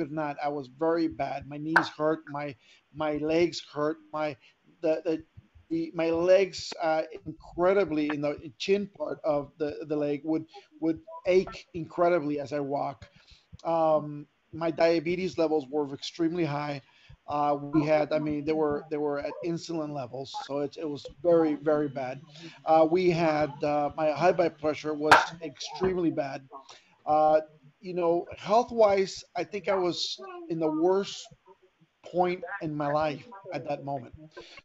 could not. I was very bad. My knees hurt. My legs hurt. My legs incredibly in the chin part of the leg would ache incredibly as I walk. My diabetes levels were extremely high. We had, I mean, they were at insulin levels, so it was very very bad. We had my high blood pressure was extremely bad. Uh, Health wise, I think I was in the worst point in my life at that moment.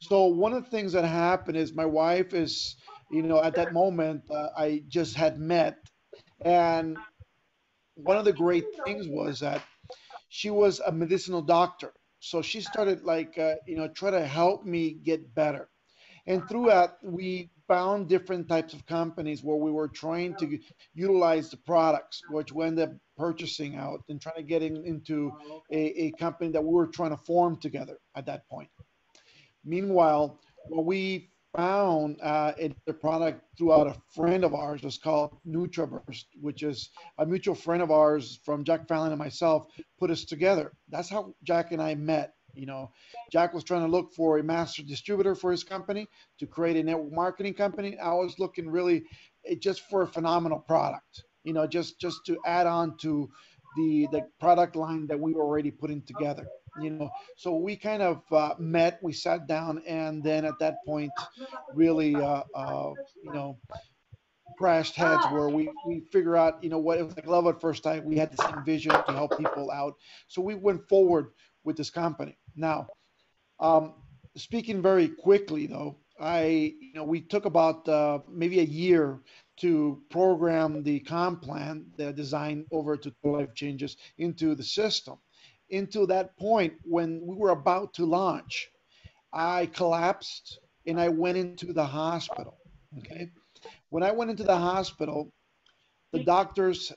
So one of the things that happened is my wife is, at that moment I just had met, and one of the great things was that she was a medicinal doctor. So she started like, try to help me get better. And throughout, we found different types of companies where we were trying to utilize the products, which we ended up purchasing out and trying to get into a company that we were trying to form together at that point. Meanwhile, what we found the product throughout a friend of ours was called NutraBurst, which is a mutual friend of ours from Jack Fallon and myself put us together. That's how Jack and I met. Jack was trying to look for a master distributor for his company to create a network marketing company. I was looking really just for a phenomenal product, just to add on to the product line that we were already putting together. So we kind of met, we sat down, and then at that point, really, crashed heads where we figure out, what it was like love at first sight. We had the same vision to help people out, so we went forward with this company. Now, um, speaking very quickly though, we took about maybe a year to program the comp plan, the design over to Life Changes into the system. Into that point, when we were about to launch, I collapsed and I went into the hospital. Okay. When I went into the hospital, the doctors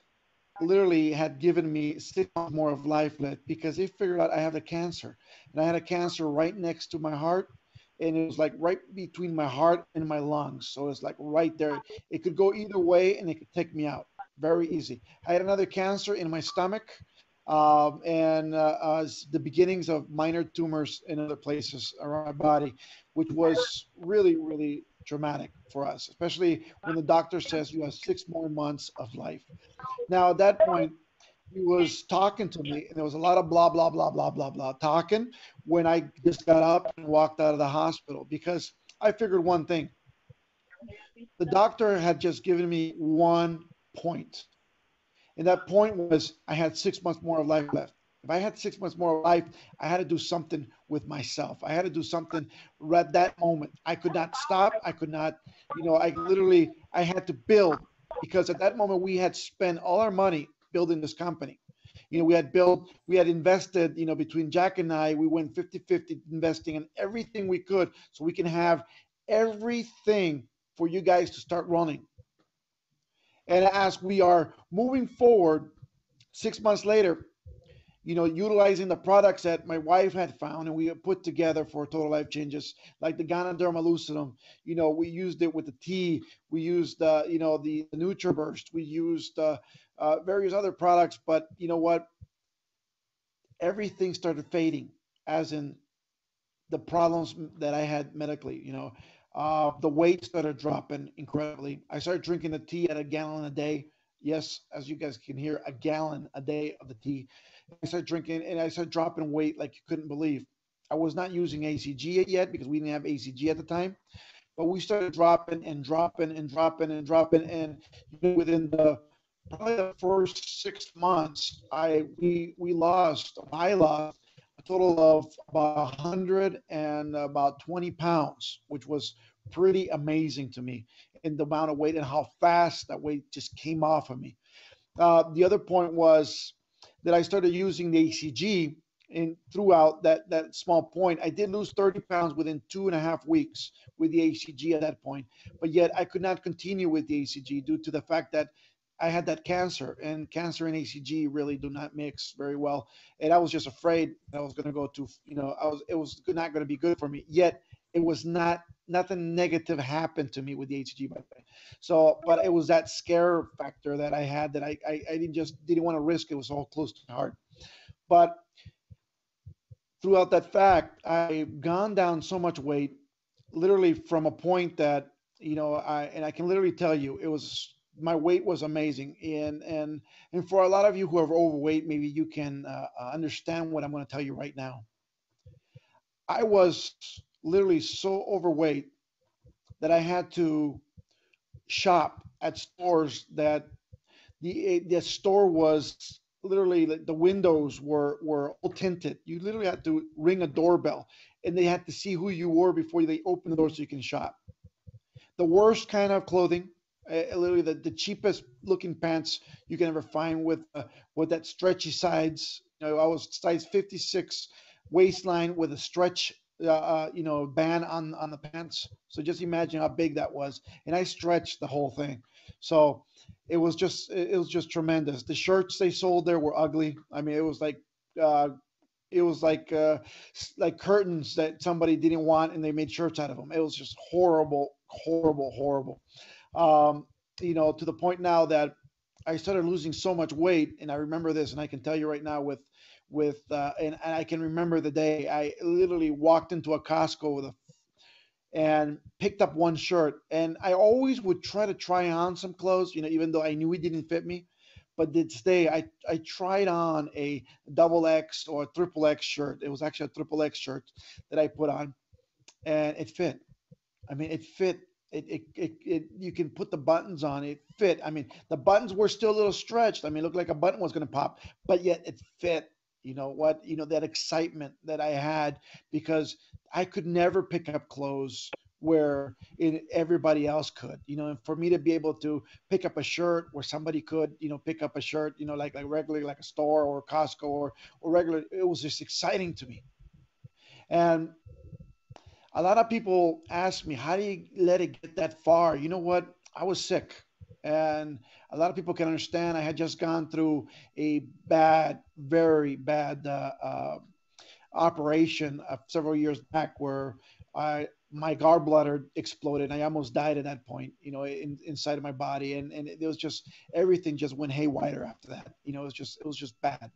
literally had given me 6 months more of life left because they figured out I had a cancer. And I had a cancer right next to my heart. And it was like right between my heart and my lungs. So it's like right there. It could go either way and it could take me out. Very easy. I had another cancer in my stomach, and the beginnings of minor tumors in other places around my body, which was really, really traumatic for us, especially when the doctor says you have 6 more months of life. Now, at that point, he was talking to me, and there was a lot of blah, blah, blah, blah, blah, blah talking when I just got up and walked out of the hospital because I figured one thing. The doctor had just given me one point, and that point was I had 6 months more of life left. If I had 6 months more of life, I had to do something with myself. I had to do something right at that moment. I could not stop. I could not, I had to build because at that moment we had spent all our money building this company. We had invested, between Jack and I, we went 50-50 investing in everything we could so we can have everything for you guys to start running. And as we are moving forward, 6 months later, utilizing the products that my wife had found and we had put together for Total Life Changes, like the Ganoderma lucidum. We used it with the tea. We used, the NutriBurst. We used various other products. But you know what? Everything started fading, as in the problems that I had medically. The weight started dropping incredibly. I started drinking the tea at a gallon a day. Yes, as you guys can hear, a gallon a day of the tea. I started drinking and I started dropping weight like you couldn't believe. I was not using ACG yet because we didn't have ACG at the time, but we started dropping and dropping and dropping and dropping. And within the probably the first 6 months, I lost a total of about 100 and about 20 pounds, which was pretty amazing to me in the amount of weight and how fast that weight just came off of me. The other point was that I started using the ACG, and throughout that small point, I did lose 30 pounds within 2.5 weeks with the ACG at that point. But yet I could not continue with the ACG due to the fact that I had that cancer, and cancer and ACG really do not mix very well. And I was just afraid that I was going to go to, it was not going to be good for me. Yet it was not, nothing negative happened to me with the ACG, by the way. So, but it was that scare factor that I had that I didn't want to risk. It was all close to my heart. But throughout that fact, I've gone down so much weight, literally from a point that, I can literally tell you, it was, my weight was amazing. And for a lot of you who are overweight, maybe you can understand what I'm going to tell you right now. I was literally so overweight that I had to shop at stores that the store was literally, the windows were all tinted. You literally had to ring a doorbell, and they had to see who you were before they open the door so you can shop. The worst kind of clothing, literally the cheapest looking pants you can ever find, with that stretchy sides. I was size 56 waistline with a stretch band on the pants. So just imagine how big that was, and I stretched the whole thing. So it was just tremendous. The shirts they sold there were ugly. I mean, uh, it was like curtains that somebody didn't want, and they made shirts out of them. It was just horrible, horrible, horrible. Um, to the point now that I started losing so much weight, and I remember this, and I can tell you right now and I can remember the day I literally walked into a Costco and picked up one shirt, and I always would try on some clothes, even though I knew it didn't fit me. But this day, I tried on a double X or a triple X shirt. It was actually a triple X shirt that I put on, and it fit. I mean, it fit. You can put the buttons on. It fit. I mean, the buttons were still a little stretched. I mean, it looked like a button was going to pop, but yet it fit. You know what? That excitement that I had, because I could never pick up clothes where everybody else could. And for me to be able to pick up a shirt where somebody could, pick up a shirt, like regularly, like a store or Costco or regular, it was just exciting to me. And a lot of people ask me, how do you let it get that far? You know what? I was sick. And a lot of people can understand. I had just gone through a bad, very bad operation several years back, where my gallbladder exploded. I almost died at that point, inside of my body. And it was just, everything just went haywire after that. It was just bad.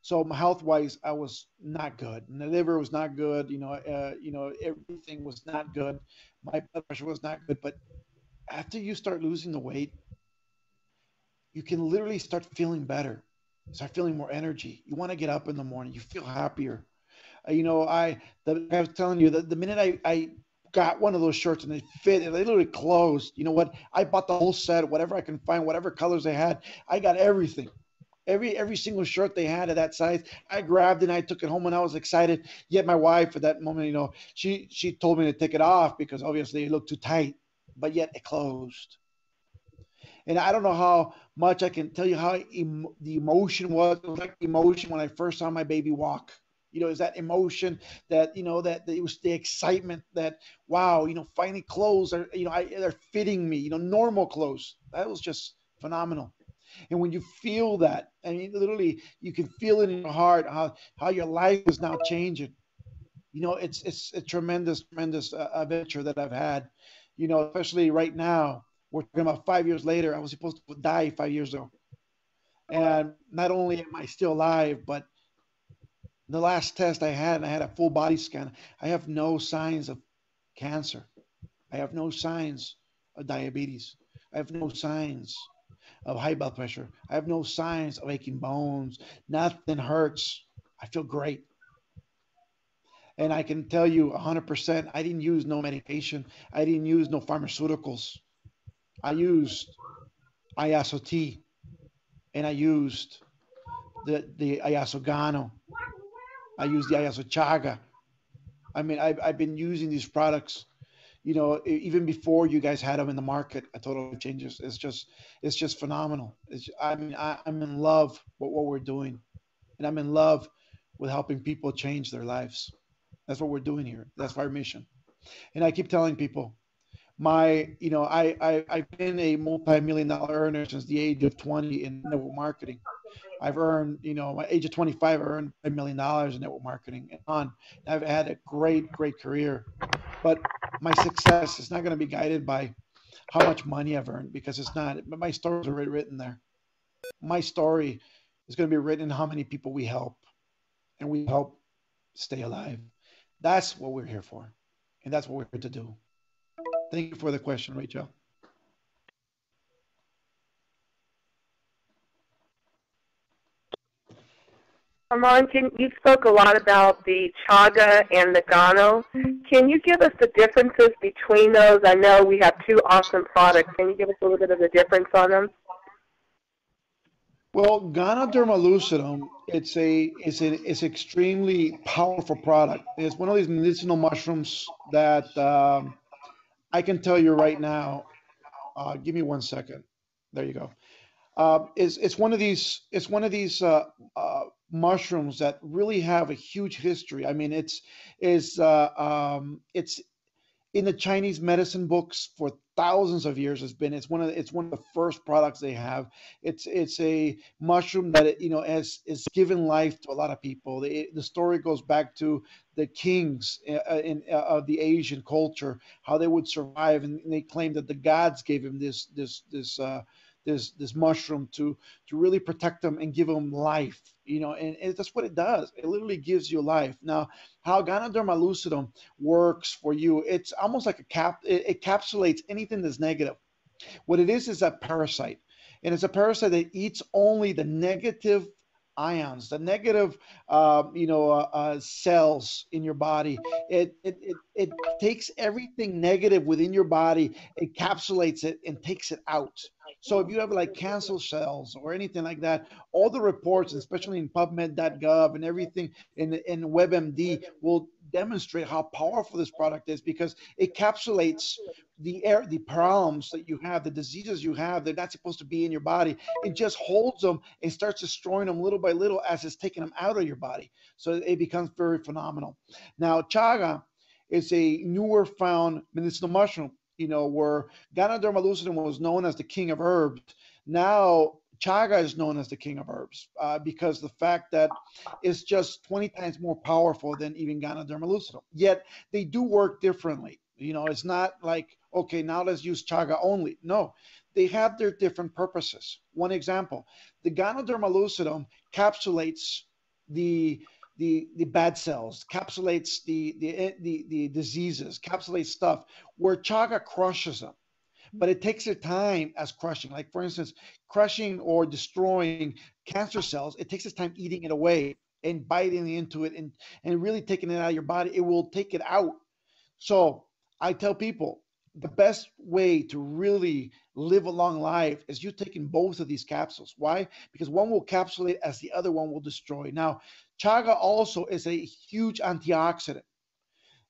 So health wise, I was not good. And the liver was not good. Everything was not good. My blood pressure was not good. But after you start losing the weight, you can literally start feeling better, start feeling more energy. You want to get up in the morning. You feel happier. I was telling you that the minute I got one of those shirts and it fit, it literally closed. You know what? I bought the whole set, whatever I can find, whatever colors they had. I got everything. Every single shirt they had of that size, I grabbed and I took it home, and I was excited. Yet my wife at that moment, she told me to take it off because obviously it looked too tight. But yet it closed. And I don't know how much I can tell you how the emotion was. It was like the emotion when I first saw my baby walk. Is that emotion that it was the excitement that, wow, finally clothes are, they're fitting me, normal clothes. That was just phenomenal. And when you feel that, I mean, literally, you can feel it in your heart how your life is now changing. It's a tremendous, tremendous adventure that I've had. Especially right now, we're talking about 5 years later. I was supposed to die 5 years ago, and not only am I still alive, but the last test I had a full body scan. I have no signs of cancer. I have no signs of diabetes. I have no signs of high blood pressure. I have no signs of aching bones. Nothing hurts. I feel great. And I can tell you 100%, I didn't use no medication. I didn't use no pharmaceuticals. I used ISOT, and I used the Iasogano. I used the Iasochaga. I mean, I've been using these products, even before you guys had them in the market. I Total Life Changes. It's just phenomenal. I'm in love with what we're doing, and I'm in love with helping people change their lives. That's what we're doing here. That's our mission. And I keep telling people, I've been a multi-million dollar earner since the age of 20 in network marketing. I've earned, my age of 25, I earned $1 million in network marketing and on. I've had a great, great career, but my success is not going to be guided by how much money I've earned, because it's not. But my stories are already written there. My story, It's going to be written in how many people we help and we help stay alive. That's what we're here for. And that's what we're here to do. Thank you for the question, Rachel. Armand, you spoke a lot about the chaga and the gano. Can you give us the differences between those? I know we have two awesome products. Can you give us a little bit of the difference on them? Well, Ganoderma lucidum, it's an extremely powerful product. It's one of these medicinal mushrooms that I can tell you right now. Give me 1 second. There you go. It's one of these mushrooms that really have a huge history. I mean, it's in the Chinese medicine books for thousands of years. It's one of the first products they have. It's a mushroom that has is given life to a lot of people. The story goes back to the kings of the Asian culture, how they would survive, and they claim that the gods gave him this mushroom to really protect them and give them life. And that's what it does. It literally gives you life. Now, how Ganoderma lucidum works for you, it's almost like it encapsulates anything that's negative. What it is a parasite, and it's a parasite that eats only the negative ions, the negative, cells in your body. It takes everything negative within your body, encapsulates it, and takes it out. So if you have like cancer cells or anything like that, all the reports, especially in PubMed.gov and everything in WebMD, will demonstrate how powerful this product is because it encapsulates the problems that you have, the diseases you have. They're not supposed to be in your body. It just holds them and starts destroying them little by little as it's taking them out of your body. So it becomes very phenomenal. Now, chaga is a newer found medicinal mushroom, where Ganoderma lucidum was known as the king of herbs. Now, chaga is known as the king of herbs because the fact that it's just 20 times more powerful than even Ganoderma lucidum. Yet they do work differently. It's not like, okay, now let's use chaga only. No, they have their different purposes. One example, the Ganoderma lucidum capsulates the the bad cells, capsulates the diseases, capsulates stuff where chaga crushes them, but it takes a time as crushing. Like for instance, crushing or destroying cancer cells, it takes its time eating it away and biting into it and really taking it out of your body. It will take it out. So I tell people the best way to really live a long life is you taking both of these capsules. Why? Because one will capsulate as the other one will destroy. Now, chaga also is a huge antioxidant.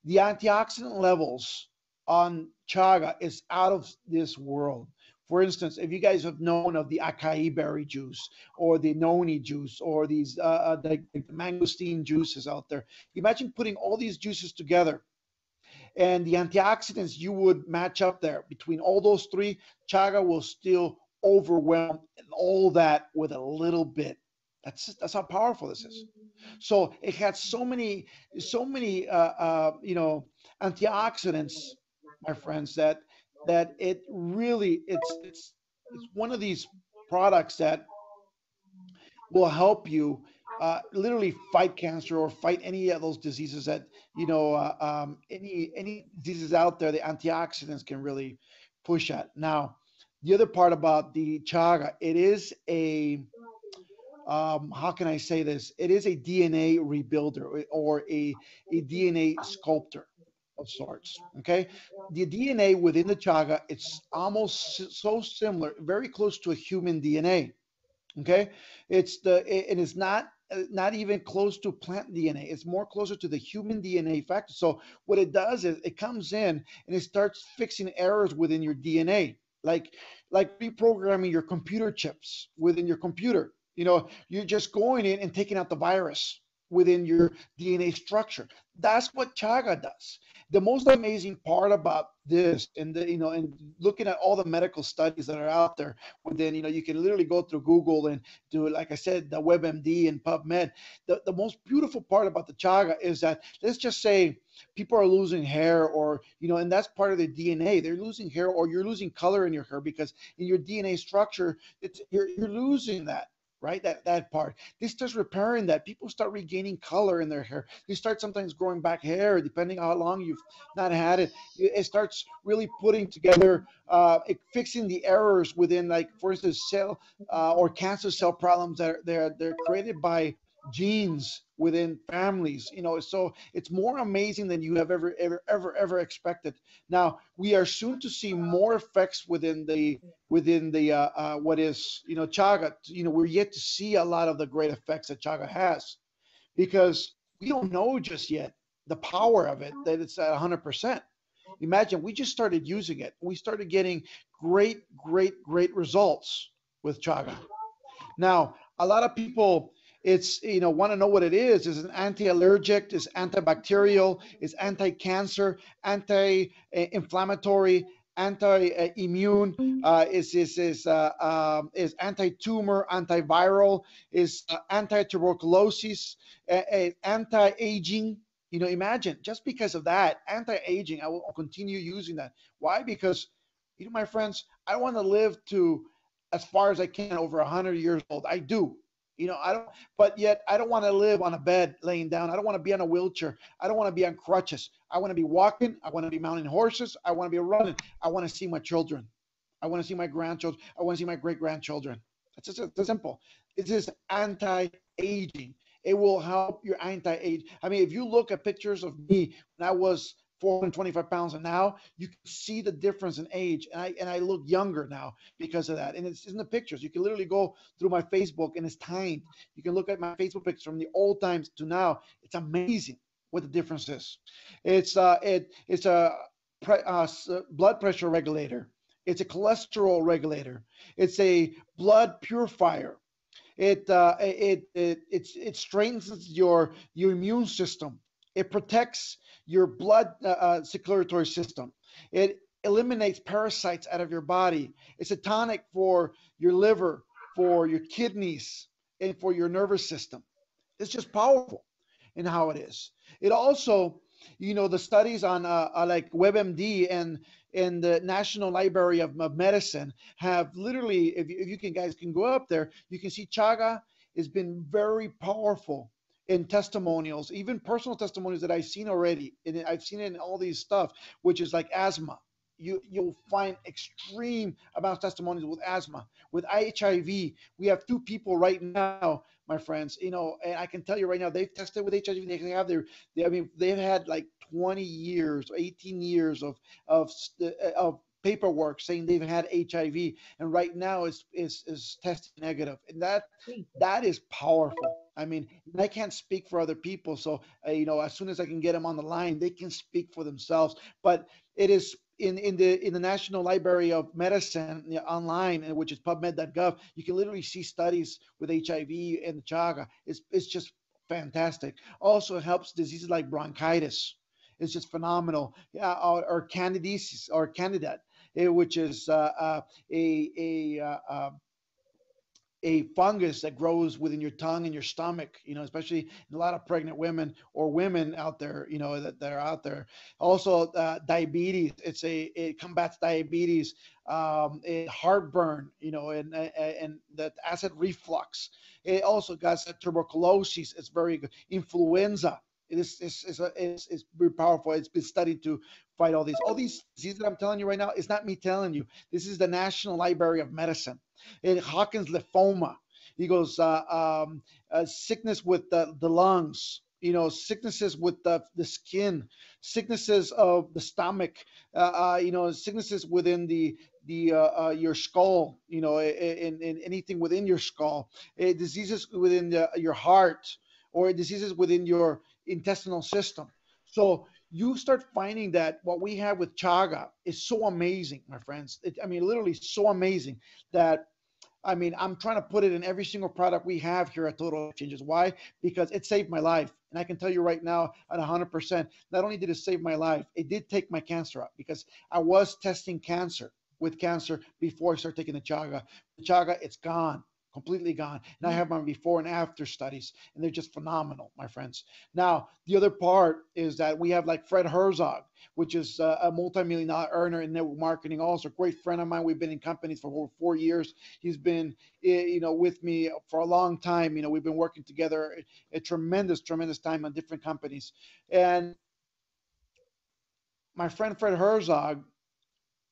The antioxidant levels on chaga is out of this world. For instance, if you guys have known of the acai berry juice or the noni juice or these the mangosteen juices out there, imagine putting all these juices together and the antioxidants you would match up there between all those three. Chaga will still overwhelm all that with a little bit. That's how powerful this is. So it has so many antioxidants, my friends, that it really it's one of these products that will help you literally fight cancer or fight any of those diseases that any diseases out there. The antioxidants can really push at. Now, the other part about the chaga, it is a how can I say this? It is a DNA rebuilder or a DNA sculptor of sorts. Okay, the DNA within the chaga, it's almost so similar, very close to a human DNA. Okay, it is not even close to plant DNA. It's more closer to the human DNA factor. So what it does is it comes in and it starts fixing errors within your DNA, like reprogramming your computer chips within your computer. You're just going in and taking out the virus within your DNA structure. That's what chaga does. The most amazing part about this, and looking at all the medical studies that are out there, within, you can literally go through Google and do, like I said, the WebMD and PubMed. The most beautiful part about the chaga is that, let's just say people are losing hair, or and that's part of their DNA. They're losing hair, or you're losing color in your hair because in your DNA structure, you're losing that. right? That part. This starts repairing that. People start regaining color in their hair. They start sometimes growing back hair, depending on how long you've not had it. It starts really putting together, fixing the errors within, like, for instance, cell or cancer cell problems that they're created by genes within families. So it's more amazing than you have ever expected. Now we are soon to see more effects within the what is, chaga. We're yet to see a lot of the great effects that chaga has, because we don't know just yet the power of it, that it's at 100%. Imagine, we just started using it. We started getting great results with chaga. Now, a lot of people, it's, want to know what it is. Is an anti-allergic, is antibacterial, is anti-cancer, anti-inflammatory, anti-immune, is anti-tumor, antiviral, is anti-tuberculosis, anti-aging. Imagine, just because of that, anti-aging, I will continue using that. Why? Because, my friends, I want to live to as far as I can, over 100 years old. I do. I don't, but yet I don't want to live on a bed laying down. I don't want to be on a wheelchair. I don't want to be on crutches. I want to be walking. I want to be mounting horses. I want to be running. I want to see my children. I want to see my grandchildren. I want to see my great grandchildren. It's simple. It is anti-aging. It will help your anti-age. I mean, if you look at pictures of me when I was 425 pounds, and now you can see the difference in age, and I look younger now because of that. And it's in the pictures. You can literally go through my Facebook, and it's timed. You can look at my Facebook pictures from the old times to now. It's amazing what the difference is. It's a blood pressure regulator. It's a cholesterol regulator. It's a blood purifier. It strengthens your immune system. It protects your blood circulatory system. It eliminates parasites out of your body. It's a tonic for your liver, for your kidneys, and for your nervous system. It's just powerful in how it is. It also, the studies on like WebMD and the National Library of Medicine have literally, if you guys can go up there, you can see chaga has been very powerful in testimonials, even personal testimonials that I've seen already. And I've seen it in all these stuff, which is like asthma. You'll find extreme amounts of testimonials with asthma. With HIV, we have 2 people right now, my friends, and I can tell you right now, they've tested with HIV. They've had like 20 years or 18 years of paperwork saying they've had HIV, and right now is testing negative, and that is powerful. I mean, I can't speak for other people, so as soon as I can get them on the line, they can speak for themselves. But it is in the National Library of Medicine, online, which is PubMed.gov. You can literally see studies with HIV and the chaga. It's just fantastic. Also, it helps diseases like bronchitis. It's just phenomenal. Yeah, or candidiasis or candida, which is a fungus that grows within your tongue and your stomach, especially in a lot of pregnant women or women out there, that are out there. Also, diabetes. It combats diabetes, heartburn, and that acid reflux. It also got tuberculosis. It's very good. Influenza. It's very powerful. It's been studied to fight all these diseases that I'm telling you right now. It's not me telling you. This is the National Library of Medicine. Hawkins lymphoma. He goes sickness with the lungs. Sicknesses with the skin, sicknesses of the stomach. Sicknesses within the your skull. In anything within your skull. Diseases within your heart, or diseases within your intestinal system. So you start finding that what we have with chaga is so amazing, my friends. Literally so amazing that, I'm trying to put it in every single product we have here at Total Life Changes. Why? Because it saved my life. And I can tell you right now at 100%, not only did it save my life, it did take my cancer out, because I was testing cancer before I started taking the chaga. The chaga, it's gone. completely gone. And I have my before and after studies, and they're just phenomenal, my friends. Now, the other part is that we have like Fred Herzog, which is a multi-million dollar earner in network marketing, also a great friend of mine. We've been in companies for over 4 years. He's been, with me for a long time. We've been working together a tremendous, tremendous time on different companies. And my friend Fred Herzog,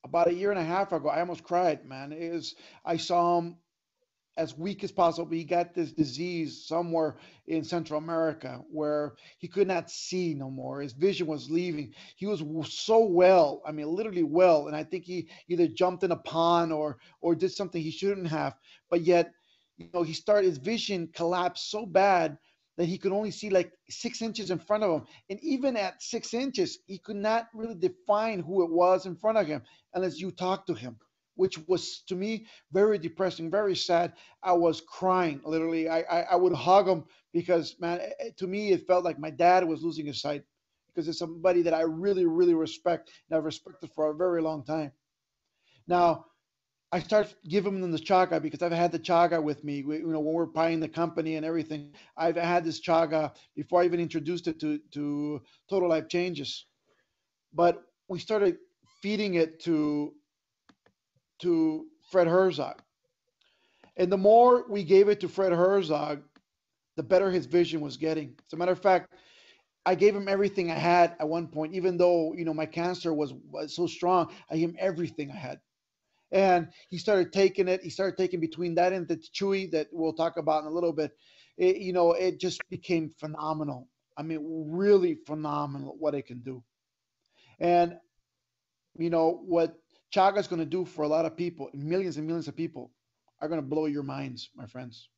about a year and a half ago, I almost cried, man. I saw him as weak as possible. He got this disease somewhere in Central America where he could not see no more. His vision was leaving. He was so well, I mean, literally well. And I think he either jumped in a pond or did something he shouldn't have. But yet, his vision collapsed so bad that he could only see like 6 inches in front of him. And even at 6 inches, he could not really define who it was in front of him unless you talk to him, which was to me very depressing, very sad. I was crying literally. I would hug him because, man, to me it felt like my dad was losing his sight, because it's somebody that I really, really respect and I've respected for a very long time. Now, I start giving them the chaga because I've had the chaga with me. When we're buying the company and everything, I've had this chaga before I even introduced it to Total Life Changes. But we started feeding it to Fred Herzog. And the more we gave it to Fred Herzog, the better his vision was getting. As a matter of fact, I gave him everything I had at one point, even though, my cancer was so strong. I gave him everything I had. And he started taking it. He started taking between that and the chewy that we'll talk about in a little bit. It just became phenomenal. I mean, really phenomenal what it can do. And what chaga is going to do for a lot of people, millions and millions of people, are going to blow your minds, my friends,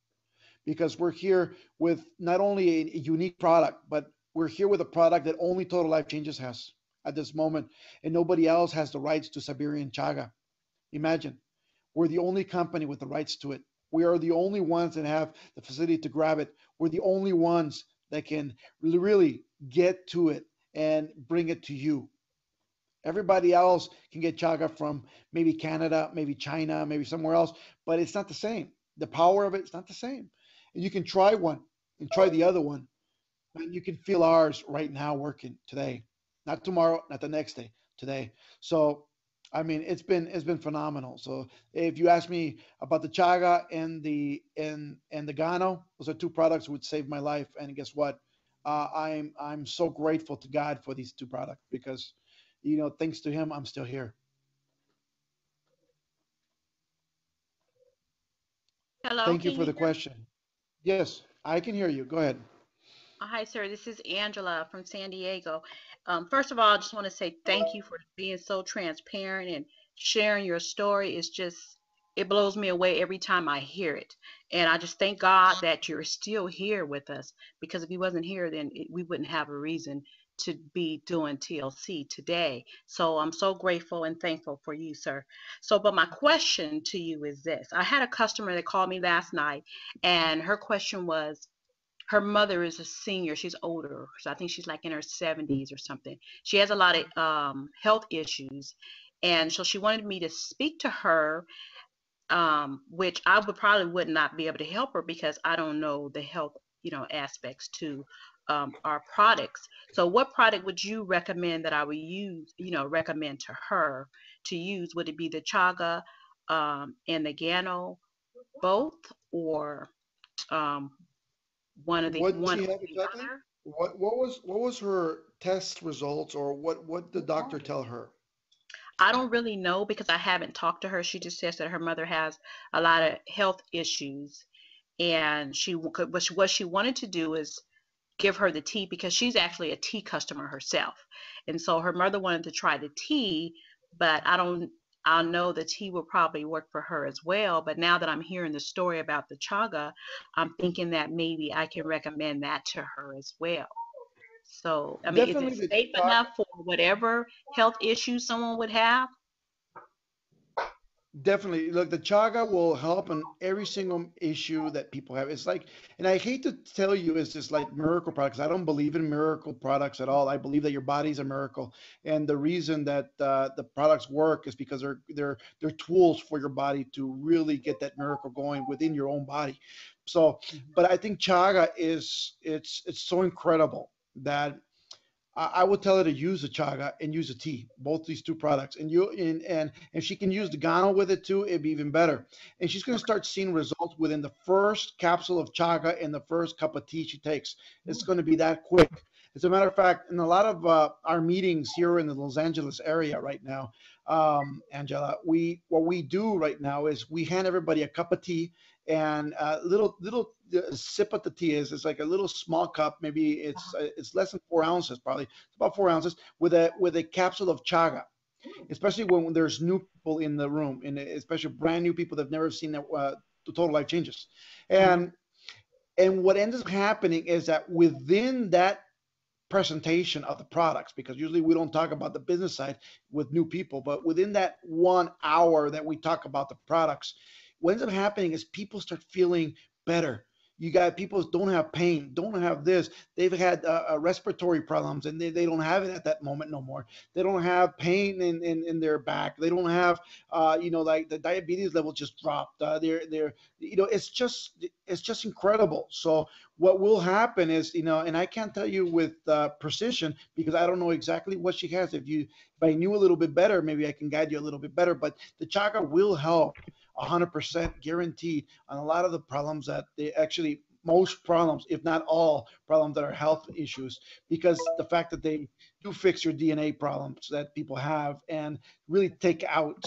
because we're here with not only a unique product, but we're here with a product that only Total Life Changes has at this moment, and nobody else has the rights to Siberian chaga. Imagine, we're the only company with the rights to it. We are the only ones that have the facility to grab it. We're the only ones that can really get to it and bring it to you. Everybody else can get chaga from maybe Canada, maybe China, maybe somewhere else, but it's not the same. The power of it's not the same. And you can try one and try the other one, and you can feel ours right now working today, not tomorrow, not the next day, today. So, I mean, it's been phenomenal. So, if you ask me about the chaga and the Gano, those are two products that would save my life. And guess what? I'm so grateful to God for these two products because, thanks to him, I'm still here. Hello, Thank you can for you the hear me? question. Yes, I can hear you. Go ahead. Hi, sir. This is Angela from San Diego. First of all, I just want to say thank you for being so transparent and sharing your story. It blows me away every time I hear it. And I just thank God that you're still here with us because if you wasn't here, then we wouldn't have a reason to be doing TLC today. So I'm so grateful and thankful for you, sir. So, but my question to you is this. I had a customer that called me last night, and her question was, her mother is a senior. She's older, so I think she's like in her 70s or something. She has a lot of health issues, and so she wanted me to speak to her, which I would not be able to help her because I don't know the health, aspects to our products. So, what product would you recommend that I would use? Recommend to her to use? Would it be the chaga and the Gano both, or um, What did one she or have the exactly? other? What was her test results, or what did the doctor tell her? I don't really know because I haven't talked to her. She just says that her mother has a lot of health issues, and what she wanted to do is give her the tea because she's actually a tea customer herself, and so her mother wanted to try the tea, but I know the tea will probably work for her as well. But now that I'm hearing the story about the chaga, I'm thinking that maybe I can recommend that to her as well. So, I mean, is it Definitely the safe chaga. enough for whatever health issues someone would have? Definitely. Look, the chaga will help on every single issue that people have. It's like, and I hate to tell you, it's just like miracle products. I don't believe in miracle products at all. I believe that your body's a miracle, and the reason that the products work is because they're tools for your body to really get that miracle going within your own body. So, but I think chaga is it's so incredible that I would tell her to use the chaga and use the tea, both these two products. And if she can use the Gano with it too, it'd be even better. And she's going to start seeing results within the first capsule of chaga and the first cup of tea she takes. It's going to be that quick. As a matter of fact, in a lot of our meetings here in the Los Angeles area right now, Angela, we what we do right now is we hand everybody a cup of tea and a little sip of the tea is it's like a little small cup, maybe it's less than 4 ounces, probably it's about 4 ounces with a capsule of chaga, especially when there's new people in the room, and especially brand new people that've never seen the total life changes, and what ends up happening is that within that presentation of the products, because usually we don't talk about the business side with new people, but within that 1 hour that we talk about the products, what ends up happening is people start feeling better. You got people who don't have pain, don't have this. They've had respiratory problems and they don't have it at that moment no more. They don't have pain in their back. They don't have, like the diabetes level just dropped. They're, it's just incredible. So what will happen is, and I can't tell you with precision because I don't know exactly what she has. If I knew a little bit better, maybe I can guide you a little bit better. But the chaga will help 100% guaranteed on a lot of the problems that they actually most problems, if not all problems that are health issues, because the fact that they do fix your DNA problems that people have and really take out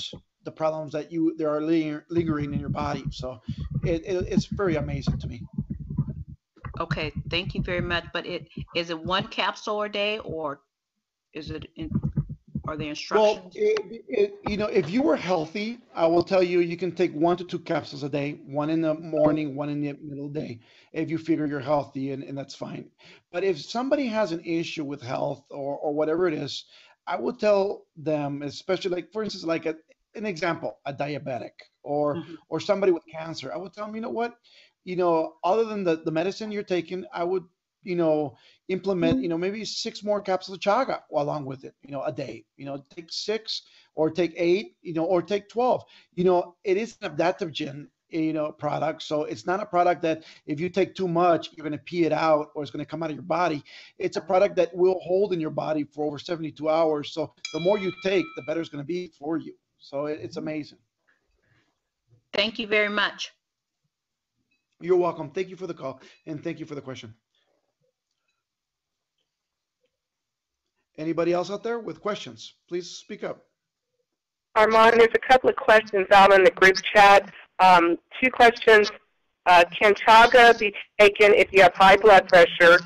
the problems that there are lingering in your body. So it's very amazing to me. Okay, thank you very much. But is it one capsule a day, or is it are there Well, instructions? if you were healthy, I will tell you you can take 1 to 2 capsules a day, one in the morning, one in the middle of the day, if you figure you're healthy, and that's fine. But if somebody has an issue with health or whatever it is, I would tell them, especially like for instance, like an example, a diabetic Hmm. or somebody with cancer, I would tell them, you know what, other than the medicine you're taking, I would, you know, implement, maybe 6 more capsules of chaga along with it, a day, take 6 or take 8, or take 12. It is an adaptogen, product. So it's not a product that if you take too much, you're going to pee it out or it's going to come out of your body. It's a product that will hold in your body for over 72 hours. So the more you take, the better it's going to be for you. So it's amazing. Thank you very much. You're welcome. Thank you for the call and thank you for the question. Anybody else out there with questions? Please speak up. Armand, there's a couple of questions out in the group chat. Two questions. Can chaga be taken if you have high blood pressure?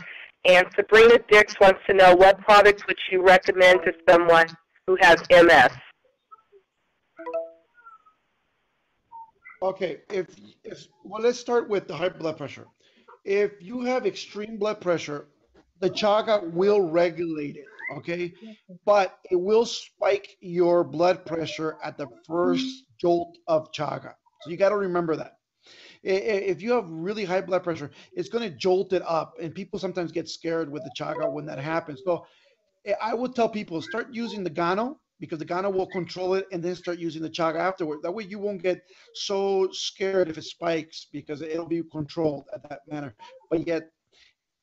And Sabrina Dix wants to know what products would you recommend to someone who has MS? Okay, if well, let's start with the high blood pressure. If you have extreme blood pressure, the chaga will regulate it, okay? But it will spike your blood pressure at the first jolt of chaga. So you got to remember that. If you have really high blood pressure, it's going to jolt it up, and people sometimes get scared with the chaga when that happens. So I would tell people start using the Gano because the Gano will control it, and then start using the chaga afterward. That way you won't get so scared if it spikes because it'll be controlled at that manner. But yet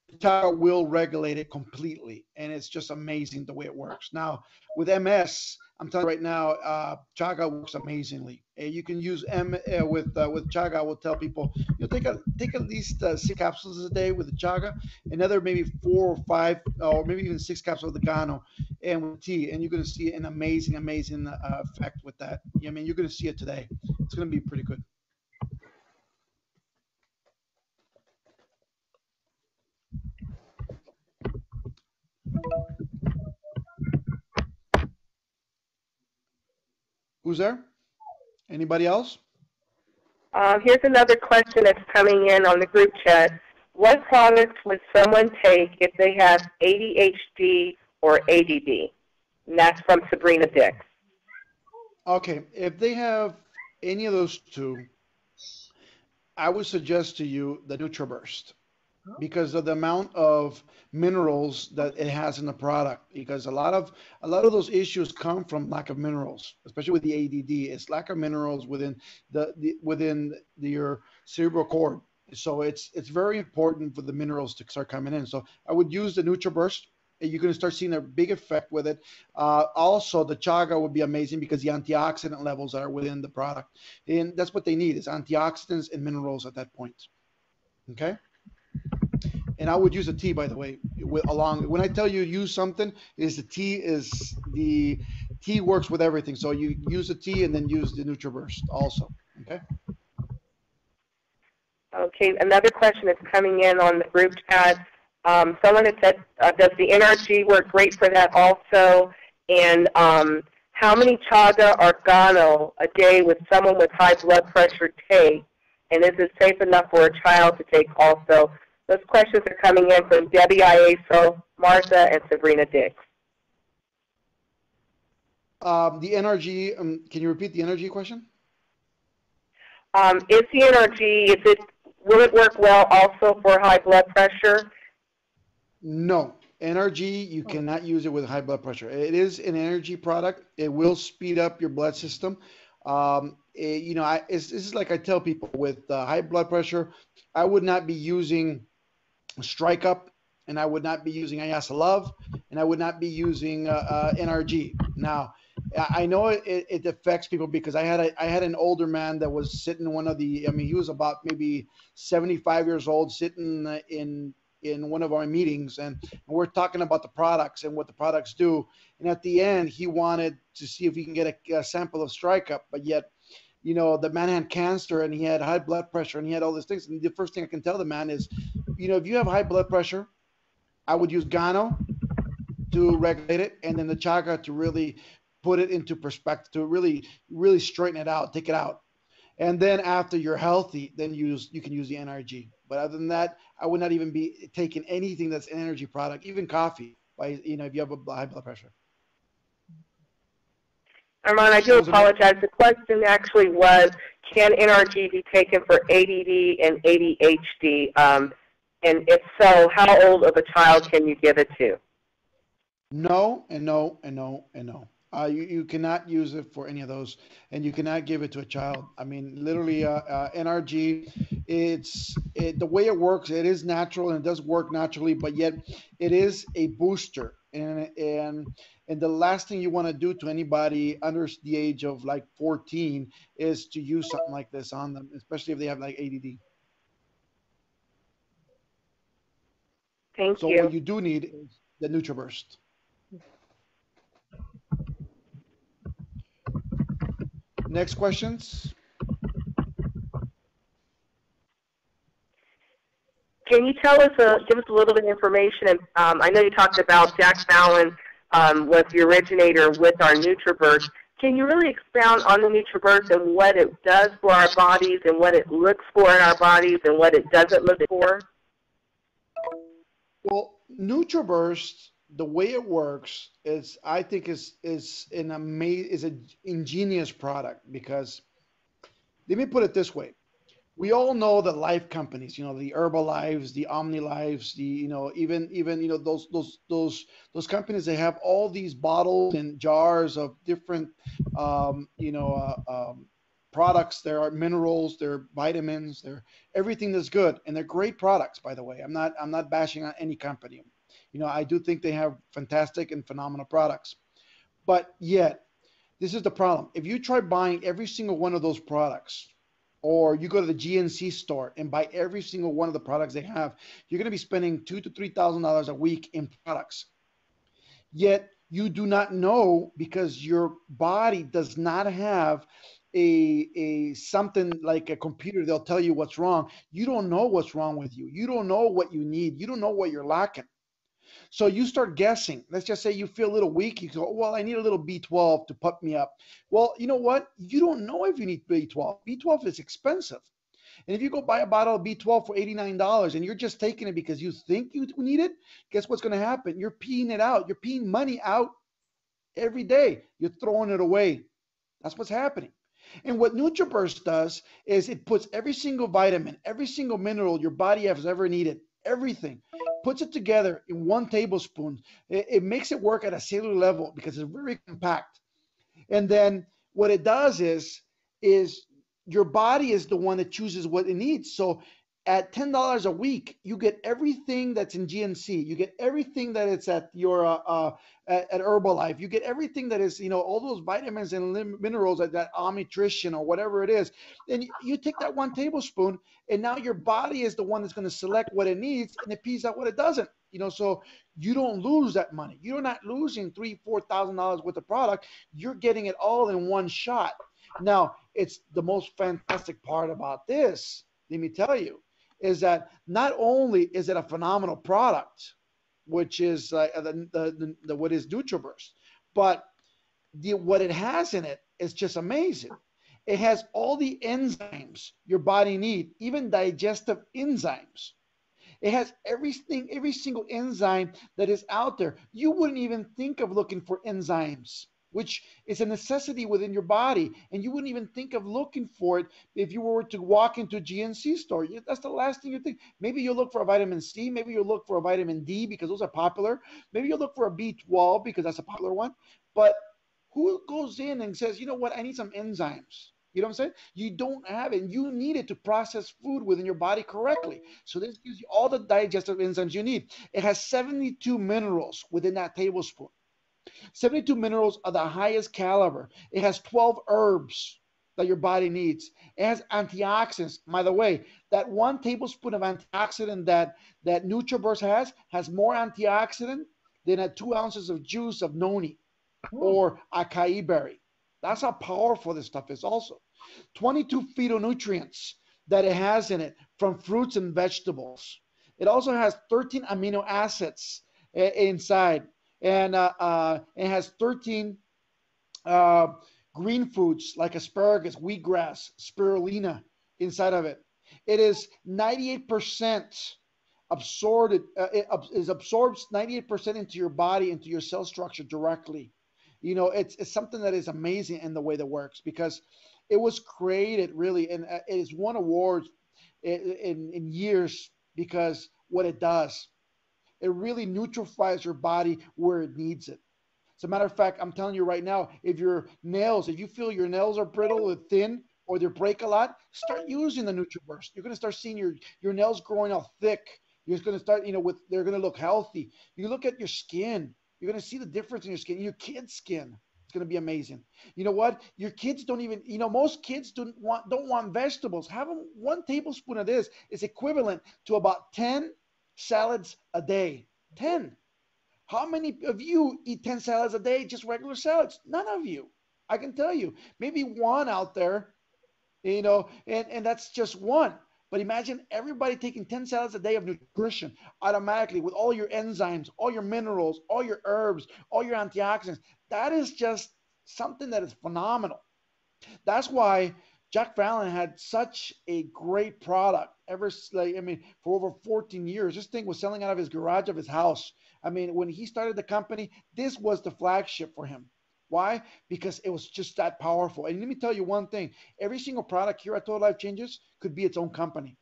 the chaga will regulate it completely, and it's just amazing the way it works. Now with MS, I'm telling you right now, chaga works amazingly. You can use with chaga. I will tell people, take at least 6 capsules a day with the chaga, another maybe 4 or 5, or maybe even 6 capsules of the Gano, and with tea, and you're going to see an amazing effect with that. I mean, you're going to see it today. It's going to be pretty good. Who's there? Anybody else? Here's another question that's coming in on the group chat. What products would someone take if they have ADHD or ADD? And that's from Sabrina Dix. Okay, if they have any of those two, I would suggest to you the NutriBurst because of the amount of minerals that it has in the product. Because a lot of those issues come from lack of minerals, especially with the ADD. It's lack of minerals within your cerebral cord. So it's very important for the minerals to start coming in. So I would use the NutriBurst. And you're going to start seeing a big effect with it. Also, the chaga would be amazing because the antioxidant levels are within the product, and that's what they need is antioxidants and minerals at that point. Okay. And I would use a tea, by the way, along. When I tell you use something, is the tea works with everything. So you use the tea and then use the NutriBurst also. Okay. Okay, another question that's coming in on the group chat. Someone had said, does the NRG work great for that also? And how many chaga or gano a day would someone with high blood pressure take? And is it safe enough for a child to take also? Those questions are coming in from Debbie Iaso, Martha, and Sabrina Dix. The NRG, can you repeat the NRG question? Is the NRG, will it work well also for high blood pressure? No. NRG, you cannot use it with high blood pressure. It is an energy product. It will speed up your blood system. This is like I tell people with high blood pressure, I would not be using Strike Up, and I would not be using Ayasa Love, and I would not be using NRG. Now, I know it affects people because I had an older man that was sitting in one of the. I mean, he was about maybe 75 years old, sitting in one of our meetings, and we're talking about the products and what the products do. And at the end, he wanted to see if he can get a sample of Strike Up, but yet, the man had cancer and he had high blood pressure and he had all these things. And the first thing I can tell the man is, if you have high blood pressure, I would use Gano to regulate it, and then the Chaga to really put it into perspective, to really, really straighten it out, take it out. And then after you're healthy, then you can use the NRG. But other than that, I would not even be taking anything that's an energy product, even coffee, if you have a high blood pressure. Armand, I do apologize. The question actually was, can NRG be taken for ADD and ADHD? And if so, how old of a child can you give it to? No, and no, and no, and no. You cannot use it for any of those, and you cannot give it to a child. I mean, literally, NRG, the way it works, it is natural and it does work naturally, but yet it is a booster. And the last thing you want to do to anybody under the age of like 14 is to use something like this on them, especially if they have like ADD. Thank you. So what you do need is the NutriBurst. Next questions. Can you give us a little bit of information? And I know you talked about Jack Fallon was the originator with our NutriBurst. Can you really expound on the NutriBurst and what it does for our bodies and what it looks for in our bodies and what it doesn't look for? Well, NutriBurst, the way it works is, I think, is an ingenious product because, let me put it this way. We all know that life companies, the Herbalives, the OmniLives, even those companies, they have all these bottles and jars of different, products. There are minerals, there are vitamins, there everything that's good, and they're great products. By the way, I'm not bashing on any company. I do think they have fantastic and phenomenal products, but yet this is the problem. If you try buying every single one of those products, or you go to the GNC store and buy every single one of the products they have, you're going to be spending $2,000 to $3,000 a week in products. Yet you do not know, because your body does not have a something like a computer. They'll tell you what's wrong. You don't know what's wrong with you. You don't know what you need. You don't know what you're lacking. So you start guessing. Let's just say you feel a little weak. You go, well, I need a little B12 to pump me up. Well, you know what? You don't know if you need B12. B12 is expensive. And if you go buy a bottle of B12 for $89 and you're just taking it because you think you need it, guess what's going to happen? You're peeing it out. You're peeing money out every day. You're throwing it away. That's what's happening. And what NutriBurst does is it puts every single vitamin, every single mineral your body has ever needed, everything, puts it together in 1 tablespoon. It makes it work at a cellular level because it's very compact. And then what it does is your body is the one that chooses what it needs. So at $10 a week, you get everything that's in GNC. You get everything that it's at your at Herbalife. You get everything that is, all those vitamins and minerals at that Omnitrition or whatever it is. And you take that 1 tablespoon, and now your body is the one that's going to select what it needs, and it pees out what it doesn't. So you don't lose that money. You're not losing $3,000-4,000 worth of product. You're getting it all in one shot. Now, it's the most fantastic part about this, let me tell you, is that not only is it a phenomenal product, which is what is NutriBurst, but what it has in it is just amazing. It has all the enzymes your body needs, even digestive enzymes. It has everything, every single enzyme that is out there. You wouldn't even think of looking for enzymes, which is a necessity within your body. And you wouldn't even think of looking for it if you were to walk into a GNC store. That's the last thing you think. Maybe you'll look for a vitamin C. Maybe you'll look for a vitamin D because those are popular. Maybe you'll look for a B12 because that's a popular one. But who goes in and says, you know what, I need some enzymes? You know what I'm saying? You don't have it. And you need it to process food within your body correctly. So this gives you all the digestive enzymes you need. It has 72 minerals within that tablespoon. 72 minerals are the highest caliber. It has 12 herbs that your body needs. It has antioxidants. By the way, that 1 tablespoon of antioxidant that NutriBurst has more antioxidant than 2 ounces of juice of noni or acai berry. That's how powerful this stuff is also. 22 phytonutrients that it has in it from fruits and vegetables. It also has 13 amino acids inside. And it has 13 green foods like asparagus, wheatgrass, spirulina inside of it. It is 98% absorbed. It absorbs 98% into your body, into your cell structure directly. It's something that is amazing in the way that works because it was created really, and it has won awards in years because what it does. It really neutralizes your body where it needs it. As a matter of fact, I'm telling you right now, if you feel your nails are brittle or thin or they break a lot, start using the NutriBurst. You're going to start seeing your nails growing out thick. You're going to start, they're going to look healthy. You look at your skin. You're going to see the difference in your skin. Your kid's skin. It's going to be amazing. You know what? Your kids don't even, most kids don't want vegetables. Having 1 tablespoon of this is equivalent to about 10 salads a day. 10. How many of you eat 10 salads a day, just regular salads? None of you. I can tell you. Maybe one out there, and that's just one. But imagine everybody taking 10 salads a day of nutrition automatically with all your enzymes, all your minerals, all your herbs, all your antioxidants. That is just something that is phenomenal. That's why Jack Fallon had such a great product for over 14 years. This thing was selling out of his garage of his house. When he started the company, this was the flagship for him. Why? Because it was just that powerful. And let me tell you one thing. Every single product here at Total Life Changes could be its own company.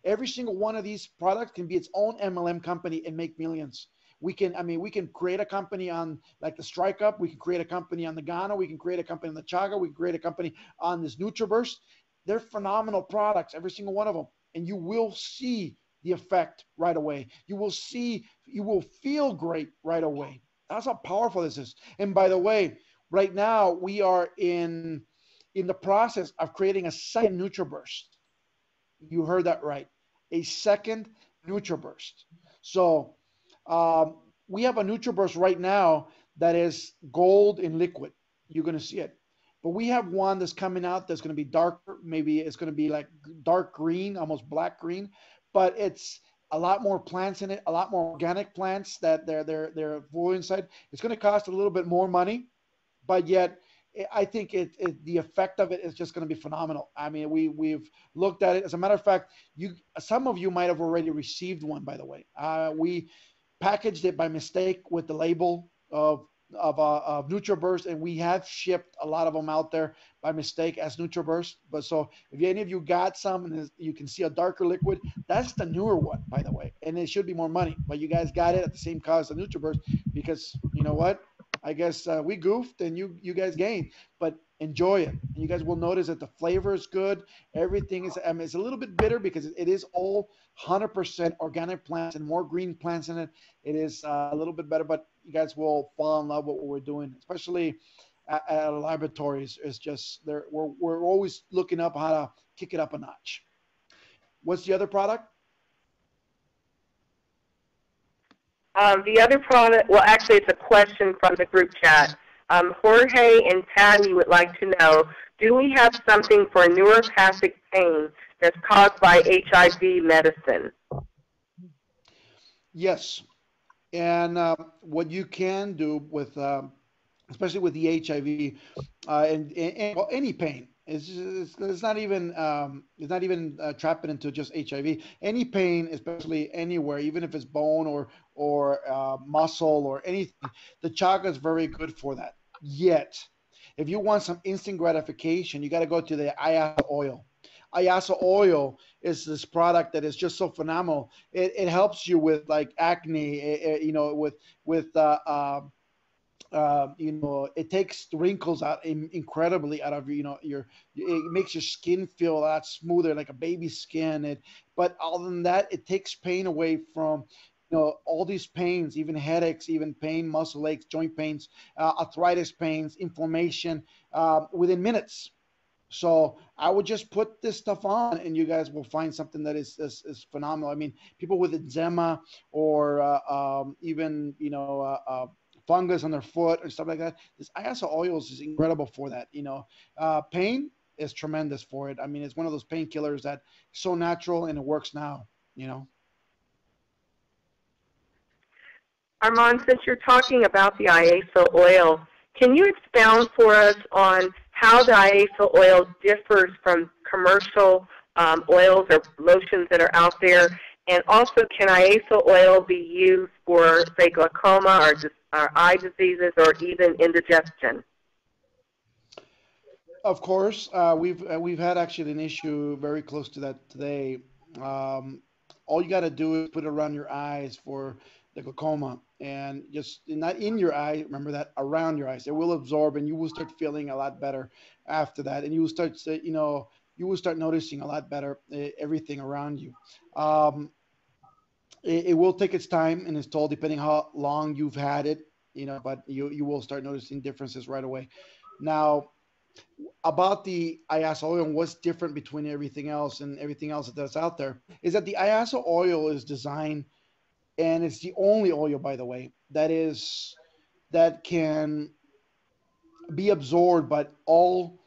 Every single one of these products can be its own MLM company and make millions. We can create a company on like the Strike Up. We can create a company on the Ghana. We can create a company on the Chaga. We can create a company on this NutriBurst. They're phenomenal products, every single one of them. And you will see the effect right away. You will feel great right away. That's how powerful this is. And by the way, right now we are in the process of creating a second NutriBurst. You heard that right. A second NutriBurst. So we have a NutriBurst right now that is gold in liquid. You're going to see it. But we have one that's coming out that's going to be darker. Maybe it's going to be like dark green, almost black green. But it's a lot more plants in it, a lot more organic plants that they're full inside. It's going to cost a little bit more money, but yet I think the effect of it is just going to be phenomenal. We've looked at it. As a matter of fact, some of you might have already received one, by the way. We packaged it by mistake with the label of of NutriBurst, and we have shipped a lot of them out there by mistake as NutriBurst. But so if any of you got some and you can see a darker liquid, that's the newer one, by the way, and it should be more money. But you guys got it at the same cost as NutriBurst because you know what? I guess we goofed and you guys gained, but enjoy it. And you guys will notice that the flavor is good. Everything is, I mean, it's a little bit bitter because it is all 100% organic plants and more green plants in it. It is a little bit better, but you guys will fall in love with what we're doing, especially at our laboratories. It's just we're always looking up how to kick it up a notch. What's the other product? The other product, well, actually, it's a question from the group chat. Jorge and Tammy would like to know, do we have something for neuropathic pain that's caused by HIV medicine? Yes. And what you can do with, especially with the HIV and well, any pain, it's not even trapping into just HIV. Any pain, especially anywhere, even if it's bone or muscle or anything, the chaga is very good for that. Yet, if you want some instant gratification, you got to go to the ayasa oil. Ayasa oil is this product that is just so phenomenal. It helps you with like acne, you know, you know, it takes wrinkles out incredibly out of, you know, it makes your skin feel a lot smoother, like a baby's skin. But other than that, it takes pain away from, you know, all these pains, even headaches, even pain, muscle aches, joint pains, arthritis pains, inflammation, within minutes. So I would just put this stuff on, and you guys will find something that is phenomenal. I mean, people with eczema or even you know fungus on their foot or stuff like that. This ISO oils is incredible for that. You know, pain is tremendous for it. I mean, it's one of those painkillers that is so natural and it works now. You know. Armand, since you're talking about the IASO oil, can you expound for us on how the IASO oil differs from commercial oils or lotions that are out there? And also, can IASO oil be used for, say, glaucoma or eye diseases or even indigestion? Of course, we've had actually an issue very close to that today. All you got to do is put it around your eyes for the glaucoma, and just not in your eye. Remember that around your eyes, it will absorb, and you will start feeling a lot better after that, and you will start to, you know, you will start noticing a lot better everything around you. Um, it will take its time and its toll depending how long you've had it, you know, but you will start noticing differences right away. Now, about the IASA oil and what's different between everything else that's out there is that the IASA oil is designed, and it's the only oil, by the way, that can be absorbed by all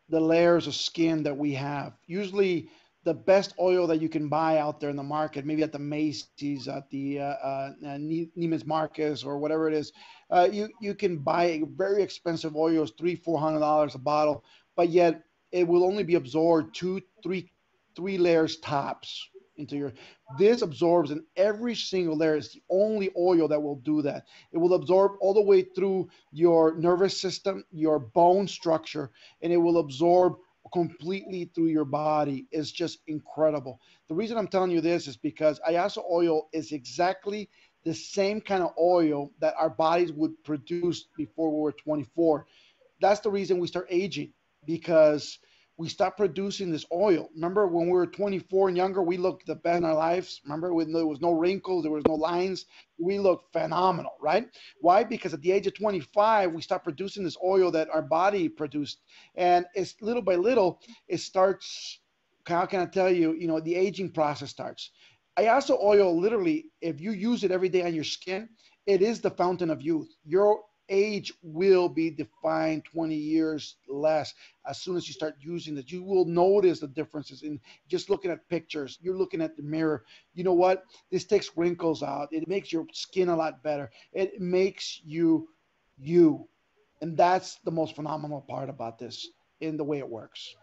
the layers of skin that we have. Usually, the best oil that you can buy out there in the market, maybe at the Macy's, at the Neiman's Marcus, or whatever it is, you can buy very expensive oils, $300-400 a bottle, but yet it will only be absorbed three layers tops into your. This absorbs in every single layer. It's the only oil that will do that. It will absorb all the way through your nervous system, your bone structure, and it will absorb completely through your body. Is just incredible. The reason I'm telling you this is because Ayasa oil is exactly the same kind of oil that our bodies would produce before we were 24. That's the reason we start aging, because we stopped producing this oil. Remember when we were 24 and younger, we looked the best in our lives. Remember when there was no wrinkles, there was no lines. We looked phenomenal, right? Why? Because at the age of 25, we stopped producing this oil that our body produced. And it's little by little, it starts, how can I tell you, you know, the aging process starts. Ayaso oil, literally, if you use it every day on your skin, it is the fountain of youth. Your age will be defined 20 years less as soon as you start using it. You will notice the differences in just looking at pictures. You're looking at the mirror. You know what? This takes wrinkles out. It makes your skin a lot better. It makes you you. And that's the most phenomenal part about this in the way it works.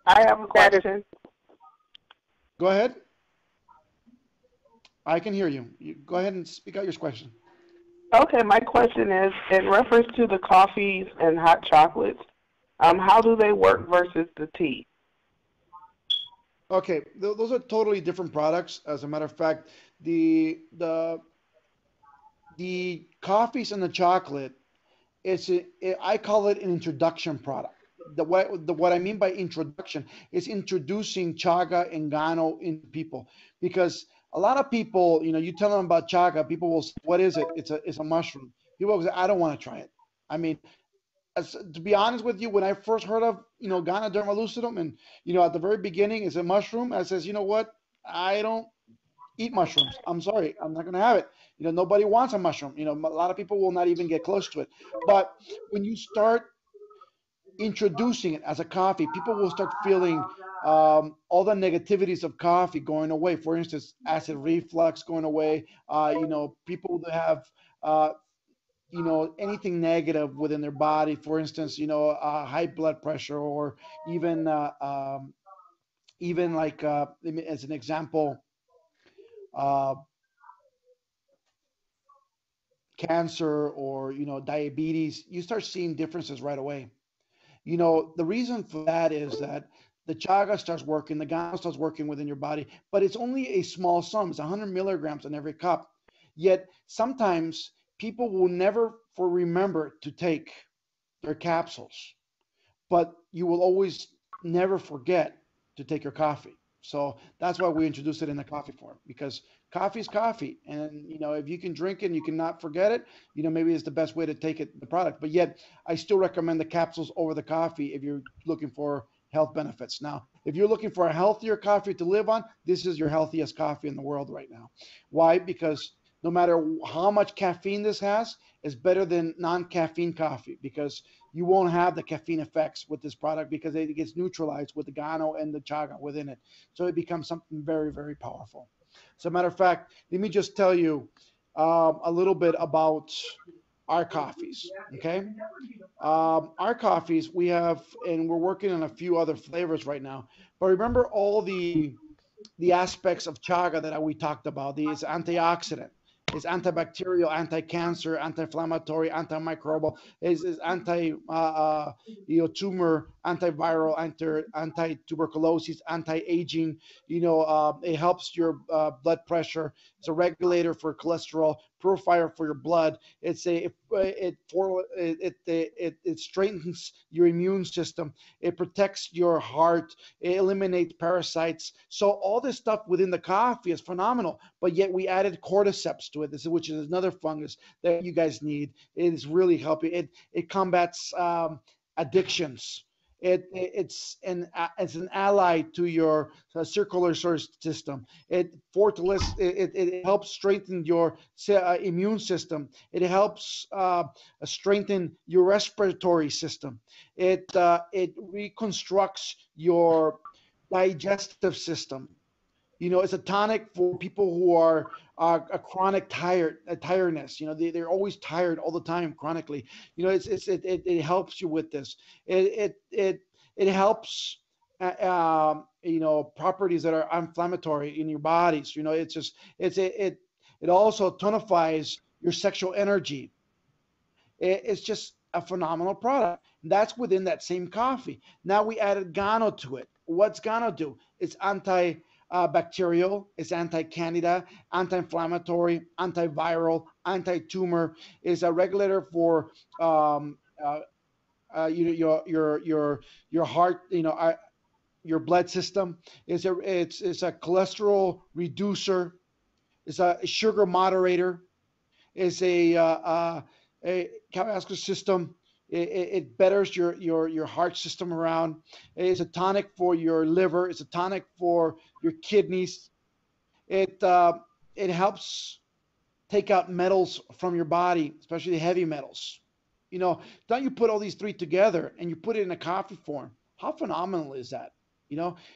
I have a That is question. Go ahead. I can hear you. You go ahead and speak out your question. Okay, my question is in reference to the coffees and hot chocolates. How do they work versus the tea? Okay, those are totally different products. As a matter of fact, the coffees and the chocolate, I call it an introduction product. What I mean by introduction is introducing chaga and gano into people, because a lot of people, you tell them about chaga, people will say, "What is it?" It's a mushroom. People will say, "I don't want to try it." I mean, to be honest with you, when I first heard of Ganoderma lucidum, and at the very beginning it's a mushroom, I says, you know what? I don't eat mushrooms. I'm sorry, I'm not going to have it. Nobody wants a mushroom. A lot of people will not even get close to it. But when you start introducing it as a coffee, people will start feeling all the negativities of coffee going away. For instance, acid reflux going away. People that have anything negative within their body. For instance, high blood pressure, or even like as an example, uh, cancer, or diabetes. You start seeing differences right away. The reason for that is that the chaga starts working, the gano starts working within your body, but it's only a small sum. It's 100 milligrams in every cup. Yet sometimes people will never for remember to take their capsules, but you will always never forget to take your coffee. So that's why we introduced it in the coffee form, because coffee is coffee, and if you can drink it and you cannot forget it, maybe it's the best way to take it, the product. But yet, I still recommend the capsules over the coffee if you're looking for health benefits. Now, if you're looking for a healthier coffee to live on, this is your healthiest coffee in the world right now. Why? Because no matter how much caffeine this has, it's better than non-caffeine coffee, because you won't have the caffeine effects with this product, because it gets neutralized with the gano and the chaga within it. So it becomes something very, very powerful. As a matter of fact, let me just tell you a little bit about our coffees. Okay. Our coffees, we have, and we're working on a few other flavors right now. But remember all the aspects of chaga that we talked about. These antioxidant, is antibacterial, anti-cancer, anti-inflammatory, antimicrobial, is anti tumor, antiviral, anti-tuberculosis, anti-aging. It helps your blood pressure. It's a regulator for cholesterol, purifier for your blood. It strengthens your immune system. It protects your heart. It eliminates parasites. So all this stuff within the coffee is phenomenal. But yet we added cordyceps to it, which is another fungus that you guys need. It is really helping. It combats addictions. It's an ally to your circulatory system. It helps strengthen your immune system. It helps strengthen your respiratory system. It reconstructs your digestive system. It's a tonic for people who are a chronic tiredness. They're always tired all the time chronically. It helps you with this. It helps properties that are inflammatory in your bodies. It also tonifies your sexual energy. It's just a phenomenal product. That's within that same coffee. Now we added Gano to it. What's Gano do? It's antibacterial, it's anti-candida, anti-inflammatory, antiviral, anti-tumor. It's a regulator for your heart, your blood system. It's a cholesterol reducer. It's a sugar moderator. Is a cardiovascular system. It betters your heart system around. It's a tonic for your liver. It's a tonic for your kidneys. It helps take out metals from your body, especially heavy metals. Don't you put all these three together and you put it in a coffee form? How phenomenal is that?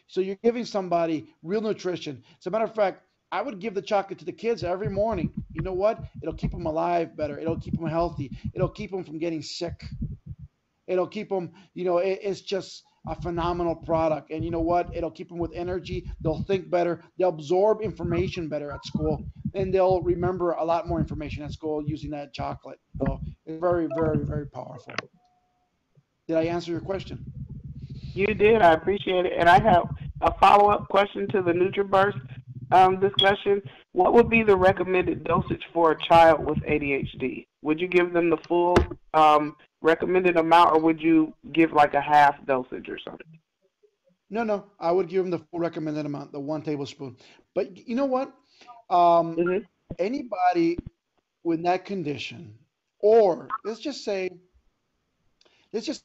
So you're giving somebody real nutrition. As a matter of fact, I would give the chocolate to the kids every morning. You know what? It'll keep them alive better. It'll keep them healthy. It'll keep them from getting sick. It'll keep them, it's just a phenomenal product. And you know what? It'll keep them with energy. They'll think better. They'll absorb information better at school, and they'll remember a lot more information at school using that chocolate. So it's very, very, very powerful. Did I answer your question? You did. I appreciate it. And I have a follow-up question to the NutriBurst discussion. What would be the recommended dosage for a child with ADHD? Would you give them the full recommended amount, or would you give like a half dosage or something? No, no. I would give them the full recommended amount, the 1 tablespoon. But you know what? Um, Hmm. Anybody with that condition, or let's just say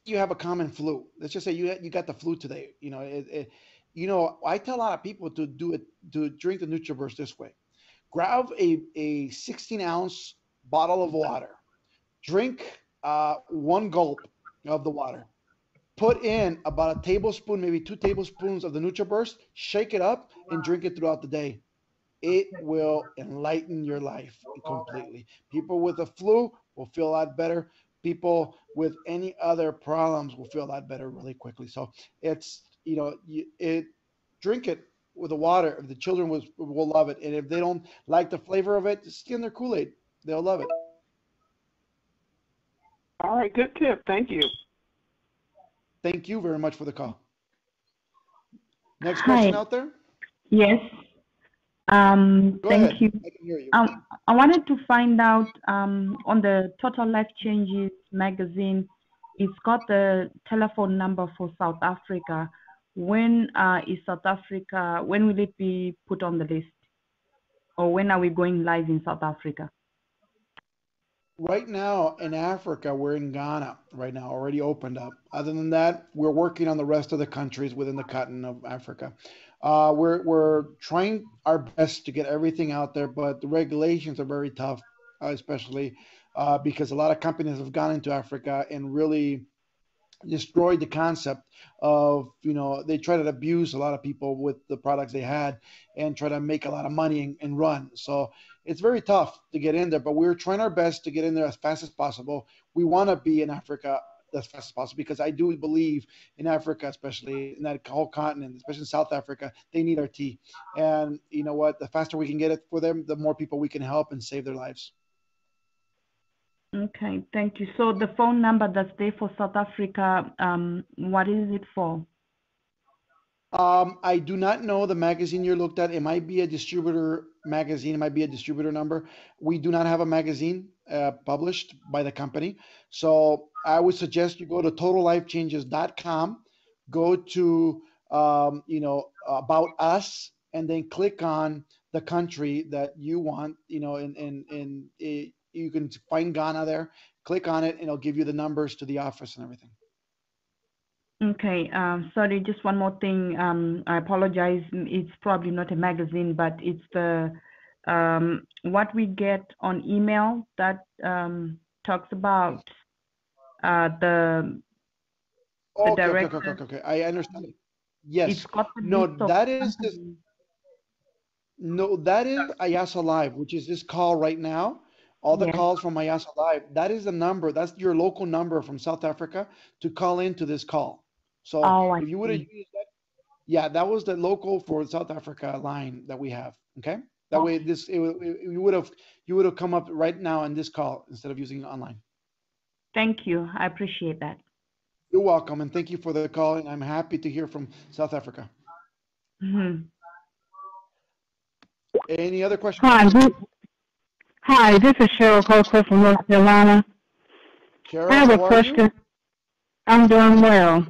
you have a common flu. Let's just say you got the flu today. I tell a lot of people to drink the NutriBurst this way. Grab a 16-ounce bottle of water. Drink 1 gulp of the water. Put in about a tablespoon, maybe 2 tablespoons of the NutriBurst. Shake it up and drink it throughout the day. It will enlighten your life completely. People with the flu will feel a lot better. People with any other problems will feel a lot better really quickly. So it drink it with the water. The children will love it, and if they don't like the flavor of it, just skin their Kool-Aid. They'll love it. All right, good tip. Thank you. Thank you very much for the call. Next Hi. question out there. Yes. Go Thank ahead. you. I can hear you. I wanted to find out on the Total Life Changes magazine, it's got the telephone number for South Africa. When is South Africa, when will it be put on the list? Or when are we going live in South Africa? Right now in Africa, we're in Ghana right now, already opened up. Other than that, we're working on the rest of the countries within the continent of Africa. We're trying our best to get everything out there, but the regulations are very tough, especially because a lot of companies have gone into Africa and really destroyed the concept of, they try to abuse a lot of people with the products they had and try to make a lot of money and run. So it's very tough to get in there, but we're trying our best to get in there as fast as possible. We want to be in Africa as fast as possible because I do believe in Africa, especially in that whole continent, especially in South Africa, they need our tea. And you know what? The faster we can get it for them, the more people we can help and save their lives. Okay, thank you. So the phone number that's there for South Africa, what is it for? I do not know the magazine you looked at. It might be a distributor magazine. It might be a distributor number. We do not have a magazine published by the company. So I would suggest you go to totallifechanges.com, go to, about us, and then click on the country that you want, and you can find Ghana there. Click on it, and it'll give you the numbers to the office and everything. Okay, sorry, just one more thing. I apologize. It's probably not a magazine, but it's the what we get on email that talks about the Okay, director. okay. I understand. Yes. It's got the No, list of that is this. companies. No, that is Ayasa Live, which is this call right now. All the Yes. calls from Ayasa Live. That is the number. That's your local number from South Africa to call into this call. So Oh, I if you would have see. used that, yeah, that was the local for South Africa line that we have. Okay, that way Okay. you would have come up right now in this call instead of using it online. Thank you. I appreciate that. You're welcome, and thank you for the call. And I'm happy to hear from South Africa. Mhm. Any other questions? Hi, this is Cheryl Coker from North Carolina. I Cheryl, have a how are you? question. I'm doing well.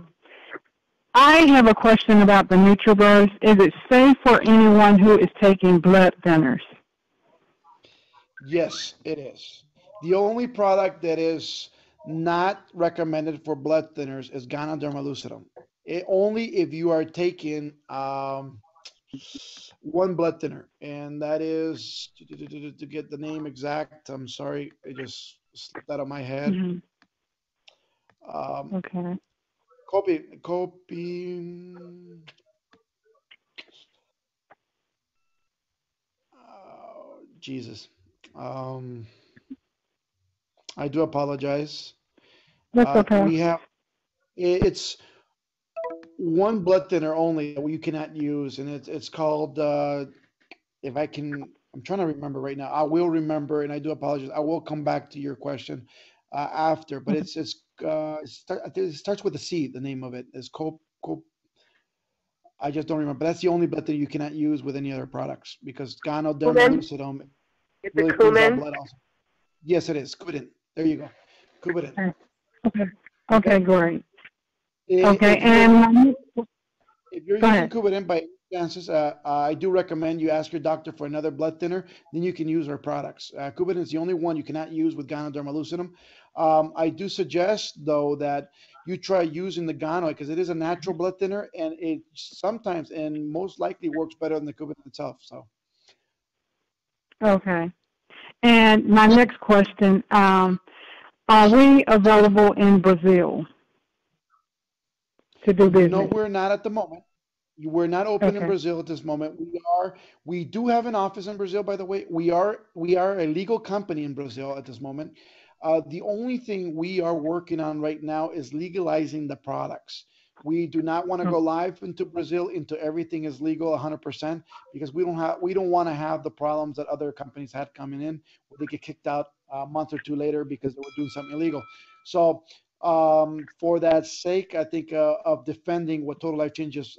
I have a question about the NutriBurst. Is it safe for anyone who is taking blood thinners? Yes, it is. The only product that is not recommended for blood thinners is Ganoderma lucidum. Only if you are taking one blood thinner, and that is to get the name exact. I'm sorry, it just slipped out of my head. Hmm. Um, Okay. Jesus. Um, I do apologize. That's okay. We have it's one blood thinner only that you cannot use, and it's called if I can. I'm trying to remember right now. I will remember, and I do apologize. I will come back to your question after, but I think it starts with a C. The name of it is cop. I just don't remember. But that's the only blood thinner you cannot use with any other products because Ganoderma Cumin? lucidum Is really it thins out cumin? blood also. Yes, it is. Coumadin. There you go. Coumadin. Okay. Okay. Okay, great. I- Okay, If you're and if you're go using ahead. Coumadin by any chances, I do recommend you ask your doctor for another blood thinner. Then you can use our products. Coumadin is the only one you cannot use with Ganoderma lucidum. I do suggest though that you try using the Gano because it is a natural blood thinner and it sometimes and most likely works better than the Coumadin itself. So Okay. And my next question, are we available in Brazil to do no, business? we're not at the moment. We're not open in Okay. Brazil at this moment. We do have an office in Brazil, by the way. We are a legal company in Brazil at this moment. The only thing we are working on right now is legalizing the products. We do not want to go live into Brazil into everything is legal 100% because we don't want to have the problems that other companies had coming in where they get kicked out a month or two later because they were doing something illegal. So for that sake, I think of defending what Total Life Changes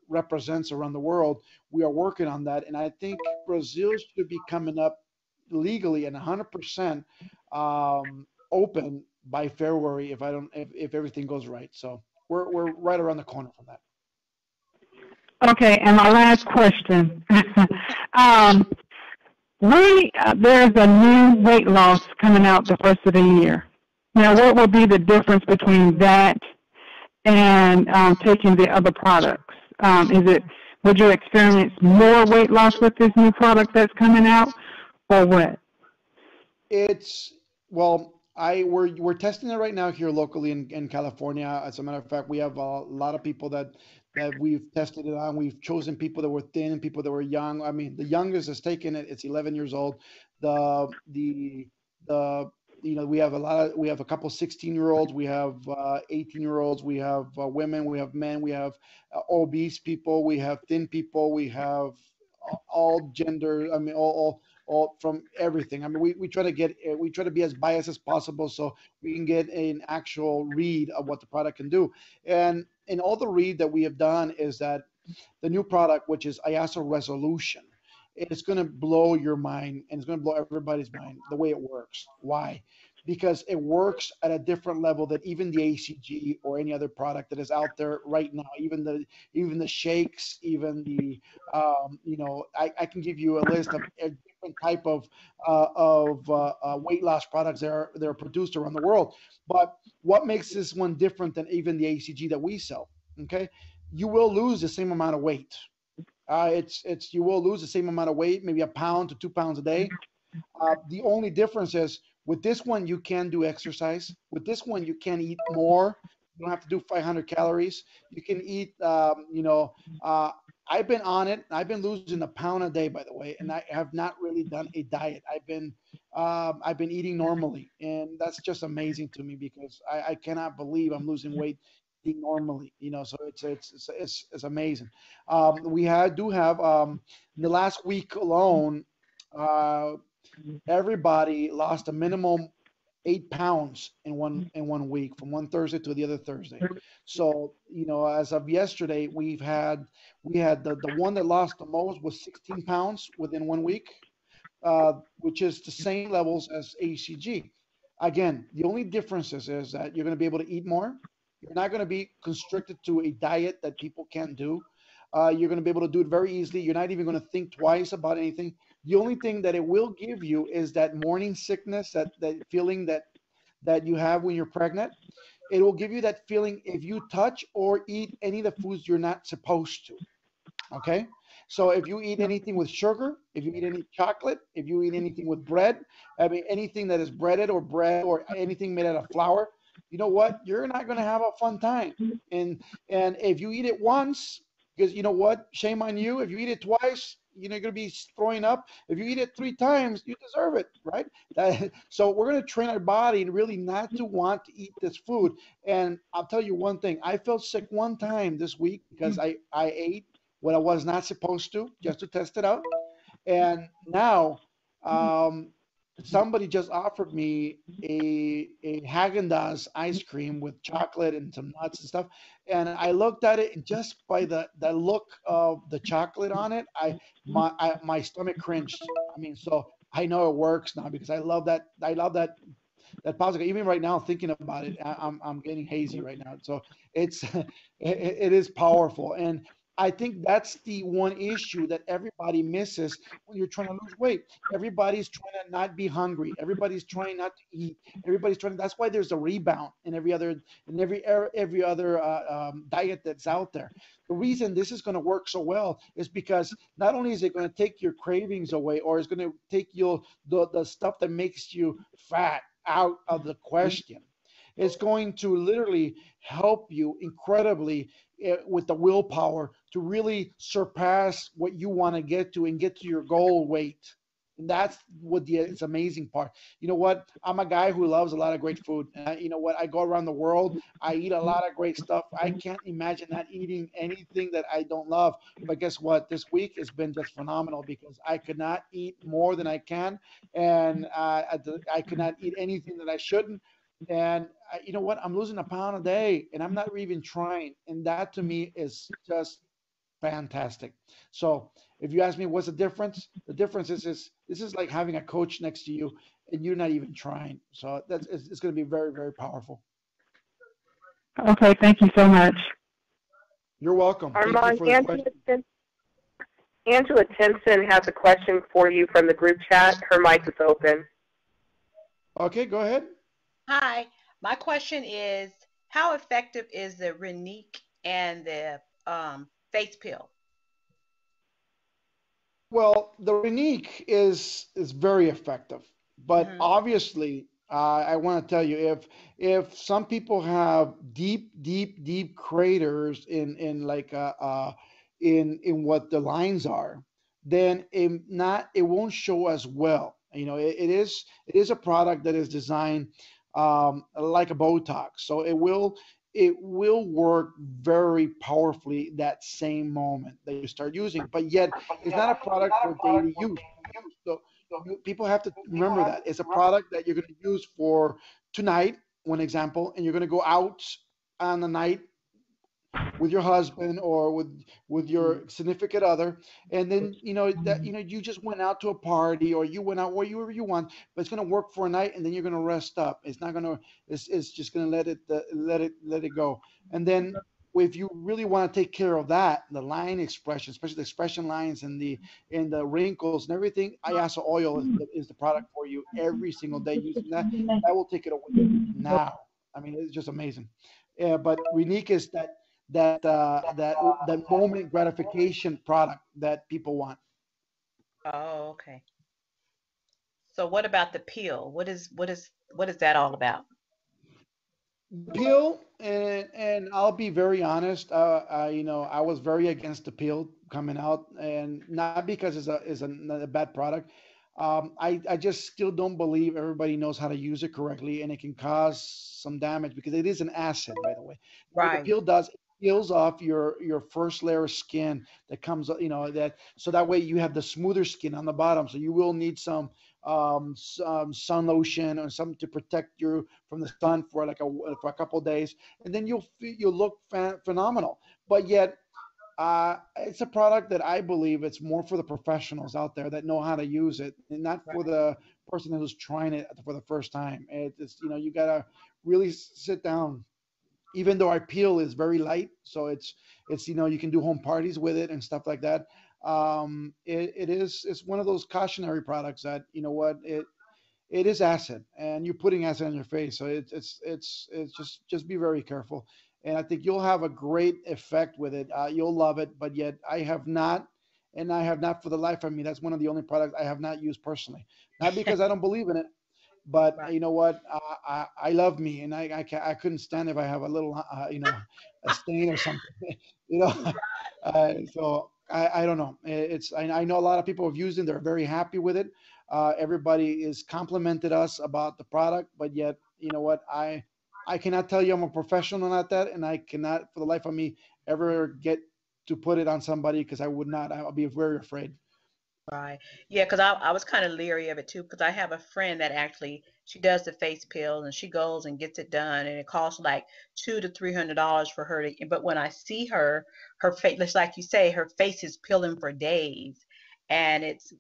represents around the world, we are working on that, and I think Brazil should be coming up legally and 100% open by February if everything goes right. So we're right around the corner from that. Okay, and my last question. um, there's a new weight loss coming out the first of the year. Now, what would be the difference between that and taking the other products? Would you experience more weight loss with this new product that's coming out, or what? It's well, we're testing it right now here locally in California. As a matter of fact, we have a lot of people that we've tested it on. We've chosen people that were thin and people that were young. I mean, the youngest has taken it. It's 11 years old. The we have a couple 16-year-olds. We have 18-year-olds. We have women. We have men. We have obese people. We have thin people. We have all gender. I mean, all from everything. I mean, we try to be as biased as possible so we can get an actual read of what the product can do. And in all the read that we have done is that the new product, which is IASO Resolution, it's going to blow your mind and it's going to blow everybody's mind the way it works. Why? Because it works at a different level than even the ACG or any other product that is out there right now. Even the shakes, even the I can give you a list of a different type of weight loss products that are produced around the world. But what makes this one different than even the ACG that we sell? Okay, you will lose the same amount of weight. You will lose the same amount of weight, maybe a pound to 2 pounds a day. The only difference is with this one you can do exercise. With this one you can eat more. You don't have to do 500 calories. You can eat. I've been on it. I've been losing a pound a day, by the way, and I have not really done a diet. I've been eating normally, and that's just amazing to me because I cannot believe I'm losing weight eating normally. So it's amazing. Do have in the last week alone, uh, everybody lost a minimum 8 pounds in one week from one Thursday to the other Thursday. So as of yesterday, we had the one that lost the most was 16 pounds within 1 week, which is the same levels as ACG. Again, the only difference is that you're going to be able to eat more. You're not going to be constricted to a diet that people can't do. You're going to be able to do it very easily. You're not even going to think twice about anything. The only thing that it will give you is that morning sickness, that feeling that you have when you're pregnant. It will give you that feeling if you touch or eat any of the foods you're not supposed to. Okay? So if you eat anything with sugar, if you eat any chocolate, if you eat anything with bread, I mean anything that is breaded or bread or anything made out of flour, you know what? You're not going to have a fun time. And if you eat it once, because you know what? Shame on you. If you eat it twice, you're going to be throwing up. If you eat it 3 times, you deserve it, right? So we're going to train our body and really not to want to eat this food. And I'll tell you one thing. I felt sick one time this week because I ate what I was not supposed to, just to test it out. And now, um, somebody just offered me a Haagen-Dazs ice cream with chocolate and some nuts and stuff. And I looked at it, and just by the look of the chocolate on it, my stomach cringed. I mean, so I know it works now because I love that. I love that positive. Even right now, thinking about it, I'm getting hazy right now. So it's it is powerful, and I think that's the one issue that everybody misses when you're trying to lose weight. Everybody's trying to not be hungry. Everybody's trying not to eat. Everybody's trying. That's why there's a rebound in every other diet that's out there. The reason this is going to work so well is because not only is it going to take your cravings away, or it's going to take the stuff that makes you fat out of the question. It's going to literally help you incredibly, with the willpower to really surpass what you want to get to and get to your goal weight. And that's what it's amazing part. You know what? I'm a guy who loves a lot of great food. You know what? I go around the world. I eat a lot of great stuff. I can't imagine not eating anything that I don't love. But guess what? This week has been just phenomenal because I could not eat more than I can, and I could not eat anything that I shouldn't. And you know what? I'm losing a pound a day, and I'm not even trying. And that to me is just fantastic. So if you ask me what's the difference is this is like having a coach next to you, and you're not even trying. So it's going to be very, very powerful. Okay, thank you so much. You're welcome. Thank you Armand, for the question. Angela Tinson has a question for you from the group chat. Her mic is open. Okay, go ahead. Hi, my question is, how effective is the Renique and the face pill? Well, the Renique is very effective, but Hmm. obviously, I want to tell you, if some people have deep, deep, deep craters in like in what the lines are, then it won't show as well. It is a product that is designed like a Botox, so it will work very powerfully that same moment that you start using. But yet, it's not a product for daily use. So people have to remember that it's a product that you're going to use for tonight, one example, and you're going to go out on the night with your husband or with your significant other, and then you just went out to a party or you went out wherever you want, but it's going to work for a night, and then you're going to rest up. It's not going to it's just going to let it go. And then if you really want to take care of that, the line expression, especially the expression lines and the wrinkles and everything, Iasa oil is the product for you. Every single day using that will take it away now. I mean, it's just amazing. Yeah, but Renique is that moment gratification product that people want. Oh, okay. So what about the pill? What is that all about? The pill, and I'll be very honest. I was very against the pill coming out, and not because it's a bad product. I just still don't believe everybody knows how to use it correctly, and it can cause some damage because it is an acid, by the way. What the Right. pill does, it peels off your first layer of skin that comes, that so that way you have the smoother skin on the bottom. So you will need some sun lotion or something to protect you from the sun for a couple of days, and then you'll look phenomenal. But yet, it's a product that I believe it's more for the professionals out there that know how to use it, and not for Right. the person who's trying it for the first time. You gotta really sit down. Even though our peel is very light, so it's you can do home parties with it and stuff like that. It's one of those cautionary products that what it is acid, and you're putting acid on your face. So it's just be very careful. And I think you'll have a great effect with it. You'll love it. But yet I have not for the life of me. That's one of the only products I have not used personally. Not because I don't believe in it, but Right. you know what? I love me, and I couldn't stand if I have a little a stain or something. you know. So I don't know. I know a lot of people have used it. They're very happy with it. Everybody is complimented us about the product, but yet, you know what? I cannot tell you I'm a professional at that, and I cannot, for the life of me, ever get to put it on somebody because I would not. I'll be very afraid. Right. Yeah, because I was kind of leery of it too, because I have a friend that actually she does the face peel and she goes and gets it done, and it costs like $200 to $300 for her to. But when I see her, her face, just like you say, her face is peeling for days, and it's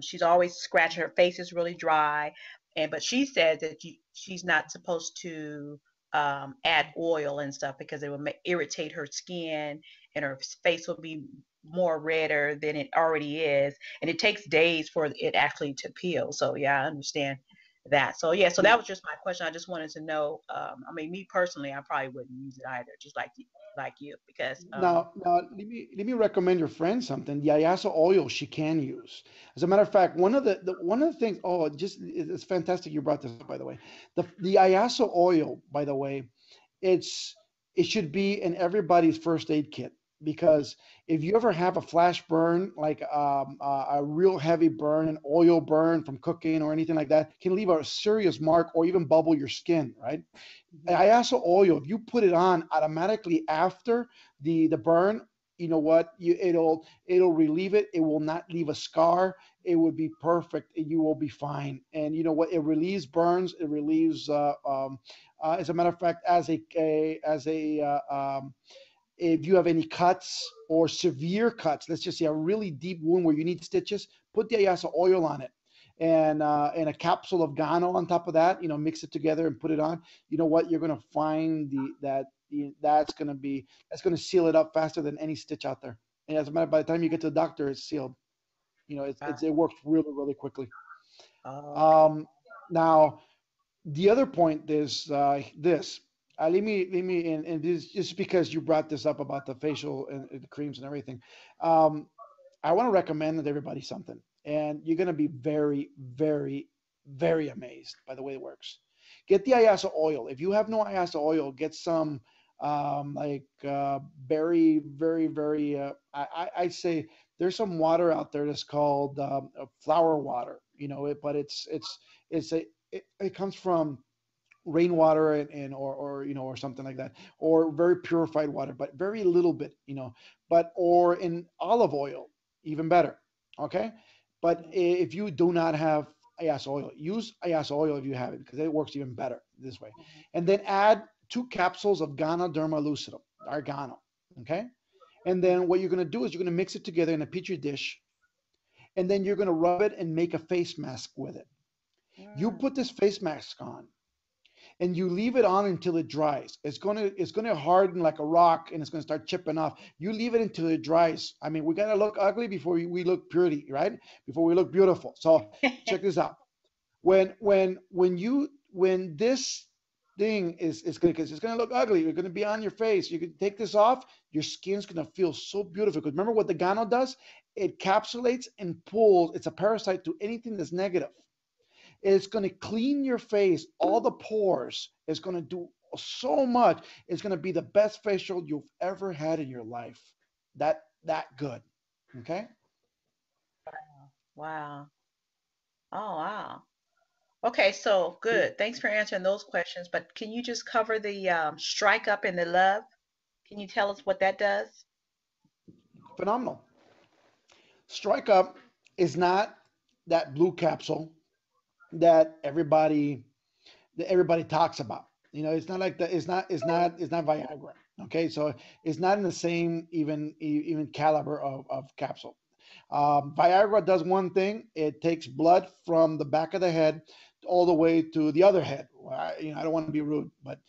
she's always scratching. Her face is really dry, and but she says that she's not supposed to add oil and stuff because it will irritate her skin, and her face will be more redder than it already is, and it takes days for it actually to peel. So yeah, I understand that. So yeah, so that was just my question. I just wanted to know. I mean, me personally, I probably wouldn't use it either, just like you, because Now let me recommend your friend something. The Ayasa oil she can use. As a matter of fact, one of the things. Oh, it's fantastic you brought this up. By the way, the Ayasa oil. By the way, it's it should be in everybody's first aid kit because if you ever have a flash burn, like a real heavy burn, an oil burn from cooking or anything like that, can leave a serious mark or even bubble your skin, right? Iasa oil, if you put it on automatically after the burn, you know what? It'll relieve it. It will not leave a scar. It would be perfect. You will be fine. And you know what? It relieves burns. It relieves. As a matter of fact, if you have any cuts or severe cuts, let's just say a really deep wound where you need stitches, put the Ayasa oil on it and a capsule of Gano on top of that. You know, mix it together and put it on. You know what? You're gonna find that's gonna seal it up faster than any stitch out there. And as a matter, by the time you get to the doctor, it's sealed. You know, uh, it works really really quickly. okay. Um, Now the other point is this. And this just because you brought this up about the facial and the creams and everything. Um, I want to recommend everybody something, and you're going to be very, very, very amazed by the way it works. Get the Ayasa oil. If you have no Ayasa oil, get some very, very, very. I say there's some water out there that's called flower water. You know it, but it comes from rainwater or you know or something like that or very purified water but very little bit you know but or in olive oil even better, okay, but if you do not have ayas oil, use ayas oil if you have it because it works even better this way, and then add 2 capsules of Ganoderma lucidum, argano, okay, and then what you're going to do is you're going to mix it together in a petri dish, and then you're going to rub it and make a face mask with it. You Mm, put this face mask on and you leave it on until it dries. It's gonna harden like a rock and it's gonna start chipping off. You leave it until it dries. I mean, we gotta look ugly before we look pretty, right? Before we look beautiful. So check this out. When this thing is gonna because it's gonna look ugly. You're gonna be on your face. You can take this off. Your skin's gonna feel so beautiful. Because remember what the Gano does? It capsulates and pulls. It's a parasite to anything that's negative. It's going to clean your face, all the pores. It's going to do so much. It's going to be the best facial you've ever had in your life. That good. Okay. wow. Oh wow. Okay, so good. Thanks for answering those questions. But can you just cover the strike up and the love? Can you tell us what that does? Phenomenal. Strike Up is not that blue capsule that everybody talks about. You know, it's not like that. It's not Viagra. Okay, so it's not in the same even caliber of capsule. Viagra does one thing. It takes blood from the back of the head all the way to the other head. Well, I don't want to be rude, but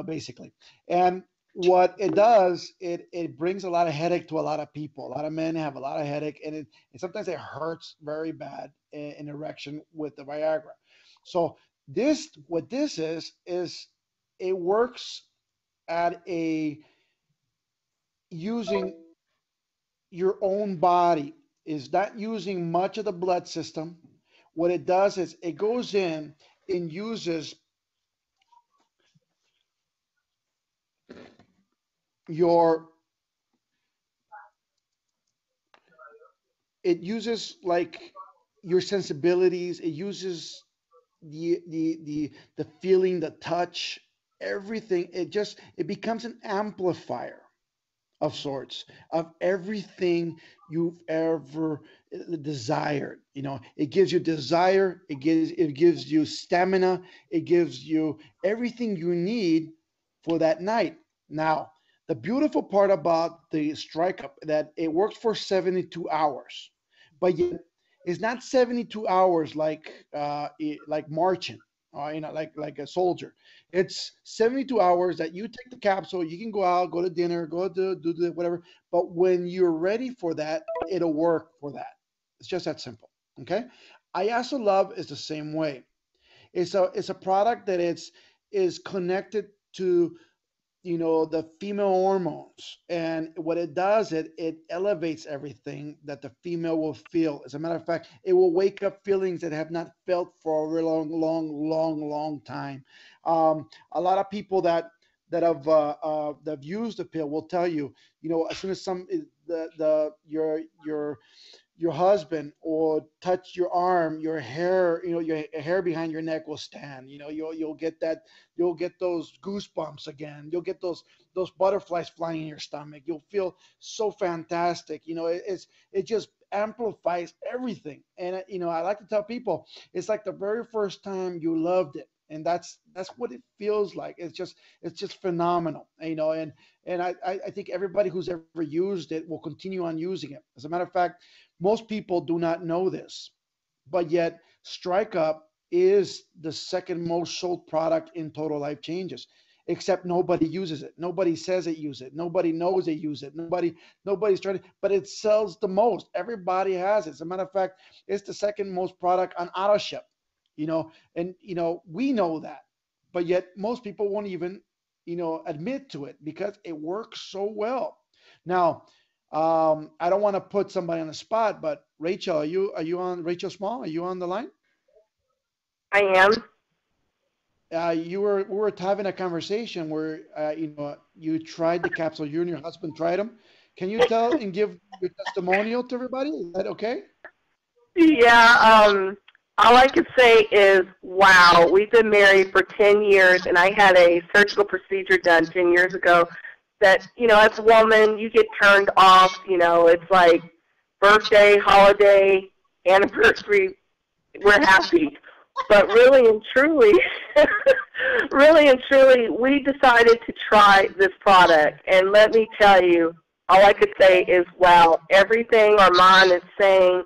basically. And what it does, it brings a lot of headache to a lot of people. A lot of men have a lot of headache, and sometimes it hurts very bad in erection with the Viagra. So what this is it works at a using your own body, is not using much of the blood system. What it does is it goes in and uses your it uses like your sensibilities. It uses the feeling, the touch, everything. It becomes an amplifier of sorts of everything you've ever desired. It gives you desire. It gives you stamina. It gives you everything you need for that night. Now, the beautiful part about the Strike Up that it works for 72 hours, but yet it's not 72 hours like marching, like a soldier. It's 72 hours that you take the capsule. You can go out, go to dinner, go to do whatever. But when you're ready for that, it'll work for that. It's just that simple. Okay. Ayaso Love is the same way. It's a product that is connected to the female hormones, and what it does, it elevates everything that the female will feel. As a matter of fact, it will wake up feelings that have not felt for a real long time. A lot of people that have used the pill will tell you, as soon as your husband or touch your arm, your hair, your hair behind your neck will stand. You'll get those goosebumps again. You'll get those butterflies flying in your stomach. You'll feel so fantastic. It just amplifies everything. And I like to tell people, it's like the very first time you loved it. And that's what it feels like. It's just phenomenal, and I think everybody who's ever used it will continue on using it. As a matter of fact, most people do not know this, but yet Strike Up is the second most sold product in Total Life Changes, except nobody uses it. Nobody says they use it. Nobody knows they use it. Nobody's trying to, but it sells the most. Everybody has it. As a matter of fact, it's the second most product on AutoShip. And we know that, but yet most people won't even, admit to it because it works so well. Now, I don't want to put somebody on the spot, but Rachel, are you on, Rachel Small? Are you on the line? I am. We were having a conversation where, you tried the capsule. You and your husband tried them. Can you tell and give your testimonial to everybody? Is that okay? Yeah. All I can say is, wow, we've been married for 10 years, and I had a surgical procedure done 10 years ago that, as a woman, you get turned off. It's like birthday, holiday, anniversary, we're happy. But really and truly, we decided to try this product. And let me tell you, all I could say is, wow, everything Armand is saying,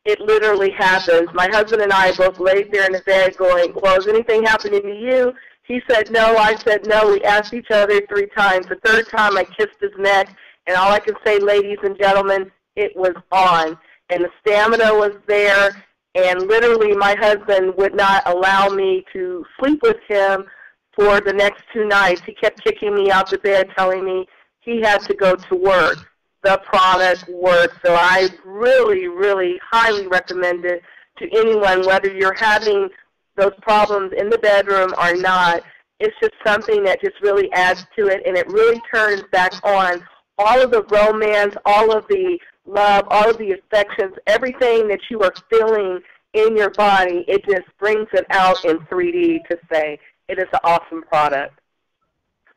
it literally happens. My husband and I both laid there in the bed going, well, is anything happening to you? He said no. I said no. We asked each other 3 times. The third time I kissed his neck, and all I can say, ladies and gentlemen, it was on. And the stamina was there, and literally my husband would not allow me to sleep with him for the next 2 nights. He kept kicking me out the bed, telling me he had to go to work. The product works. So I really, really highly recommend it to anyone, whether you're having those problems in the bedroom or not. It's just something that just really adds to it, and it really turns back on all of the romance, all of the love, all of the affections, everything that you are feeling in your body. It just brings it out in 3D to say it is an awesome product.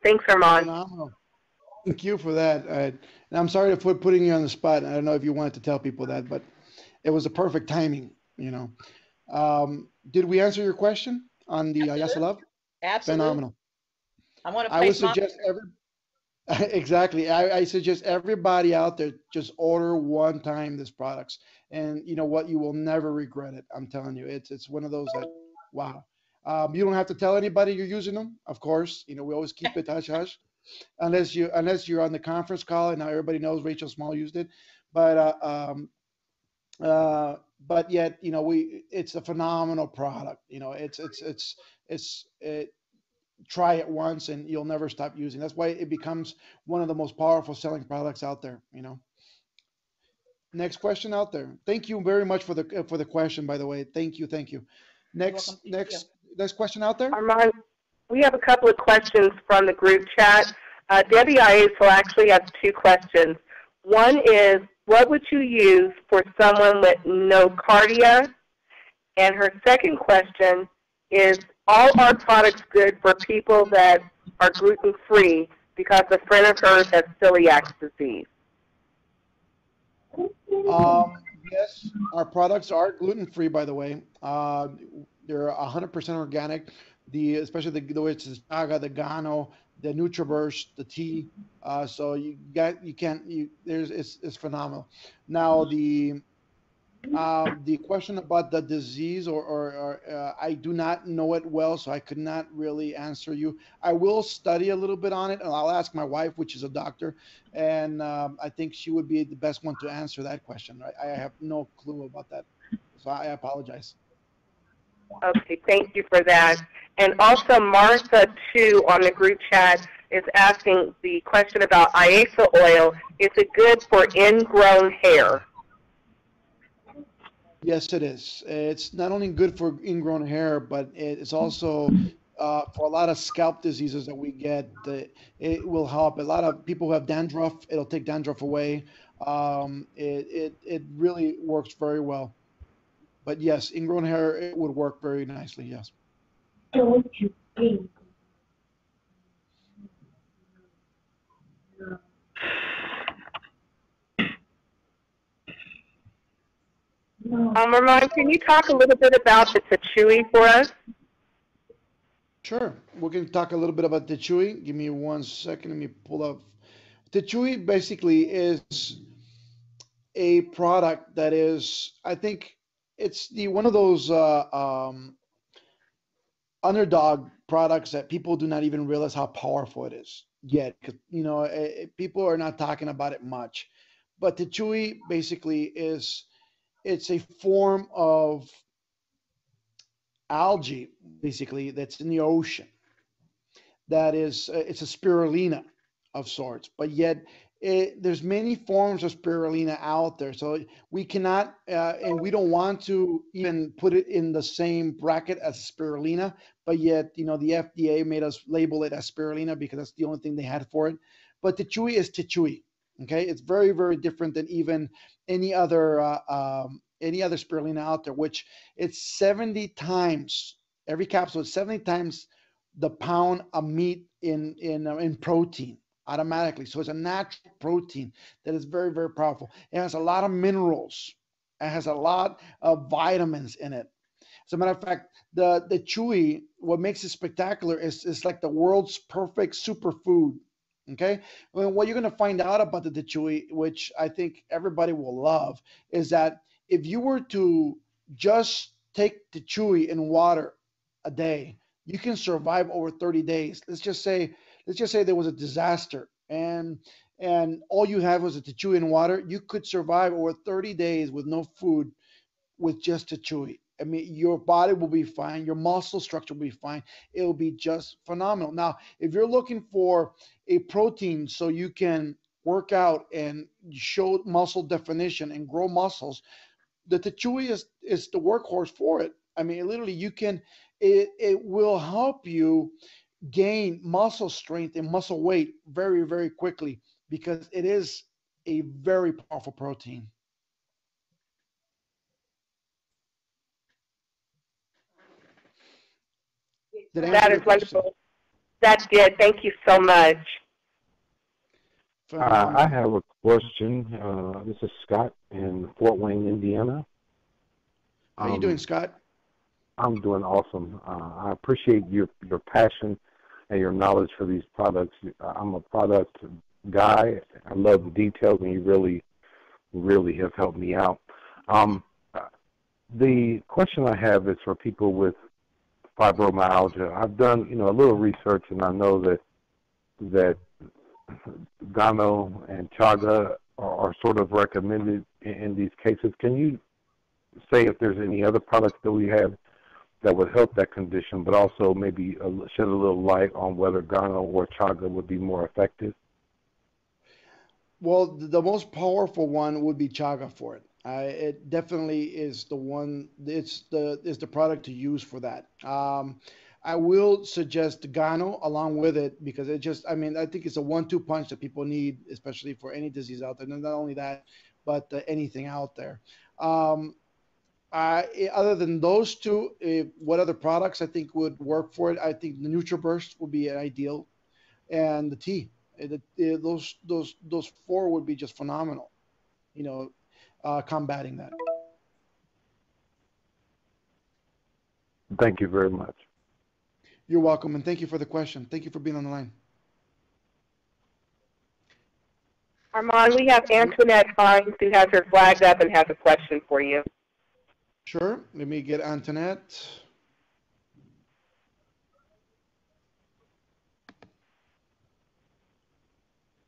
Thanks, Armand. Phenomenal. Thank you for that. And I'm sorry for putting you on the spot. I don't know if you wanted to tell people that, but it was a perfect timing, Did we answer your question on the Ayaso Love? Absolutely. Phenomenal. I want to I would suggest exactly. I suggest everybody out there just order one time these products, and you know what? You will never regret it. I'm telling you, it's one of those that, wow. You don't have to tell anybody you're using them, of course. We always keep it hush hush. Unless you're on the conference call and now everybody knows Rachel Small used it, but yet it's a phenomenal product. Try it once and you'll never stop using. That's why it becomes one of the most powerful selling products out there. Next question out there. Thank you very much for the question, by the way. Thank you. Next question out there. Armand, we have a couple of questions from the group chat. Debbie Iaso actually has 2 questions. One is, what would you use for someone with nocardia? And her second question is, all our products good for people that are gluten-free because a friend of hers has celiac disease? Yes, our products are gluten-free, by the way. They're 100% organic. Especially the which is Chaga, the Gano, the NutriBurst, the tea. So you can't there's it's phenomenal. Now the question about the disease, or I do not know it well, so I could not really answer you. I will study a little bit on it, and I'll ask my wife, which is a doctor, and I think she would be the best one to answer that question. I have no clue about that, so I apologize. Okay, thank you for that. And also Martha, too, on the group chat is asking the question about IASA oil. Is it good for ingrown hair? Yes, it is. It's not only good for ingrown hair, but it's also for a lot of scalp diseases that we get. It will help. A lot of people who have dandruff, it'll take dandruff away. It really works very well. But yes, ingrown hair, it would work very nicely. Yes. Armand, can you talk a little bit about the Tachui for us? Sure. We're going to talk a little bit about the Chewy. Give me 1 second. Let me pull up. The Chewy basically is a product that is, I think, it's the one of those underdog products that people do not even realize how powerful it is yet. 'Cause, people are not talking about it much. But the Chewy basically it's a form of algae, basically, that's in the ocean. That is, it's a spirulina of sorts, but yet there's many forms of spirulina out there. So we cannot, and we don't want to even put it in the same bracket as spirulina, but yet, the FDA made us label it as spirulina because that's the only thing they had for it. But Tichui is Tichui. Okay, it's very, very different than even any other spirulina out there, which it's 70 times every capsule is 70 times the pound of meat in protein automatically. So it's a natural protein that is very, very powerful. It has a lot of minerals. It has a lot of vitamins in it. As a matter of fact, the chewy, what makes it spectacular is it's like the world's perfect superfood. Okay, well, what you're going to find out about the chewy, which I think everybody will love, is that if you were to just take the chewy in water a day, you can survive over 30 days. Let's just say there was a disaster and all you had was a chewy in water, you could survive over 30 days with no food with just a chewy. I mean, your body will be fine. Your muscle structure will be fine. It will be just phenomenal. Now, if you're looking for a protein so you can work out and show muscle definition and grow muscles, the Tichui is the workhorse for it. I mean, literally, it will help you gain muscle strength and muscle weight very, very quickly because it is a very powerful protein. Did I answer That is your question? wonderful. That did. Thank you so much. I Phenomenal. have a question. This is Scott in Fort Wayne, Indiana. How you doing, Um, Scott? I'm doing awesome. I appreciate your passion and your knowledge for these products. I'm a product guy. I love the details, and you really, really have helped me out. Um, the question I have is for people with fibromyalgia. I've done, a little research, and I know that Gano and Chaga are sort of recommended in these cases. Can you say if there's any other products that we have that would help that condition, but also maybe shed a little light on whether Gano or Chaga would be more effective? Well, the most powerful one would be chaga for it. It definitely is the one. It's the product to use for that. I will suggest Gano along with it because I mean, I think it's a one-two punch that people need, especially for any disease out there. And not only that, but anything out there. Um, Other than those two, what other products I think would work for it? I think the NutriBurst would be an ideal, and the tea. Those four would be just phenomenal. You know, combating that. Thank you very much. You're welcome, and thank you for the question. Thank you for being on the line. Armand, we have Antoinette Hines who has her flag up and has a question for you. Sure. Let me get Antoinette.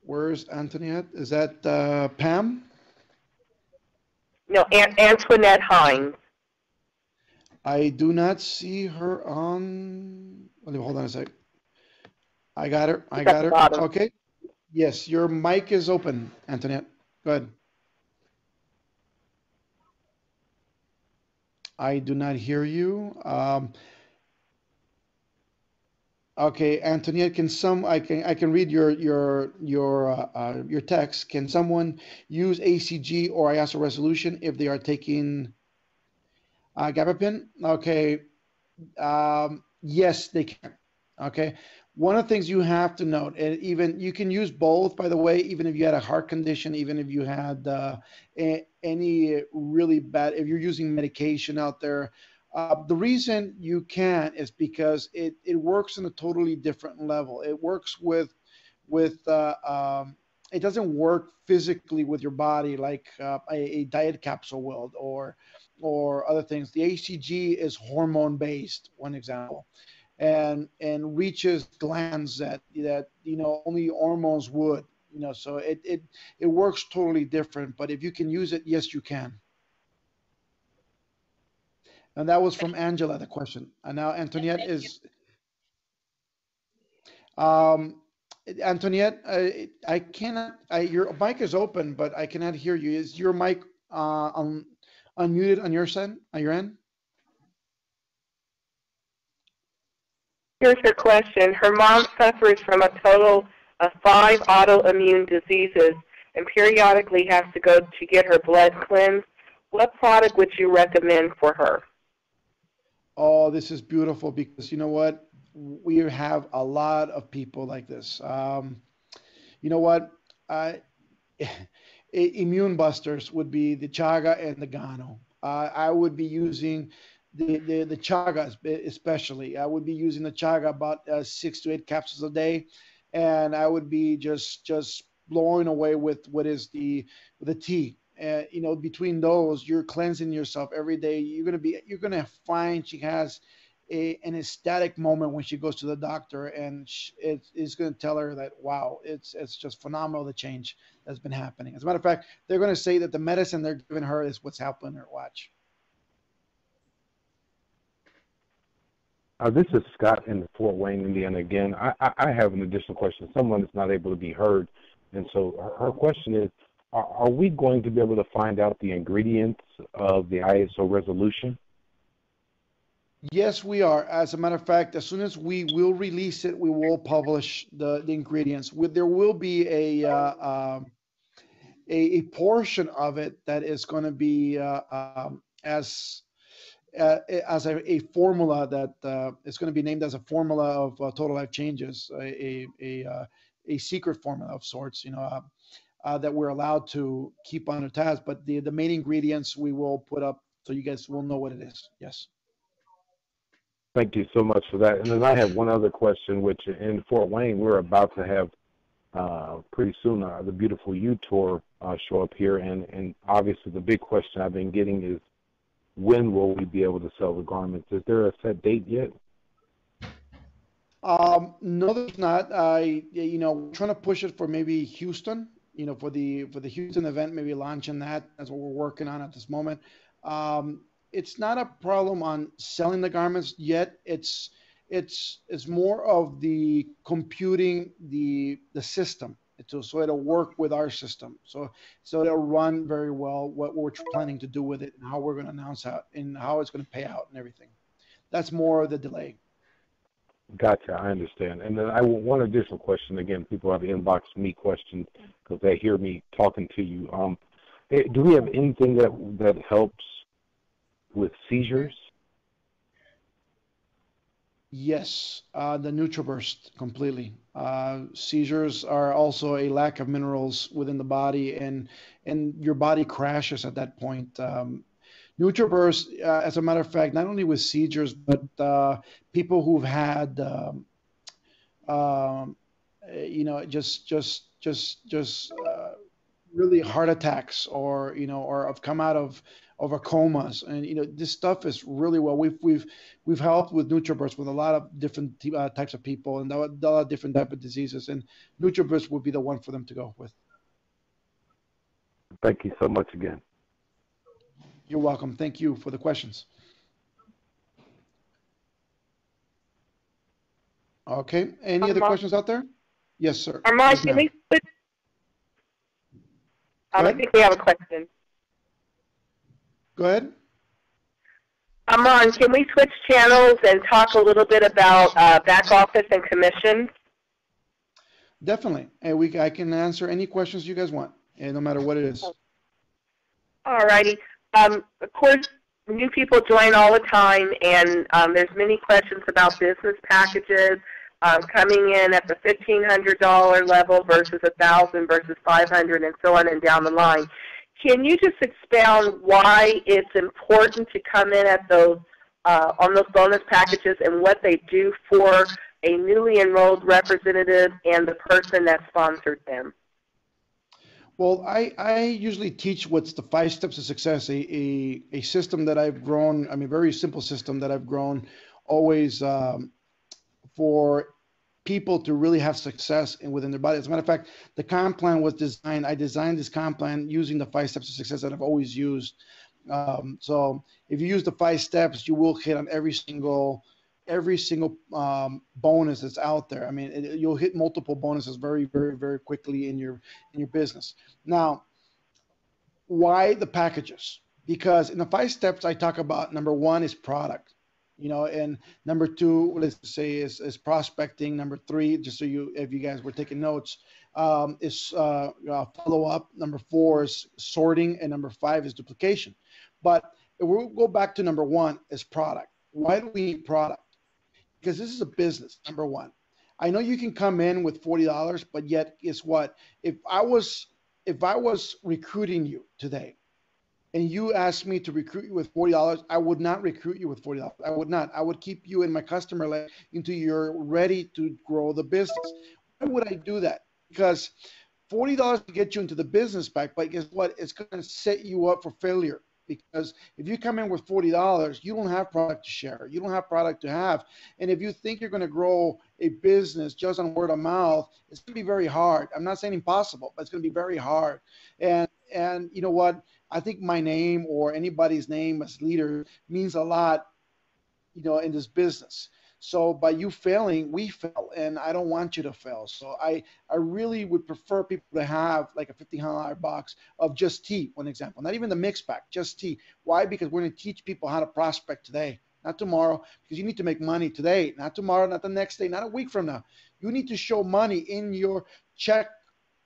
Where's Antoinette? Is that Pam? No, Antoinette Hines. I do not see her on. Hold on a sec. I got her. I got her. Okay. Yes, your mic is open, Antoinette. Go ahead. I do not hear you. Okay, Antoinette, I can read your text. Can someone use ACG or ISO resolution if they are taking gabapentin? Okay, yes, they can. Okay, one of the things you have to note, and even you can use both, by the way, even if you had a heart condition, even if you had any really bad, if you're using medication out there. The reason you can't is because it works on a totally different level. It works it doesn't work physically with your body like a diet capsule will or other things. The ACG is hormone based, one example, and reaches glands that only hormones would. So it works totally different. But if you can use it, yes, you can. And that was from Angela, the question. And now Antoinette is, um, Antoinette, I cannot, your mic is open, but I cannot hear you. Is your mic unmuted on your end? Here's her question. Her mom suffers from a total of 5 autoimmune diseases and periodically has to go to get her blood cleansed. What product would you recommend for her? Oh, this is beautiful because you know what? We have a lot of people like this. You know what? Immune busters would be the chaga and the gano. I would be using the chaga especially. I would be using the chaga about 6 to 8 capsules a day, and I would be just blowing away with what is the tea. Between those, you're cleansing yourself every day. You're gonna find she has an ecstatic moment when she goes to the doctor, and it's gonna tell her that wow, it's just phenomenal the change that's been happening. As a matter of fact, they're gonna say that the medicine they're giving her is what's helping her. Watch. This is Scott in Fort Wayne, Indiana. Again, I have an additional question. Someone is not able to be heard, and so her question is. Are we going to be able to find out the ingredients of the ISO resolution? Yes, we are. As a matter of fact, as soon as we will release it, we will publish the ingredients. There will be a portion of it that is going to be as a formula that is going to be named as a formula of total life changes, a secret formula of sorts. That we're allowed to keep under task, but the main ingredients we will put up so you guys will know what it is. Yes. Thank you so much for that. And then I have one other question, which in Fort Wayne, we're about to have pretty soon the Beautiful You tour show up here. And obviously the big question I've been getting is when will we be able to sell the garments? Is there a set date yet? No, there's not. We're trying to push it for maybe Houston. For the Houston event, maybe launching that. That's what we're working on at this moment. It's not a problem on selling the garments yet. It's more of the computing the system so it'll work with our system. So it'll run very well. What we're planning to do with it and how we're going to announce out and how it's going to pay out and everything. That's more of the delay. Gotcha, I understand. And then one additional question. Again, people have inboxed me questions because they hear me talking to you. Do we have anything that helps with seizures? Yes, the NutriBurst completely. Seizures are also a lack of minerals within the body, and your body crashes at that point. NutriBurst, as a matter of fact, not only with seizures, but people who've had, um, really heart attacks, or have come out of a comas, and this stuff is really well. We've helped with NutriBurst with a lot of different types of people and a lot of different type of diseases, and NutriBurst would be the one for them to go with. Thank you so much again. You're welcome. Thank you for the questions. Okay. Any other questions out there? Yes, sir. Armand, Yes, can ma'am. we switch? I think we have a question. Go ahead. Armand, can we switch channels and talk a little bit about back office and commissions? Definitely. And I can answer any questions you guys want, and no matter what it is. All righty. Of course, new people join all the time, and there's many questions about business packages coming in at the $1,500 level versus $1,000 versus $500, and so on and down the line. Can you just expound why it's important to come in at those on those bonus packages and what they do for a newly enrolled representative and the person that sponsored them? Well, I usually teach what's the 5 steps of success, a system that I've grown, a very simple system that I've grown always for people to really have success within their body. As a matter of fact, the comp plan was designed, I designed this comp plan using the 5 steps of success that I've always used. So if you use the 5 steps, you will hit on every single bonus that's out there. You'll hit multiple bonuses very, very, very quickly in your business. Now, why the packages? Because in the 5 steps, I talk about number 1 is product, and number 2, let's say, is prospecting. Number 3, just so if you guys were taking notes, is follow up. Number 4 is sorting, and number 5 is duplication. But if we'll go back to number 1 is product. Why do we need product? Because this is a business, number 1. I know you can come in with $40, but yet guess what? If I was recruiting you today and you asked me to recruit you with $40, I would not recruit you with $40. I would not. I would keep you in my customer list until you're ready to grow the business. Why would I do that? Because $40 to get you into the business back, but guess what? It's going to set you up for failure. Because if you come in with $40, you don't have product to share. You don't have product to have. And if you think you're going to grow a business just on word of mouth, it's going to be very hard. I'm not saying impossible, but it's going to be very hard. And you know what? I think my name or anybody's name as leader means a lot, in this business. So by you failing, we fail, and I don't want you to fail. So I really would prefer people to have like a $1,500 box of just tea, one example, not even the mix pack, just tea. Why? Because we're going to teach people how to prospect today, not tomorrow, because you need to make money today, not tomorrow, not the next day, not a week from now. You need to show money in your check,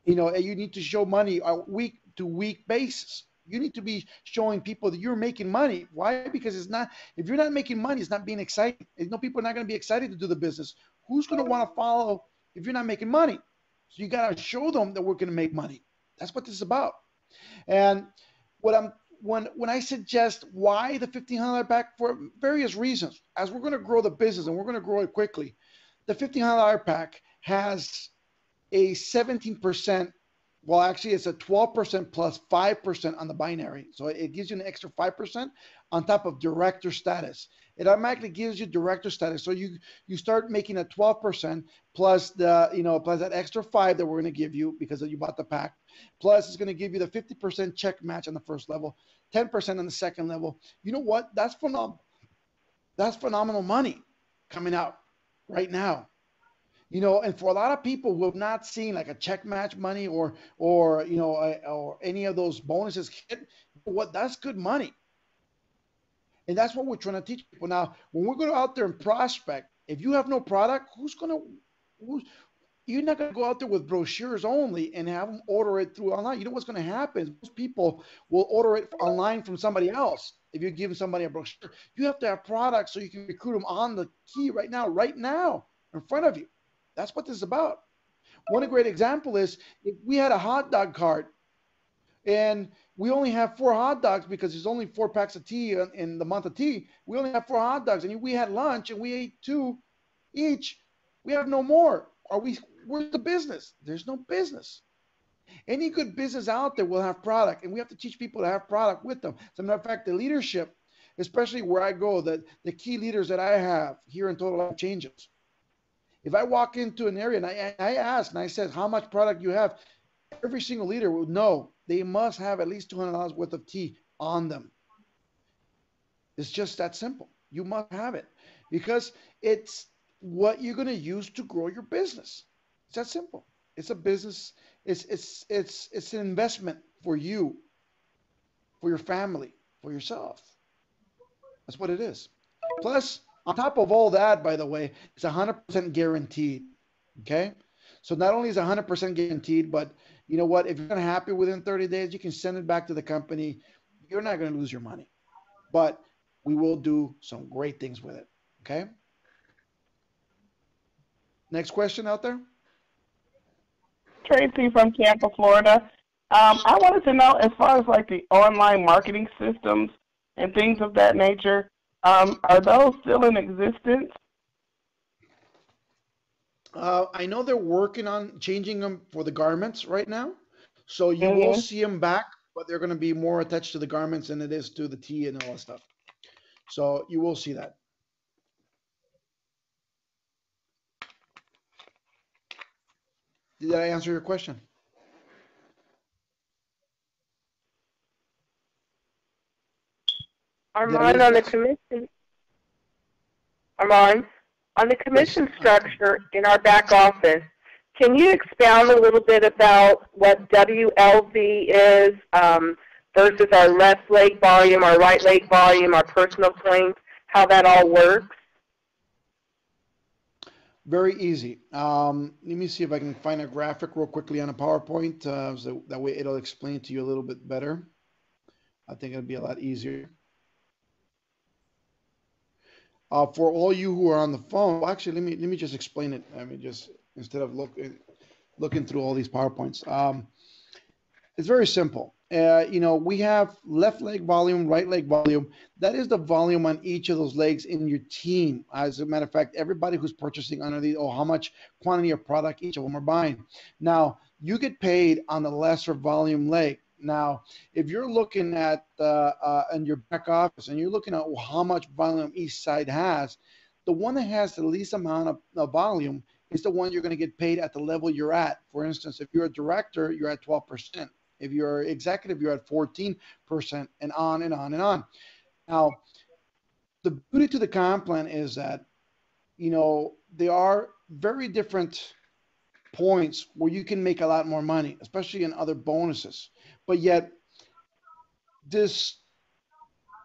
and you need to show money on a week to week basis. You need to be showing people that you're making money. Why? Because if you're not making money, it's not being exciting. People are not going to be excited to do the business. Who's going to want to follow if you're not making money? So you got to show them that we're going to make money. That's what this is about. And when I suggest why the $1,500 pack, for various reasons, as we're going to grow the business and we're going to grow it quickly, the $1,500 pack has a 17%. Well, actually, it's a 12% plus 5% on the binary. So it gives you an extra 5% on top of director status. It automatically gives you director status. So you start making a 12% plus plus that extra 5 that we're going to give you because you bought the pack. Plus, it's going to give you the 50% check match on the first level, 10% on the second level. You know what? That's phenomenal. That's phenomenal money coming out right now. And for a lot of people who have not seen like a check match money or any of those bonuses hit, that's good money. And that's what we're trying to teach people. Now, when we're going out there and prospect, if you have no product, you're not going to go out there with brochures only and have them order it through online. You know what's going to happen is most people will order it online from somebody else. If you give somebody a brochure, you have to have products so you can recruit them on the key right now, in front of you. That's what this is about. One great example is if we had a hot dog cart and we only have 4 hot dogs because there's only 4 packs of tea in the month of tea. We only have 4 hot dogs, and we had lunch and we ate 2 each. We have no more. Where's the business? There's no business. Any good business out there will have product, and we have to teach people to have product with them. As a matter of fact, the leadership, especially where I go, the key leaders that I have here in Total Life Changes. If I walk into an area and I ask and I said how much product you have, every single leader will know they must have at least $200 worth of tea on them. It's just that simple. You must have it because it's what you're going to use to grow your business. It's that simple. It's a business. It's an investment for you, for your family, for yourself. That's what it is. Plus, on top of all that, by the way, it's 100% guaranteed. Okay? So not only is it 100% guaranteed, but you know what? If you're not happy within 30 days, you can send it back to the company. You're not going to lose your money. But we will do some great things with it. Okay? Next question out there? Tracy from Tampa, Florida. I wanted to know, as far as like the online marketing systems and things of that nature, are those still in existence? I know they're working on changing them for the garments right now. So you will see them back, but they're going to be more attached to the garments than it is to the tea and all that stuff. So you will see that. Did I answer your question? Armand, on the commission structure in our back office, can you expound a little bit about what WLV is versus our left leg volume, our right leg volume, our personal claims, how that all works? Very easy. Let me see if I can find a graphic real quickly on a PowerPoint, so that way it'll explain it to you a little bit better. I think it'll be a lot easier. For all you who are on the phone, well, actually, let me just explain it. I mean, just instead of looking through all these PowerPoints, it's very simple. We have left leg volume, right leg volume. That is the volume on each of those legs in your team. As a matter of fact, everybody who's purchasing under these, how much quantity of product each of them are buying. Now, you get paid on the lesser volume leg. Now, if you're looking at in your back office and you're looking at how much volume each side has, the one that has the least amount of volume is the one you're going to get paid at the level you're at. For instance, if you're a director, you're at 12%. If you're executive, you're at 14%, and on and on and on. Now, the beauty to the comp plan is that, there are very different points where you can make a lot more money, especially in other bonuses. But yet,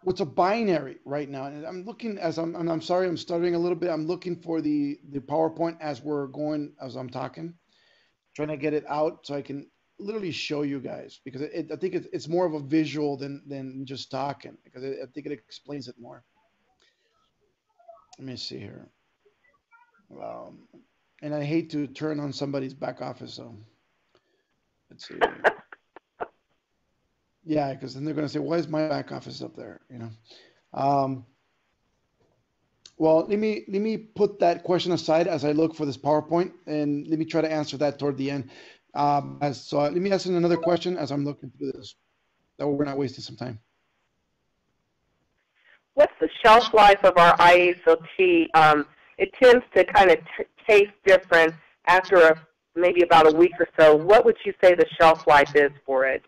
what's a binary right now? And I'm looking I'm sorry, I'm stuttering a little bit. I'm looking for the PowerPoint as I'm talking, trying to get it out so I can literally show you guys, because I think it's more of a visual than just talking, because I think it explains it more. Let me see here. And I hate to turn on somebody's back office, so let's see. Yeah, because then they're going to say, why is my back office up there? Well, let me put that question aside as I look for this PowerPoint, and let me try to answer that toward the end. So let me ask another question as I'm looking through this. That way we're not wasting some time. What's the shelf life of our ISOT? It tends to kind of taste different after maybe about a week or so. What would you say the shelf life is for it?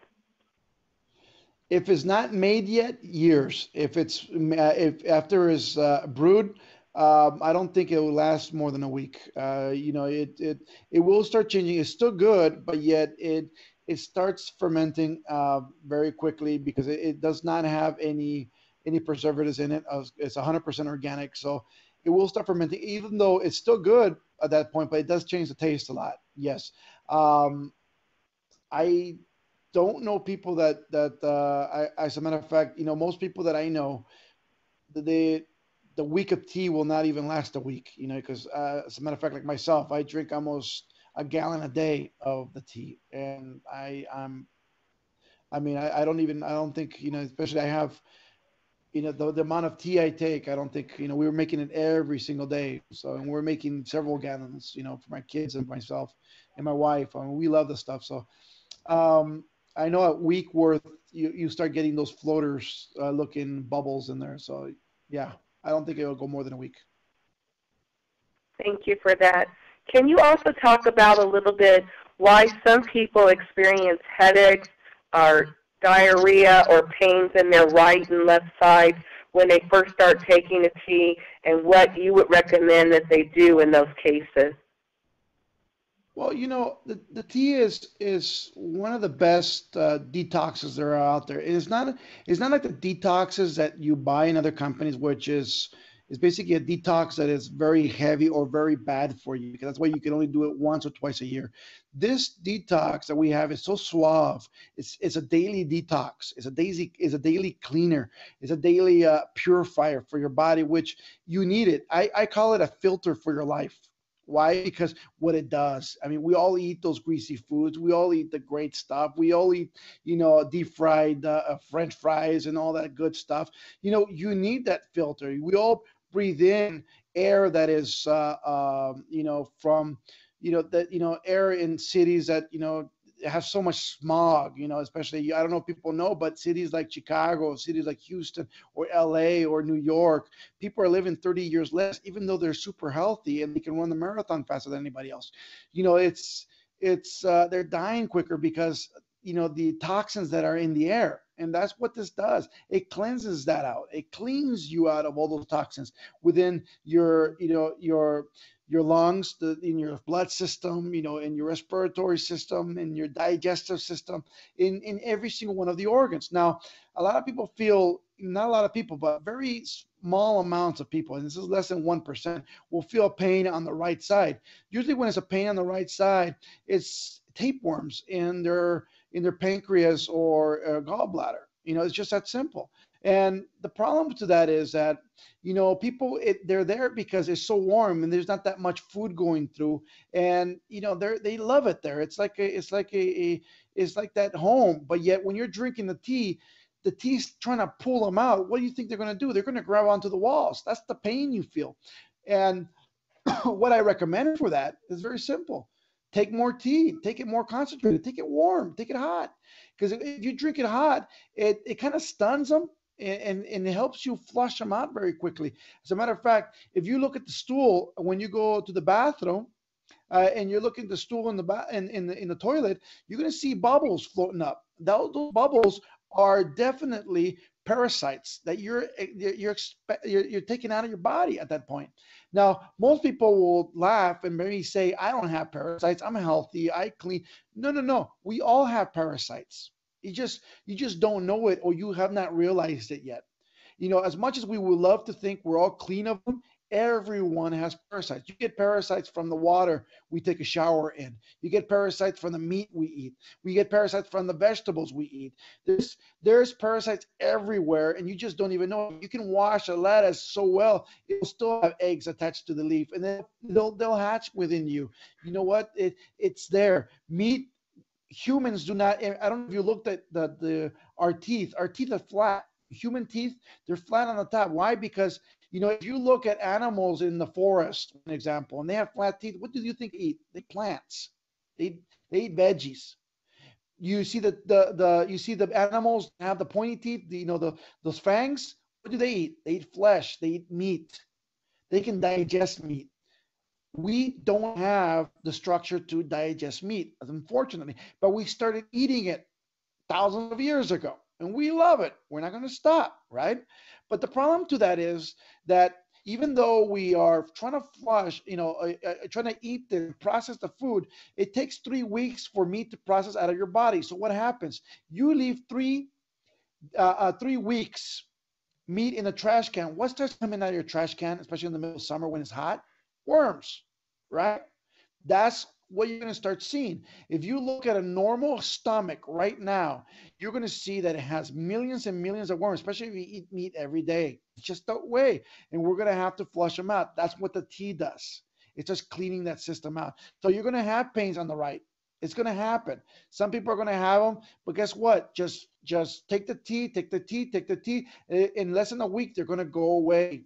If it's not made yet, years. If after it's brewed, I don't think it will last more than a week. It will start changing. It's still good, but yet it starts fermenting very quickly because it does not have any preservatives in it. It's 100% organic, so it will start fermenting, even though it's still good at that point, but it does change the taste a lot. Yes. Um, I don't know people as a matter of fact, most people that I know, the the week of tea will not even last a week. Because as a matter of fact, like myself, I drink almost a gallon a day of the tea, and I mean, I don't think, especially I have, the amount of tea I take, I don't think, we were making it every single day. So, and we're making several gallons, for my kids and myself and my wife. I mean, we love the stuff. So, um, I know a week worth, you start getting those floaters looking bubbles in there. So, yeah, I don't think it'll go more than a week. Thank you for that. Can you also talk about a little bit why some people experience headaches or diarrhea or pains in their right and left side when they first start taking the tea, and what you would recommend that they do in those cases? Well, the tea is one of the best detoxes there are out there. It's not like the detoxes that you buy in other companies, which is basically a detox that is very heavy or very bad for you, because that's why you can only do it once or twice a year. This detox that we have is so suave. It's a daily detox. It's a daily cleaner. It's a daily purifier for your body, which you need it. I call it a filter for your life. Why? Because what it does. I mean, we all eat those greasy foods. We all eat the great stuff. We all eat, deep fried French fries and all that good stuff. You need that filter. We all breathe in air that is, from, that, air in cities that, have so much smog, especially, I don't know if people know, but cities like Chicago, cities like Houston or LA or New York, people are living 30 years less, even though they're super healthy and they can run the marathon faster than anybody else. They're dying quicker because, the toxins that are in the air. And that's what this does. It cleanses that out. It cleans you out of all those toxins within your lungs, in your blood system, in your respiratory system, in your digestive system, in every single one of the organs. Now, a lot of people feel, not a lot of people, but very small amounts of people, and this is less than 1%, will feel pain on the right side. Usually when it's a pain on the right side, it's tapeworms in their pancreas or gallbladder. It's just that simple. And the problem to that is that, people, they're there because it's so warm and there's not that much food going through, and they love it there. It's like that home. But yet when you're drinking the tea's trying to pull them out. What do you think they're going to do? They're going to grab onto the walls. That's the pain you feel. And what I recommend for that is very simple. Take more tea, take it more concentrated, take it warm, take it hot. Because if you drink it hot, it kind of stuns them, and it helps you flush them out very quickly. As a matter of fact, if you look at the stool when you go to the bathroom, and you're looking at the stool in the toilet, you're going to see bubbles floating up. Those bubbles are definitely parasites that you're taking out of your body at that point. Now, most people will laugh and maybe say, "I don't have parasites. I'm healthy. I clean." No, no, no. We all have parasites. You just don't know it, or you have not realized it yet. As much as we would love to think we're all clean of them, everyone has parasites. You get parasites from the water we take a shower in. You get parasites from the meat we eat. We get parasites from the vegetables we eat. There's parasites everywhere, and you just don't even know. You can wash a lettuce so well, it'll still have eggs attached to the leaf, and then they'll hatch within you. You know what? It's there. Meat, humans do not. I don't know if you looked at our teeth. Our teeth are flat. Human teeth, they're flat on the top. Why? Because if you look at animals in the forest, for example, and they have flat teeth, what do you think they eat? They eat plants. They eat veggies. You see the animals have the pointy teeth, those fangs. What do they eat? They eat flesh. They eat meat. They can digest meat. We don't have the structure to digest meat, unfortunately, but we started eating it thousands of years ago, and we love it. We're not going to stop, right? But the problem to that is that even though we are trying to flush, trying to eat and process the food, it takes 3 weeks for meat to process out of your body. So what happens? You leave 3 weeks meat in a trash can. What starts coming out of your trash can, especially in the middle of summer when it's hot? Worms, right? That's what you're going to start seeing. If you look at a normal stomach right now, you're going to see that it has millions and millions of worms, especially if you eat meat every day. It's just that way. And we're going to have to flush them out. That's what the tea does. It's just cleaning that system out. So you're going to have pains on the right. It's going to happen. Some people are going to have them, but guess what? Just take the tea, take the tea, take the tea. In less than a week, they're going to go away.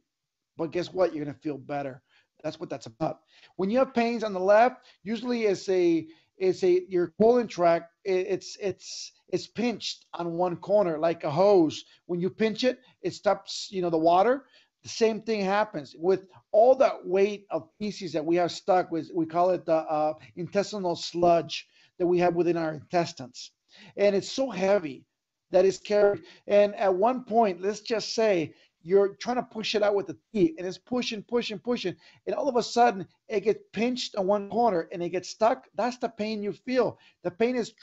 But guess what? You're going to feel better. That's what that's about. When you have pains on the left, usually it's a your colon tract. It's pinched on one corner like a hose. When you pinch it, it stops the water. The same thing happens with all that weight of feces that we have stuck with. We call it the intestinal sludge that we have within our intestines, and it's so heavy that it's carried. And at one point, let's just say you're trying to push it out with the teeth, and it's pushing, pushing, pushing, and all of a sudden it gets pinched on one corner and it gets stuck. That's the pain you feel. The pain is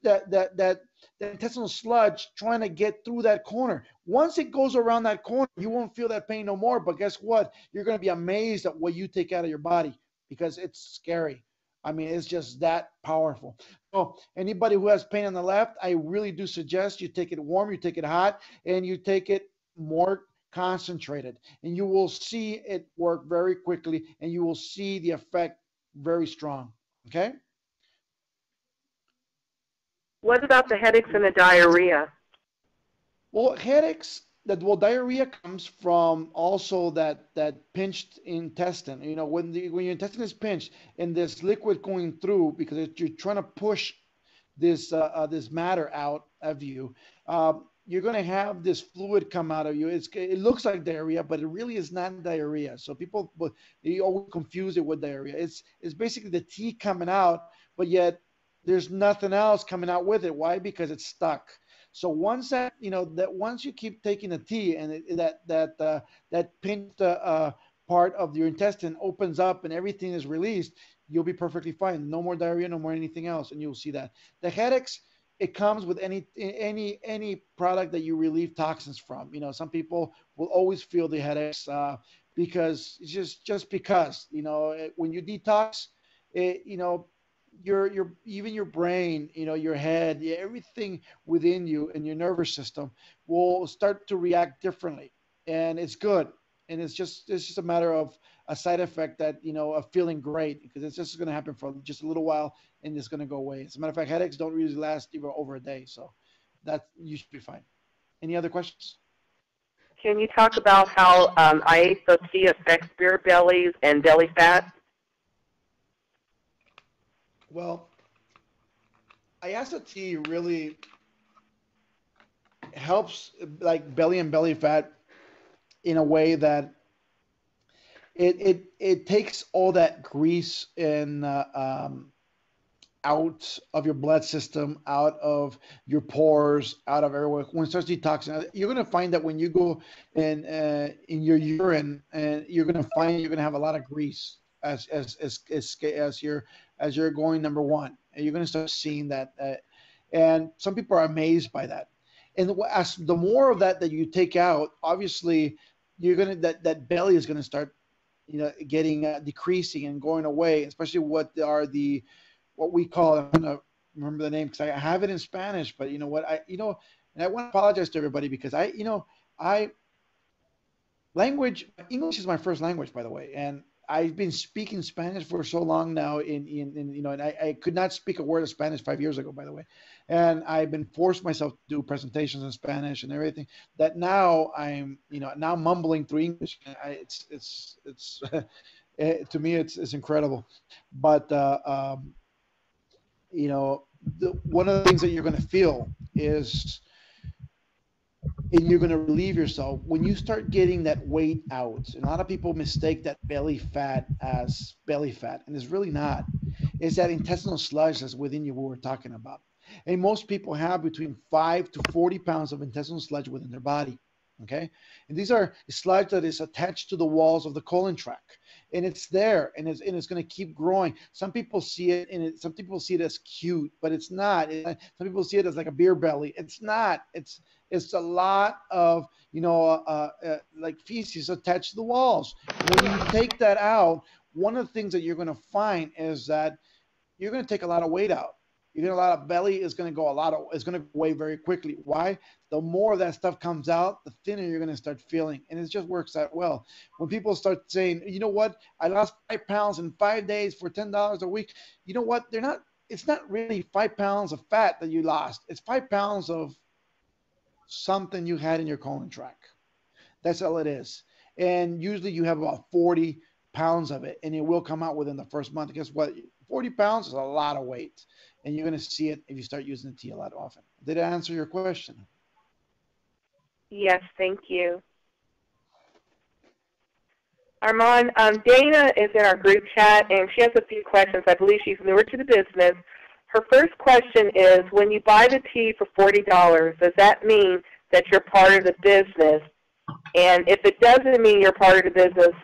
that intestinal sludge trying to get through that corner. Once it goes around that corner, you won't feel that pain no more. But guess what? You're going to be amazed at what you take out of your body because it's scary. I mean, it's just that powerful. So anybody who has pain on the left, I really do suggest you take it warm, you take it hot, and you take it more concentrated, and you will see it work very quickly, and you will see the effect very strong. Okay. What about the headaches and the diarrhea? Well, diarrhea comes from also that pinched intestine. When your intestine is pinched and there's liquid going through because you're trying to push this matter out of you. You're going to have this fluid come out of you. It looks like diarrhea, but it really is not diarrhea. So they always confuse it with diarrhea. It's basically the tea coming out, but yet there's nothing else coming out with it. Why? Because it's stuck. So once once you keep taking the tea and that pinched part of your intestine opens up and everything is released, you'll be perfectly fine. No more diarrhea, no more anything else, and you'll see that. The headaches, it comes with any product that you relieve toxins from. Some people will always feel the headaches because it's just because when you detox, your brain, your head, everything within you and your nervous system will start to react differently, and it's good. And it's just a matter of a side effect that of feeling great because it's just going to happen for just a little while and it's going to go away. As a matter of fact, headaches don't usually last even over a day, so that you should be fine. Any other questions? Can you talk about how ISOT affects beer bellies and belly fat? Well, ISOT really helps like belly and belly fat in a way that it takes all that grease and out of your blood system, out of your pores, out of everywhere. When it starts detoxing, you're going to find that when you go in your urine, and you're going to have a lot of grease as you're going number one, and you're going to start seeing that. And some people are amazed by that. And as the more of that you take out, obviously, that belly is going to start, getting decreasing and going away. Especially what we call, I'm going to remember the name because I have it in Spanish, but and I want to apologize to everybody because English is my first language, by the way, and I've been speaking Spanish for so long now and I could not speak a word of Spanish 5 years ago, by the way. And I've been forced myself to do presentations in Spanish and everything that now I'm, now mumbling through English. It's to me, it's incredible. But, one of the things that you're going to feel is, and you're going to relieve yourself when you start getting that weight out. And a lot of people mistake that belly fat as belly fat, and it's really not. It's that intestinal sludge that's within you, what we're talking about. And most people have between 5 to 40 pounds of intestinal sludge within their body. Okay, and these are sludge that is attached to the walls of the colon tract, and it's there, and it's going to keep growing. Some people see it, some people see it as cute, but it's not. Some people see it as like a beer belly. It's not. It's It's a lot of, like feces attached to the walls. When you take that out, one of the things that you're going to find is that you're going to take a lot of weight out. You're going to a lot of belly is going to go it's going to go away very quickly. Why? The more that stuff comes out, the thinner you're going to start feeling. And it just works out well. When people start saying, you know what, I lost 5 pounds in 5 days for $10 a week. You know what? It's not really 5 pounds of fat that you lost. It's 5 pounds of something you had in your colon tract. That's all it is. And usually you have about 40 pounds of it, and it will come out within the first month. Guess what? 40 pounds is a lot of weight, and you're going to see it if you start using the tea a lot often. Did I answer your question? Yes, thank you. Armand, Dana is in our group chat, and she has a few questions. I believe she's newer to the business. Her first question is, when you buy the tea for $40, does that mean that you're part of the business? And if it doesn't mean you're part of the business,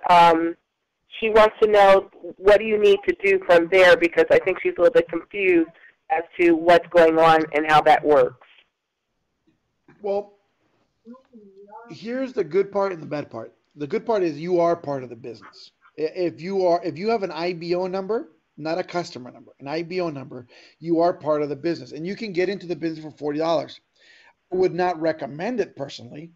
she wants to know, what do you need to do from there, because I think she's a little bit confused as to what's going on and how that works. Well, here's the good part and the bad part. The good part is you are part of the business. If you have an IBO number, not a customer number, an IBO number, you are part of the business, and you can get into the business for $40. I would not recommend it personally,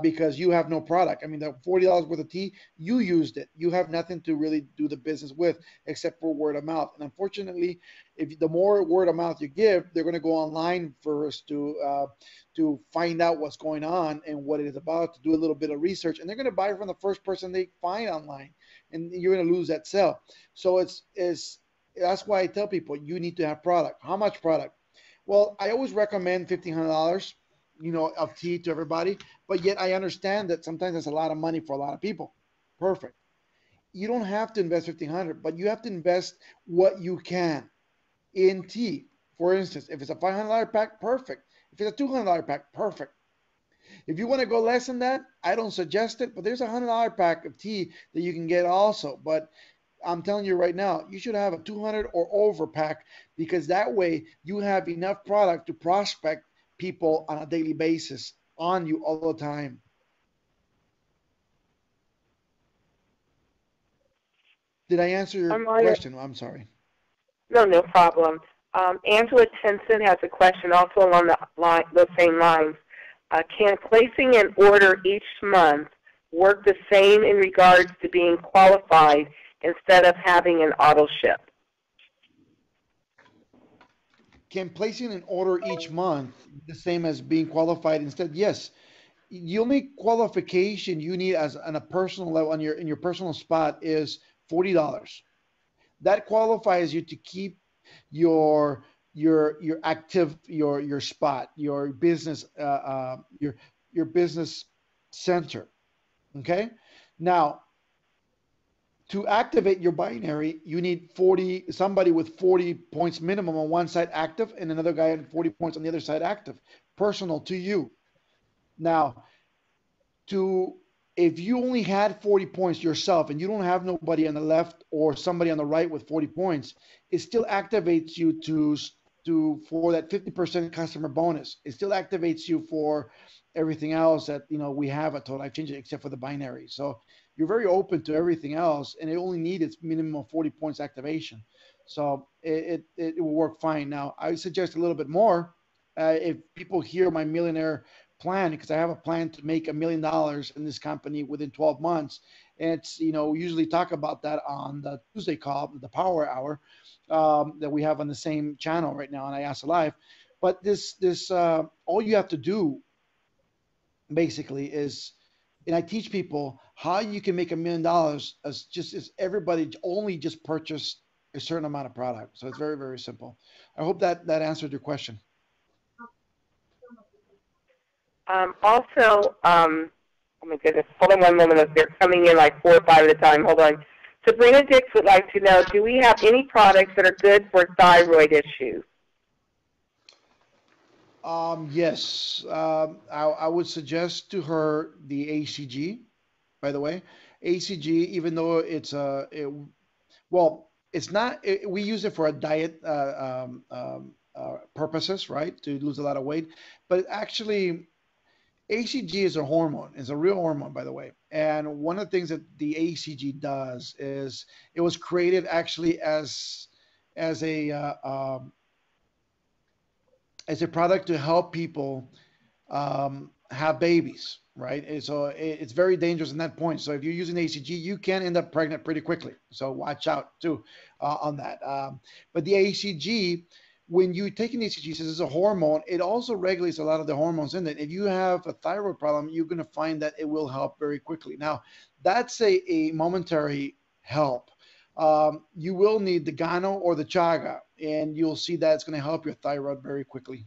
because you have no product. I mean, the $40 worth of tea, you used it. You have nothing to really do the business with except for word of mouth. And unfortunately, if the more word of mouth you give, they're going to go online first to find out what's going on and what it is about, to do a little bit of research, and they're going to buy from the first person they find online, and you're going to lose that sale. So that's why I tell people you need to have product. How much product? Well, I always recommend $1,500. Of tea to everybody, but yet I understand that sometimes that's a lot of money for a lot of people. Perfect. You don't have to invest $1,500, but you have to invest what you can in tea. For instance, if it's a $500 pack, perfect. If it's a $200 pack, perfect. If you want to go less than that, I don't suggest it, but there's a $100 pack of tea that you can get also. But I'm telling you right now, you should have a 200 or over pack, because that way you have enough product to prospect people on a daily basis on you all the time. Did I answer your question? I'm sorry. No problem. Angela Tinson has a question also along the same lines. Can placing an order each month work the same in regards to being qualified instead of having an auto ship? Can placing an order each month the same as being qualified instead? Yes. The only qualification you need as on a personal level in your personal spot is $40. That qualifies you to keep your active your spot, your business your business center. Okay? Now, to activate your binary, you need somebody with 40 points minimum on one side active and another guy at 40 points on the other side active, personal to you. Now, if you only had 40 points yourself and you don't have nobody on the left or somebody on the right with 40 points, it still activates you for that 50% customer bonus. It still activates you for everything else that we have at Total Life Change, except for the binary. So you're very open to everything else, and it only needs minimum of 40 points activation. So it will work fine. Now, I suggest a little bit more. If people hear my millionaire plan, because I have a plan to make $1 million in this company within 12 months. And it's, we usually talk about that on the Tuesday call, the Power Hour, that we have on the same channel right now on I Ask Live. But this all you have to do basically is, and I teach people how you can make $1 million as everybody only just purchased a certain amount of product. So it's very, very simple. I hope that answered your question. Also, oh my goodness, hold on one moment. They're coming in like 4 or 5 at a time. Hold on. Sabrina Dix would like to know, do we have any products that are good for thyroid issues? Yes. I would suggest to her the ACG, by the way. ACG, even though it's it's not, we use it for a diet purposes, right, to lose a lot of weight. But actually, ACG is a hormone. It's a real hormone, by the way. And one of the things that the ACG does is it was created actually as a as a product to help people have babies, right? And so it's very dangerous in that point. So if you're using ACG, you can end up pregnant pretty quickly. So watch out too on that. But the ACG, when you're taking ACG, since it's a hormone, it also regulates a lot of the hormones in it. If you have a thyroid problem, you're going to find that it will help very quickly. Now, that's a momentary help. You will need the Gano or the Chaga, and you'll see that it's going to help your thyroid very quickly.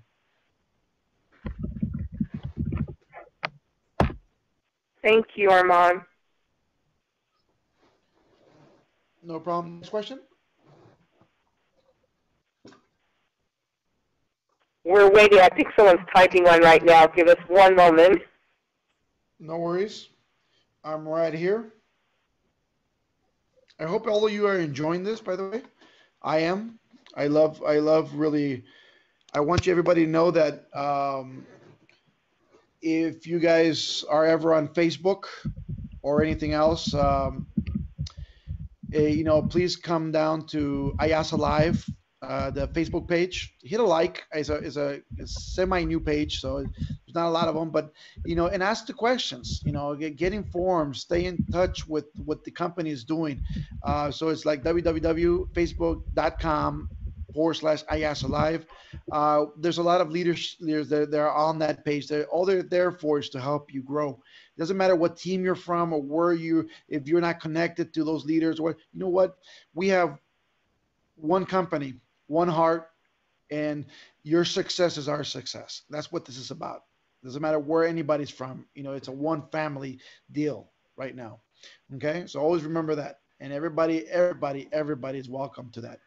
Thank you, Armand. No problem. Next question? We're waiting. I think someone's typing one right now. Give us one moment. No worries. I'm right here. I hope all of you are enjoying this, by the way. I am. I love really, I want you everybody to know that if you guys are ever on Facebook or anything else, please come down to Ayasa Live, the Facebook page. Hit a like. It's a semi-new page, so there's not a lot of them, but and ask the questions. Get informed, stay in touch with what the company is doing. So it's like www.facebook.com/Ayasa Live. There's a lot of leaders that are on that page. All they're there for is to help you grow. It doesn't matter what team you're from or if you're not connected to those leaders, or you know what, we have one company, one heart, and your success is our success. That's what this is about. It doesn't matter where anybody's from. It's a one family deal right now. Okay, so always remember that. And everybody is welcome to that.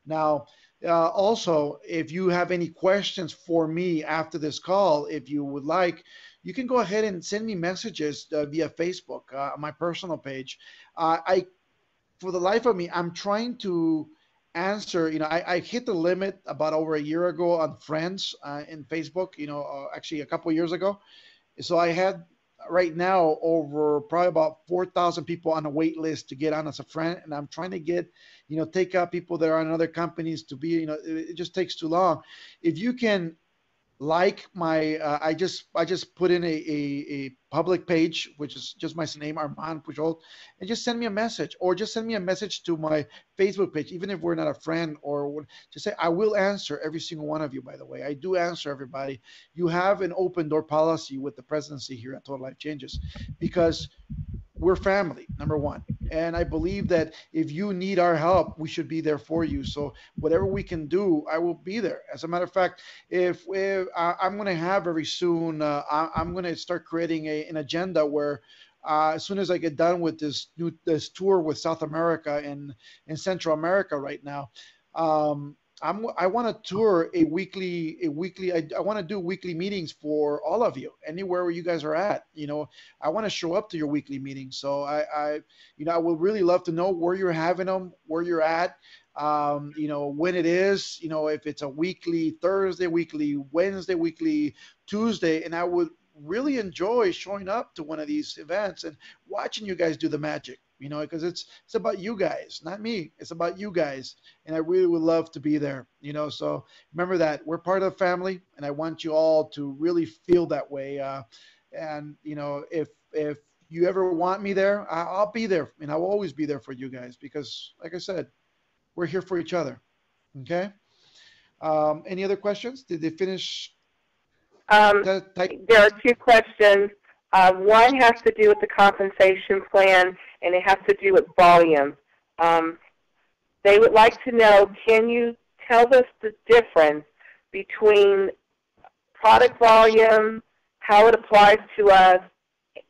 Now, also, if you have any questions for me after this call, if you would like, you can go ahead and send me messages via Facebook, my personal page. For the life of me, I'm trying to answer. I hit the limit about over a year ago on friends in Facebook. Actually a couple of years ago. So I had right now over probably about 4,000 people on a wait list to get on as a friend, and I'm trying to get, take out people that are on other companies to be, it just takes too long. If you can like my, I just put in a public page, which is just my name, Armand Puyolt, and just send me a message, or just send me a message to my Facebook page, even if we're not a friend, or just say, I will answer every single one of you, by the way. I do answer everybody. You have an open door policy with the presidency here at Total Life Changes, because we're family, number one. And I believe that if you need our help, we should be there for you. So whatever we can do, I will be there. As a matter of fact, if I'm going to have very soon, I'm going to start creating an agenda where as soon as I get done with this tour with South America and Central America right now, I want to tour a weekly. I want to do weekly meetings for all of you, anywhere where you guys are at. I want to show up to your weekly meetings. So I would really love to know where you're having them, where you're at. When it is. If it's a weekly Thursday, weekly Wednesday, weekly Tuesday, and I would really enjoy showing up to one of these events and watching you guys do the magic. Because it's about you guys, not me. It's about you guys. And I really would love to be there, so remember that we're part of the family, and I want you all to really feel that way. And if you ever want me there, I'll be there, and I will always be there for you guys, because like I said, we're here for each other. Okay. Any other questions? Did they finish? There are two questions. One has to do with the compensation plan, and it has to do with volume. They would like to know, can you tell us the difference between product volume, how it applies to us,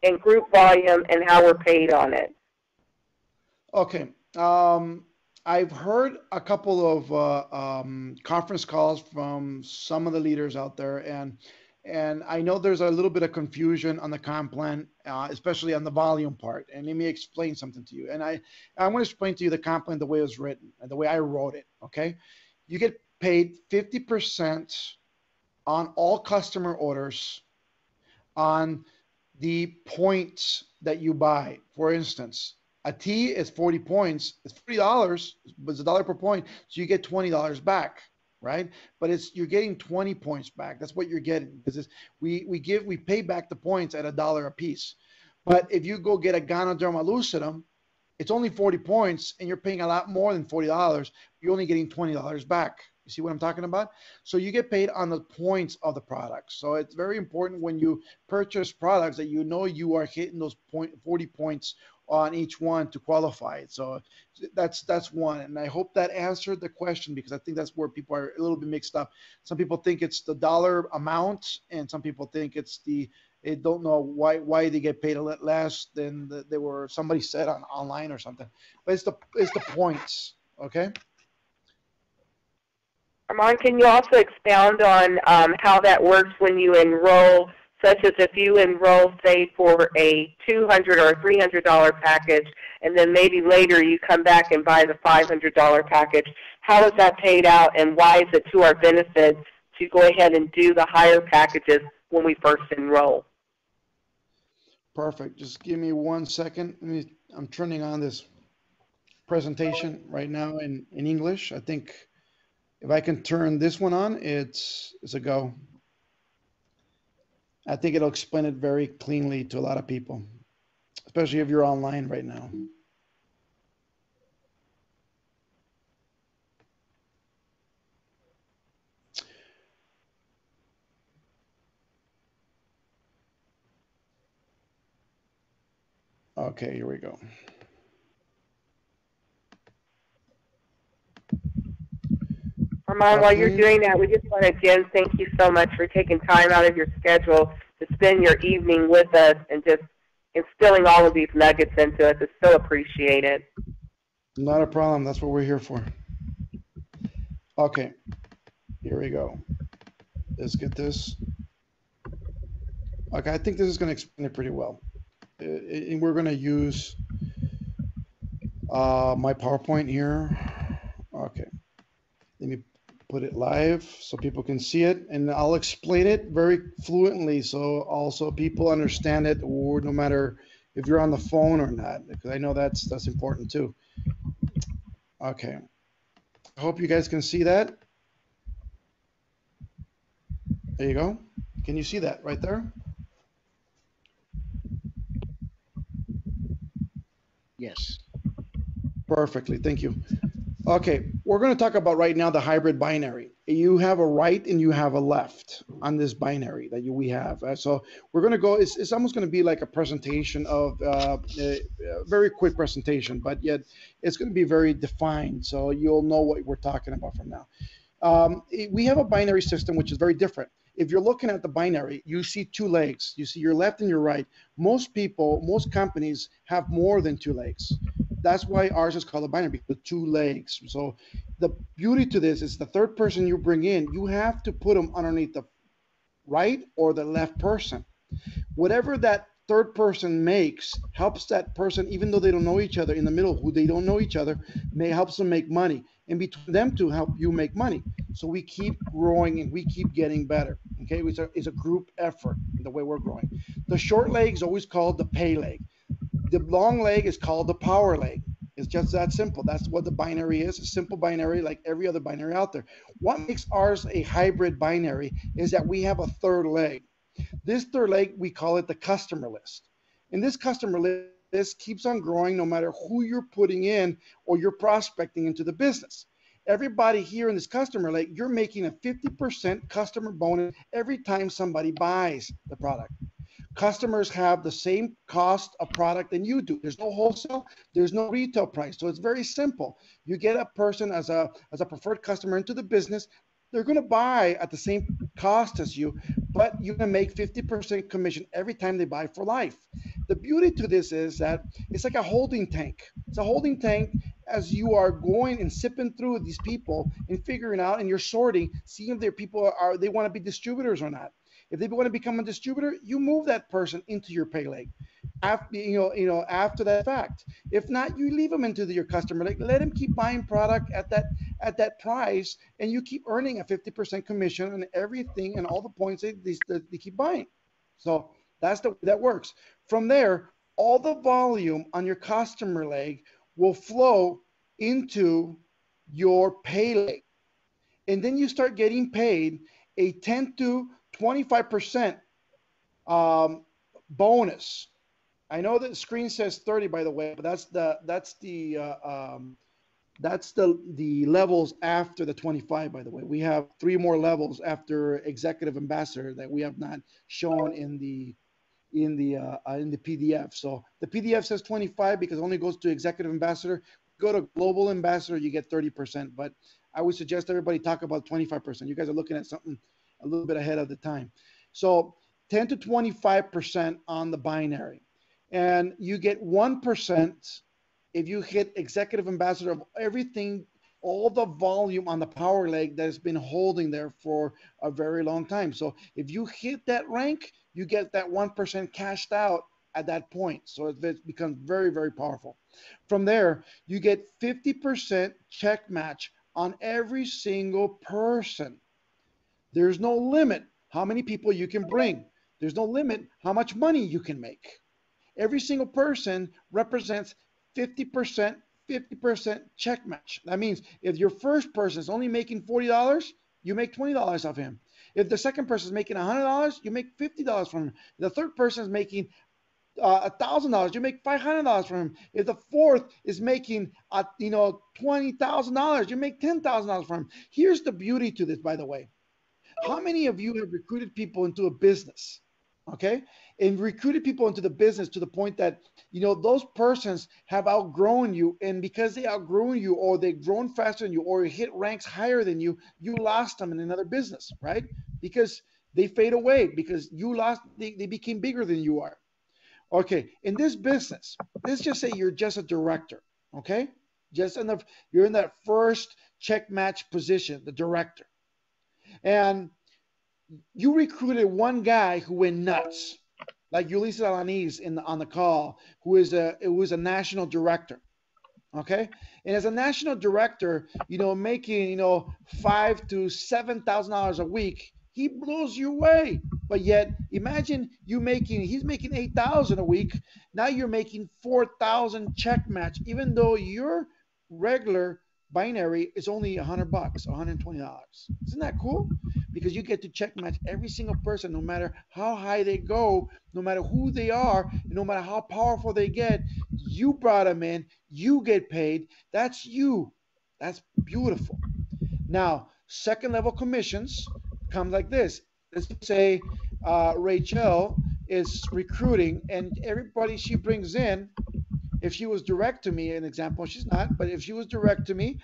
and group volume, and how we're paid on it? Okay. I've heard a couple of conference calls from some of the leaders out there, and I know there's a little bit of confusion on the comp plan, especially on the volume part. And let me explain something to you. And I'm going to explain to you the comp plan the way it was written and the way I wrote it, okay? You get paid 50% on all customer orders on the points that you buy. For instance, a tea is 40 points. It's $40, but it's $1 per point, so you get $20 back, right? But you're getting 20 points back. That's what you're getting because we pay back the points at $1 a piece. But if you go get a Ganoderma lucidum, it's only 40 points, and you're paying a lot more than $40. You're only getting $20 back. You see what I'm talking about? So you get paid on the points of the products. So it's very important when you purchase products that you know you are hitting those 40 points on each one to qualify it. So that's one. And I hope that answered the question because I think that's where people are a little bit mixed up. Some people think it's the dollar amount, and some people think it's they don't know why they get paid a lot less than they were somebody said online or something. But it's the points. Okay. Armand, can you also expound on how that works when you enroll, such as if you enroll, say, for a $200 or a $300 package, and then maybe later you come back and buy the $500 package? How is that paid out, and why is it to our benefit to go ahead and do the higher packages when we first enroll? Perfect. Just give me 1 second. I'm turning on this presentation right now in English. I think if I can turn this one on, it's a go. I think it'll explain it very cleanly to a lot of people, especially if you're online right now. Okay, here we go. Armand, while you're doing that, we just want to again thank you so much for taking time out of your schedule to spend your evening with us and just instilling all of these nuggets into us. It's so appreciated. Not a problem. That's what we're here for. Okay, here we go. Let's get this. Okay, I think this is going to explain it pretty well. And we're going to use my PowerPoint here. Okay, let me put it live so people can see it, and I'll explain it very fluently so also people understand it, or no matter if you're on the phone or not, because I know that's important too. Okay, I hope you guys can see that. There you go. Can you see that right there? Yes. Perfectly, thank you. Okay, we're going to talk about right now the hybrid binary. You have a right and you have a left on this binary that we have. So we're going to go, it's almost going to be like a presentation of a very quick presentation, but yet it's going to be very defined. So you'll know what we're talking about from now. We have a binary system, which is very different. If you're looking at the binary, you see two legs. You see your left and your right. Most people, most companies have more than two legs. That's why ours is called a binary, with two legs. So the beauty to this is the third person you bring in, you have to put them underneath the right or the left person. Whatever that third person makes helps that person, even though they don't know each other, in the middle, who they don't know each other, helps them make money. And between them two help you make money. So we keep growing and we keep getting better. Okay, it's a group effort the way we're growing. The short leg is always called the pay leg. The long leg is called the power leg. It's just that simple. That's what the binary is, a simple binary like every other binary out there. What makes ours a hybrid binary is that we have a third leg. This third leg, we call it the customer list. And this customer list keeps on growing no matter who you're putting in or you're prospecting into the business. Everybody here in this customer leg, you're making a 50% customer bonus every time somebody buys the product. Customers have the same cost of product than you do. There's no wholesale, there's no retail price. So it's very simple. You get a person as a preferred customer into the business, they're going to buy at the same cost as you, but you're going to make 50% commission every time they buy for life. The beauty to this is that it's like a holding tank. It's a holding tank as you are going and sipping through these people and figuring out, and you're sorting, seeing if their people they want to be distributors or not. If they want to become a distributor, you move that person into your pay leg after that fact. If not, you leave them into your customer leg. Let them keep buying product at that price, and you keep earning a 50% commission on everything and all the points they keep buying. So That's the way that works. From there, all the volume on your customer leg will flow into your pay leg. And then you start getting paid a 10 to 25% bonus. I know that the screen says 30, by the way, but that's the levels after the 25, by the way. We have 3 more levels after executive ambassador that we have not shown in the PDF. So the PDF says 25 because it only goes to executive ambassador. Go to global ambassador, you get 30%. But I would suggest everybody talk about 25%. You guys are looking at something a little bit ahead of the time. So 10 to 25% on the binary. And you get 1% if you hit executive ambassador of everything, all the volume on the power leg that has been holding there for a very long time. So if you hit that rank, you get that 1% cashed out at that point. So it becomes very, very powerful. From there, you get 50% check match on every single person. There's no limit how many people you can bring. There's no limit how much money you can make. Every single person represents 50% check match. That means if your first person is only making $40, you make $20 off him. If the second person is making $100, you make $50 from him. If the third person is making $1,000, you make $500 from him. If the fourth is making $20,000, you make $10,000 from him. Here's the beauty to this, by the way. How many of you have recruited people into a business? Okay, and recruited people into the business to the point that those persons have outgrown you, and because they outgrown you, or they've grown faster than you, or hit ranks higher than you, you lost them in another business, right? Because they fade away, because they became bigger than you are. Okay, in this business, let's just say you're just a director, okay? You're in that first check match position, the director, and you recruited one guy who went nuts, like Ulysses Alanis on the call, who was a national director. Okay, and as a national director, making $5,000 to $7,000 a week, he blows you away. But yet, imagine he's making $8,000 a week. Now you're making $4,000 check match, even though your regular binary is only $100, $120. Isn't that cool? Because you get to check match every single person, no matter how high they go, no matter who they are, no matter how powerful they get. You brought them in, you get paid. That's you. That's beautiful. Now, second level commissions come like this. Let's say Rachel is recruiting, and everybody she brings in, if she was direct to me, an example, she's not, but if she was direct to me,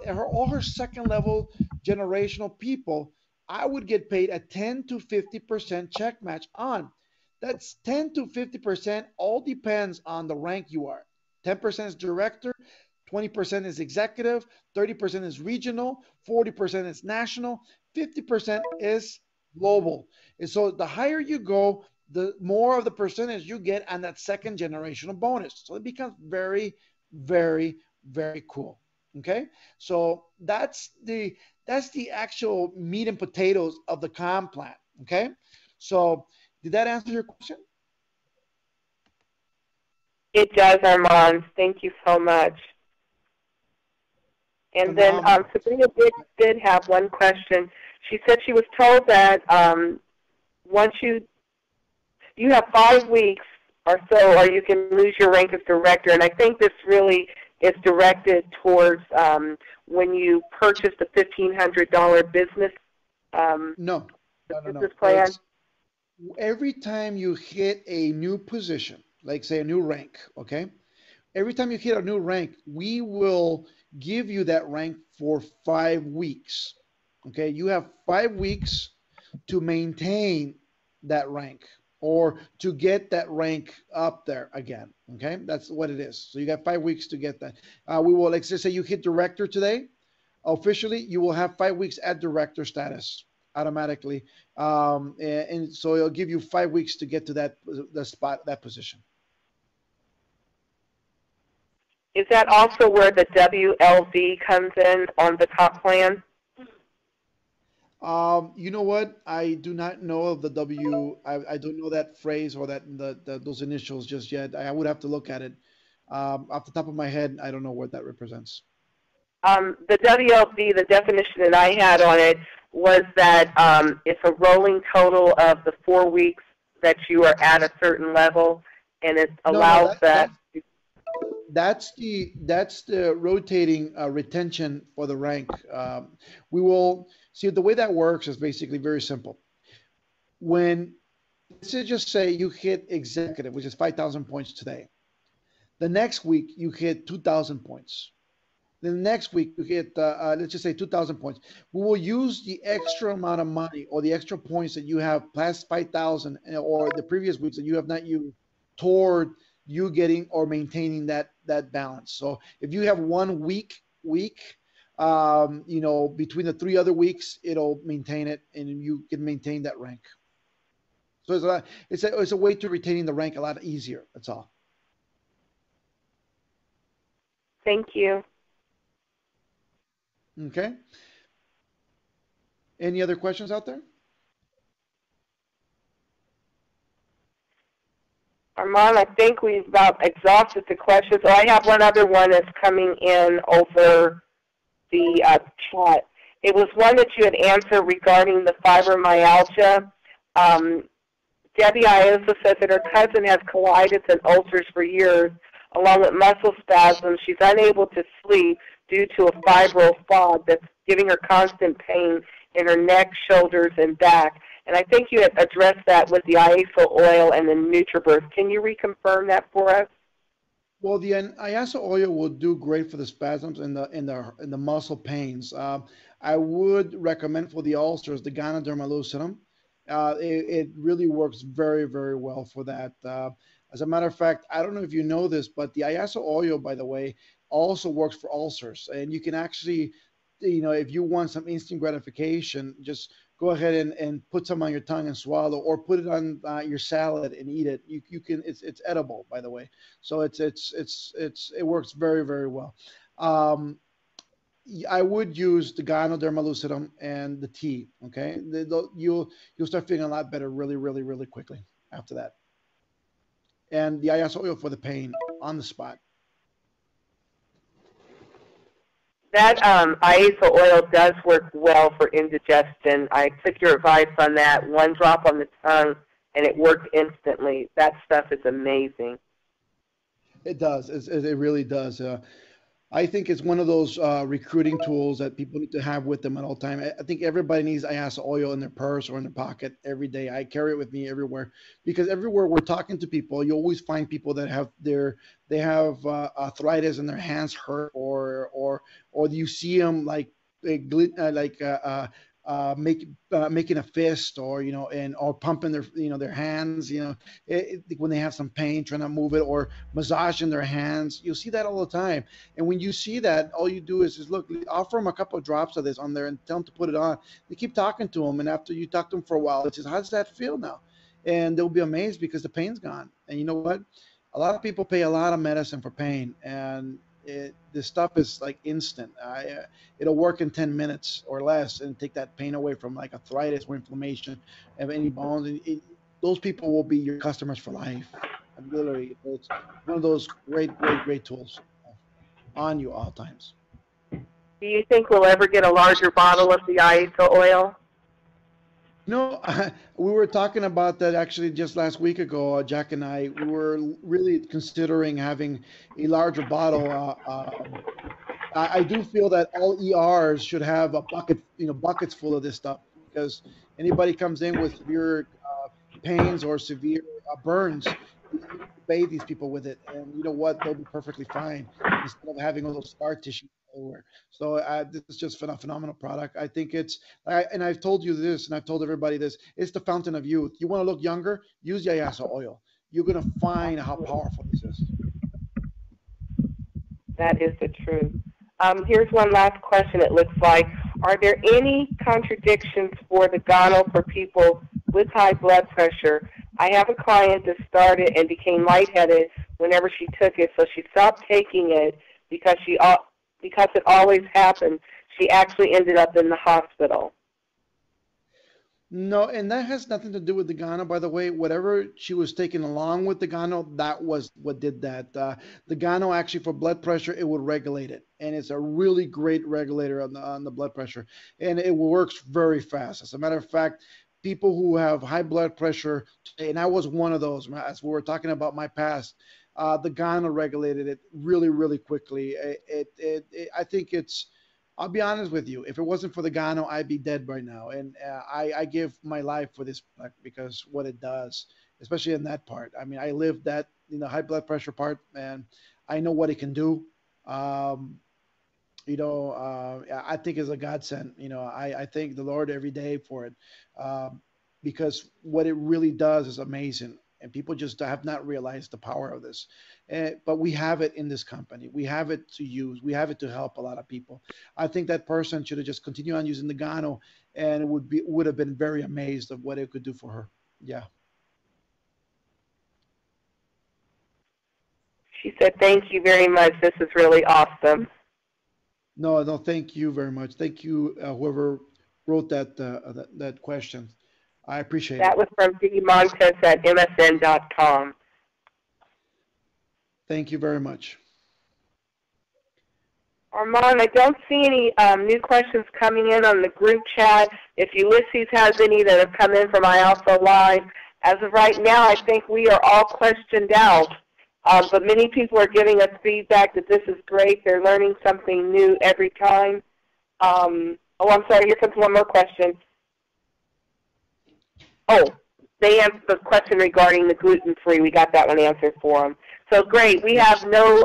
all her second level generational people, I would get paid a 10 to 50% check match on. That's 10 to 50%, all depends on the rank you are. 10% is director, 20% is executive, 30% is regional, 40% is national, 50% is global. And so the higher you go, the more of the percentage you get on that second generational bonus. So it becomes very, very, very cool. Okay, so that's the actual meat and potatoes of the comp plan. Okay, so did that answer your question? It does, Armand. Thank you so much. And then Sabrina did have one question. She said she was told that once you have 5 weeks or so, or you can lose your rank as director. And I think this really is directed towards when you purchase the $1,500 business. No. Business plan. Every time you hit a new position, like say a new rank, okay? Every time you hit a new rank, we will give you that rank for 5 weeks. Okay, you have 5 weeks to maintain that rank or to get that rank up there again. Okay, that's what it is. So you got 5 weeks to get that. We will, like, say you hit director today, officially, you will have 5 weeks at director status automatically, and so it'll give you 5 weeks to get to that position. Is that also where the WLV comes in on the top plan? You know what? I do not know of the W. I don't know that phrase or those initials just yet. I would have to look at it. Off the top of my head, I don't know what that represents. The WLB, the definition that I had on it was that it's a rolling total of the 4 weeks that you are at a certain level, and it No, no, allows that. that's the rotating retention for the rank. We will see the way that works is basically very simple. When let's just say you hit executive, which is 5,000 points today. The next week you hit 2,000 points. The next week you get, let's just say 2,000 points. We will use the extra amount of money or the extra points that you have past 5,000 or the previous weeks that you have not used toward you getting or maintaining that balance. So if you have one week, between the three other weeks, it'll maintain it and you can maintain that rank. So it's a way to retaining the rank a lot easier. That's all. Thank you. Okay. Any other questions out there? Armand, I think we've about exhausted the questions. Oh, I have one other one that's coming in over the chat. It was one that you had answered regarding the fibromyalgia. Debbie Iosa says that her cousin has colitis and ulcers for years, along with muscle spasms. She's unable to sleep due to a fibro fog that's giving her constant pain in her neck, shoulders, and back. And I think you had addressed that with the IASO oil and the NutriBurst. Can you reconfirm that for us? Well, the IASA oil will do great for the spasms and the muscle pains. I would recommend for the ulcers the Ganoderma lucidum. It really works very, very well for that. As a matter of fact, I don't know if you know this, but the IASA oil, by the way, also works for ulcers. And you can actually, if you want some instant gratification, just go ahead and put some on your tongue and swallow, or put it on your salad and eat it. You can. It's edible, by the way. So it works very, very well. I would use the Ganoderma lucidum and the tea. Okay, you'll start feeling a lot better really, really, really quickly after that. And the IASA oil for the pain on the spot. That IASA oil does work well for indigestion. I took your advice on that. One drop on the tongue, and it worked instantly. That stuff is amazing. It does. It really does. I think it's one of those recruiting tools that people need to have with them at all time. I think everybody needs IASA oil in their purse or in their pocket every day. I carry it with me everywhere because everywhere we're talking to people, you always find people that have arthritis and their hands hurt, or you see them making a fist, or or pumping their hands, when they have some pain, trying to move it, or massaging their hands. You'll see that all the time. And when you see that, all you do is look, offer them a couple of drops of this on there and tell them to put it on. They keep talking to them, and after you talk to them for a while, it says, "How does that feel now?" And they'll be amazed because the pain's gone. And you know what? A lot of people pay a lot of medicine for pain, and this stuff is like instant. It'll work in 10 minutes or less and take that pain away from like arthritis or inflammation of any bones. And those people will be your customers for life. And literally, it's one of those great, great, great tools on you all times. Do you think we'll ever get a larger bottle of the IASA oil? No, we were talking about that actually just last week ago. Jack and I, we were really considering having a larger bottle. I do feel that all ERs should have a bucket, buckets full of this stuff, because anybody comes in with severe pains or severe burns, you bathe these people with it, and you know what? They'll be perfectly fine instead of having all those scar tissue everywhere. So this is just a phenomenal product. I think and I've told you this, and I've told everybody this, it's the fountain of youth. You want to look younger? Use the IASA oil. You're going to find how powerful this is. That is the truth. Here's one last question, it looks like. Are there any contradictions for the Gano for people with high blood pressure? I have a client that started and became lightheaded whenever she took it, so she stopped taking it because it always happened. She actually ended up in the hospital. No, and that has nothing to do with the Gano, by the way. Whatever she was taking along with the Gano, that was what did that. The Gano actually for blood pressure, it would regulate it, and it's a really great regulator on the blood pressure, and it works very fast. As a matter of fact, people who have high blood pressure, and I was one of those. As we were talking about my past, the Gano regulated it really, really quickly. I think it's I'll be honest with you. If it wasn't for the Gano, I'd be dead right now. And I give my life for this product because what it does, especially in that part. I mean, I lived that high blood pressure part, and I know what it can do. Um, I think is a godsend. I thank the Lord every day for it, um, because what it really does is amazing, and people just have not realized the power of this. But we have it in this company. We have it to use. We have it to help a lot of people. I think that person should have just continued on using the Gano, and it would have been very amazed of what it could do for her. Yeah. She said, "Thank you very much. This is really awesome." No, no, thank you very much. Thank you, whoever wrote that question. I appreciate That it. was from D. Montes at MSN.com. Thank you very much. Armand, I don't see any new questions coming in on the group chat. If Ulysses has any that have come in from IALSA Live, as of right now, I think we are all questioned out. But many people are giving us feedback that this is great. They're learning something new every time. I'm sorry. Here comes one more question. Oh, they answered the question regarding the gluten-free. We got that one answered for them. So great. We have no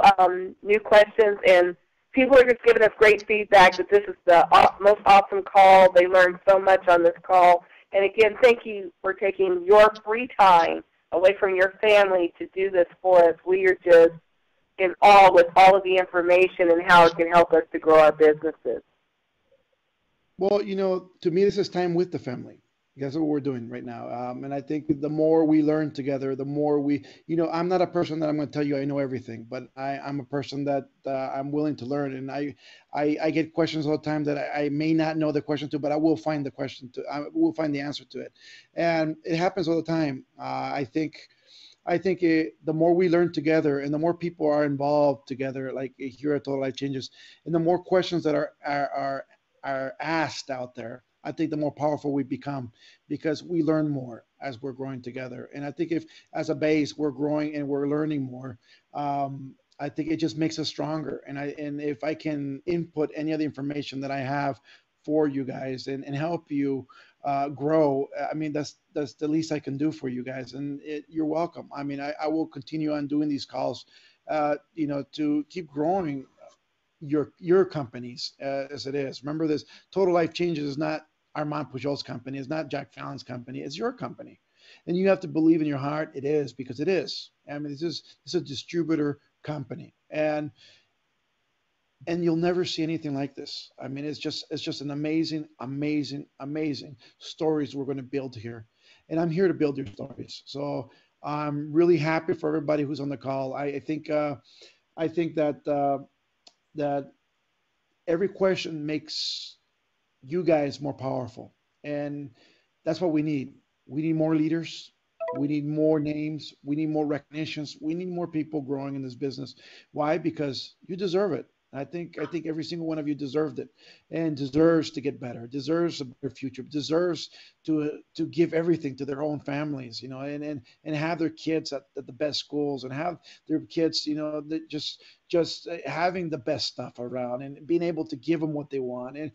new questions, and people are just giving us great feedback that this is the most awesome call. They learned so much on this call. And again, thank you for taking your free time away from your family to do this for us. We are just in awe with all of the information and how it can help us to grow our businesses. Well, to me, this is time with the family. That's what we're doing right now. And I think the more we learn together, the more I'm not a person that I'm going to tell you I know everything, but I'm a person that I'm willing to learn. And I get questions all the time that I may not know the question to, but I will find the I will find the answer to it. And it happens all the time. The more we learn together and the more people are involved together, like here at Total Life Changes, and the more questions that are asked out there, I think the more powerful we become because we learn more as we're growing together. And I think if, as a base, we're growing and we're learning more, I think it just makes us stronger. And if I can input any of the information that I have for you guys and help you grow, I mean, that's the least I can do for you guys. And you're welcome. I mean, I will continue on doing these calls, to keep growing your companies as it is. Remember this, Total Life Changes is not Armand Pujolt's company. It's not Jack Fallon's company. It's your company. And you have to believe in your heart it is, because it is. I mean, this is a distributor company. And you'll never see anything like this. I mean, it's just an amazing, amazing, amazing stories we're going to build here. And I'm here to build your stories. So I'm really happy for everybody who's on the call. I think that every question makes you guys more powerful. And that's what we need. We need more leaders. We need more names. We need more recognitions. We need more people growing in this business. Why? Because you deserve it. I think every single one of you deserved it and deserves to get better, deserves a better future, deserves to give everything to their own families, and have their kids at the best schools and have their kids, that just having the best stuff around and being able to give them what they want. And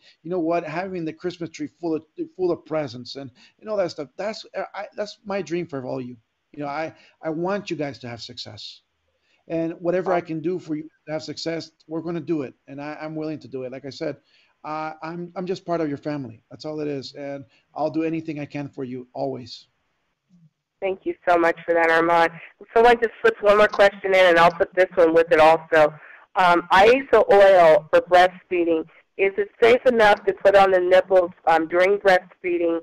having the Christmas tree full of presents and all that stuff. That's my dream for all you. I want you guys to have success. And whatever I can do for you to have success, we're going to do it. And I'm willing to do it. Like I said, I'm just part of your family. That's all it is. And I'll do anything I can for you always. Thank you so much for that, Armand. Someone just slipped one more question in, and I'll put this one with it also. ISO oil for breastfeeding, is it safe enough to put on the nipples during breastfeeding,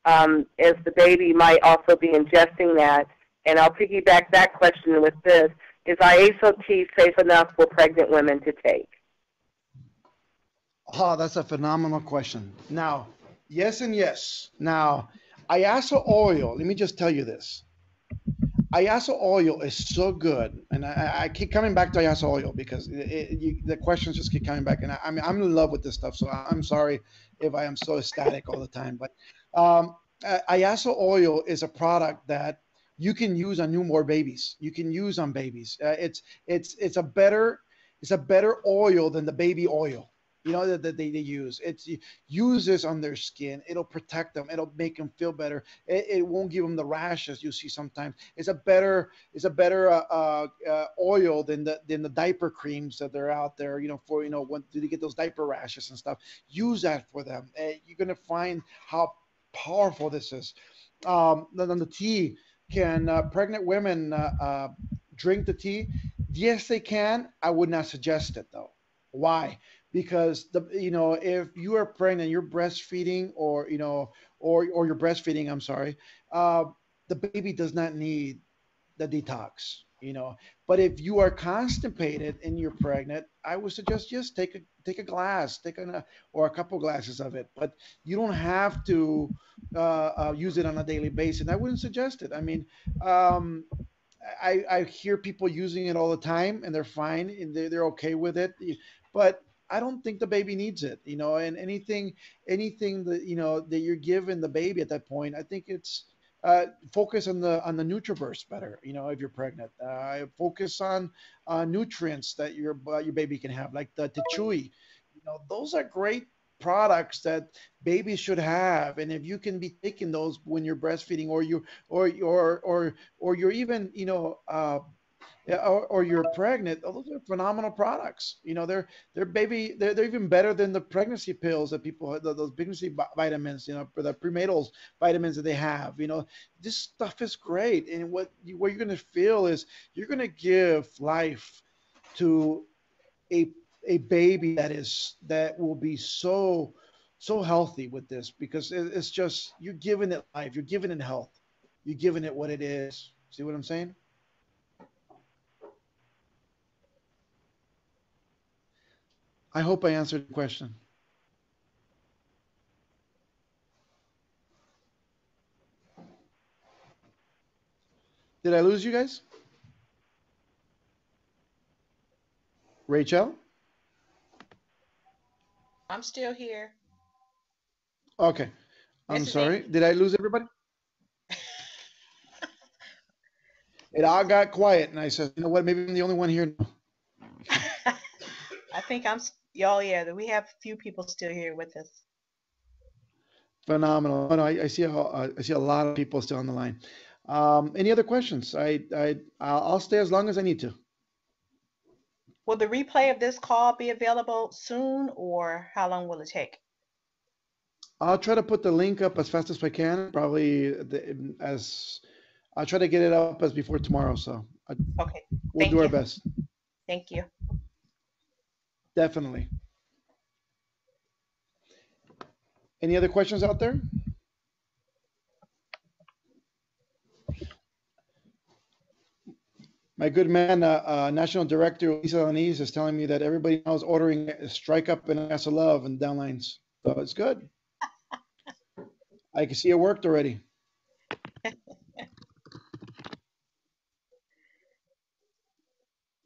as the baby might also be ingesting that? And I'll piggyback that question with this. Is ISO tea safe enough for pregnant women to take? Oh, that's a phenomenal question. Now, yes and yes. Now, Iasa oil, let me just tell you this. Iasa oil is so good, and I keep coming back to Iasa oil because the questions just keep coming back, and I mean I'm in love with this stuff. So I'm sorry if I am so ecstatic all the time, but Iasa oil is a product that you can use on newborn babies. You can use on babies. It's a better oil than the baby oil. You know that they use. It's use this on their skin. It'll protect them. It'll make them feel better. It won't give them the rashes you see sometimes. It's a better oil than the diaper creams that are out there. For when do they get those diaper rashes and stuff? Use that for them. You're gonna find how powerful this is. Then the tea. Can pregnant women drink the tea? Yes, they can. I would not suggest it though. Why? Because if you are pregnant, you're breastfeeding, or you're breastfeeding. I'm sorry. Uh, the baby does not need the detox. But if you are constipated and you're pregnant, I would suggest just take a glass, or a couple glasses of it. But you don't have to use it on a daily basis. And I wouldn't suggest it. I mean, um, I hear people using it all the time and they're fine and they're okay with it. But I don't think the baby needs it, and anything that you're giving the baby at that point, I think it's focus on the NutriBurst better. If you're pregnant, focus on nutrients that your baby can have, like the Chewy. Those are great products that babies should have, and if you can be taking those when you're breastfeeding, or you're even yeah, or you're pregnant, those are phenomenal products. They're even better than the pregnancy pills that people those pregnancy vitamins, for the prenatals vitamins that they have. This stuff is great, and what you're gonna feel is you're gonna give life to a a baby that will be so healthy with this, because it's just you're giving it life, you're giving it health, you're giving it what it is. See what I'm saying? I hope I answered the question. Did I lose you guys? Rachel? I'm still here. Okay. I'm This is sorry. Amy. Did I lose everybody? It all got quiet, and I said, you know what? Maybe I'm the only one here. I think y'all, yeah, we have a few people still here with us. Phenomenal. Oh, no, I see a lot of people still on the line. Any other questions? I'll stay as long as I need to. Will the replay of this call be available soon, or how long will it take? I'll try to put the link up as fast as I can. Probably as I'll try to get it up as before tomorrow. So Okay. we'll Thank do our you. best. Thank you. Definitely. Any other questions out there? My good man, National Director Lisa Lanise is telling me that everybody now is ordering Strike Up and Ass of Love and downlines. So it's good. I can see it worked already.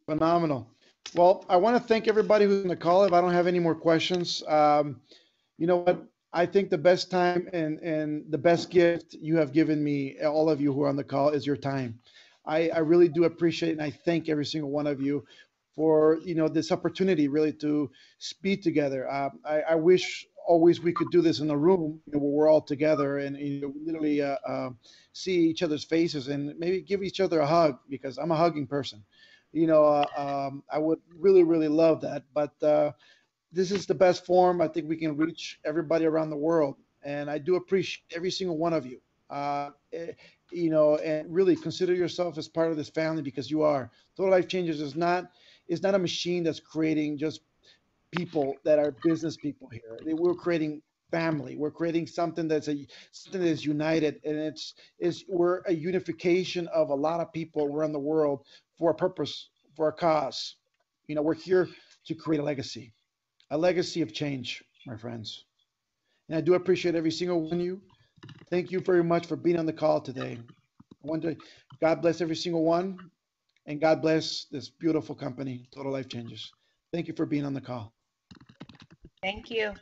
Phenomenal. Well, I want to thank everybody who's on the call. If I don't have any more questions, you know what? I think the best time and the best gift you have given me, all of you who are on the call, is your time. I really do appreciate it, and I thank every single one of you for this opportunity really to speak together. I wish always we could do this in a room, where we're all together and literally see each other's faces and maybe give each other a hug, because I'm a hugging person. I would really, really love that. But this is the best form. I think we can reach everybody around the world. And I do appreciate every single one of you. And really consider yourself as part of this family, because you are. Total Life Changers is not a machine that's creating just people that are business people here. We're creating family. We're creating something that is united, and we're a unification of a lot of people around the world for a purpose, for a cause. We're here to create a legacy of change, my friends. And I do appreciate every single one of you. Thank you very much for being on the call today. I wonder, God bless every single one, and God bless this beautiful company, Total Life Changes. Thank you for being on the call. Thank you.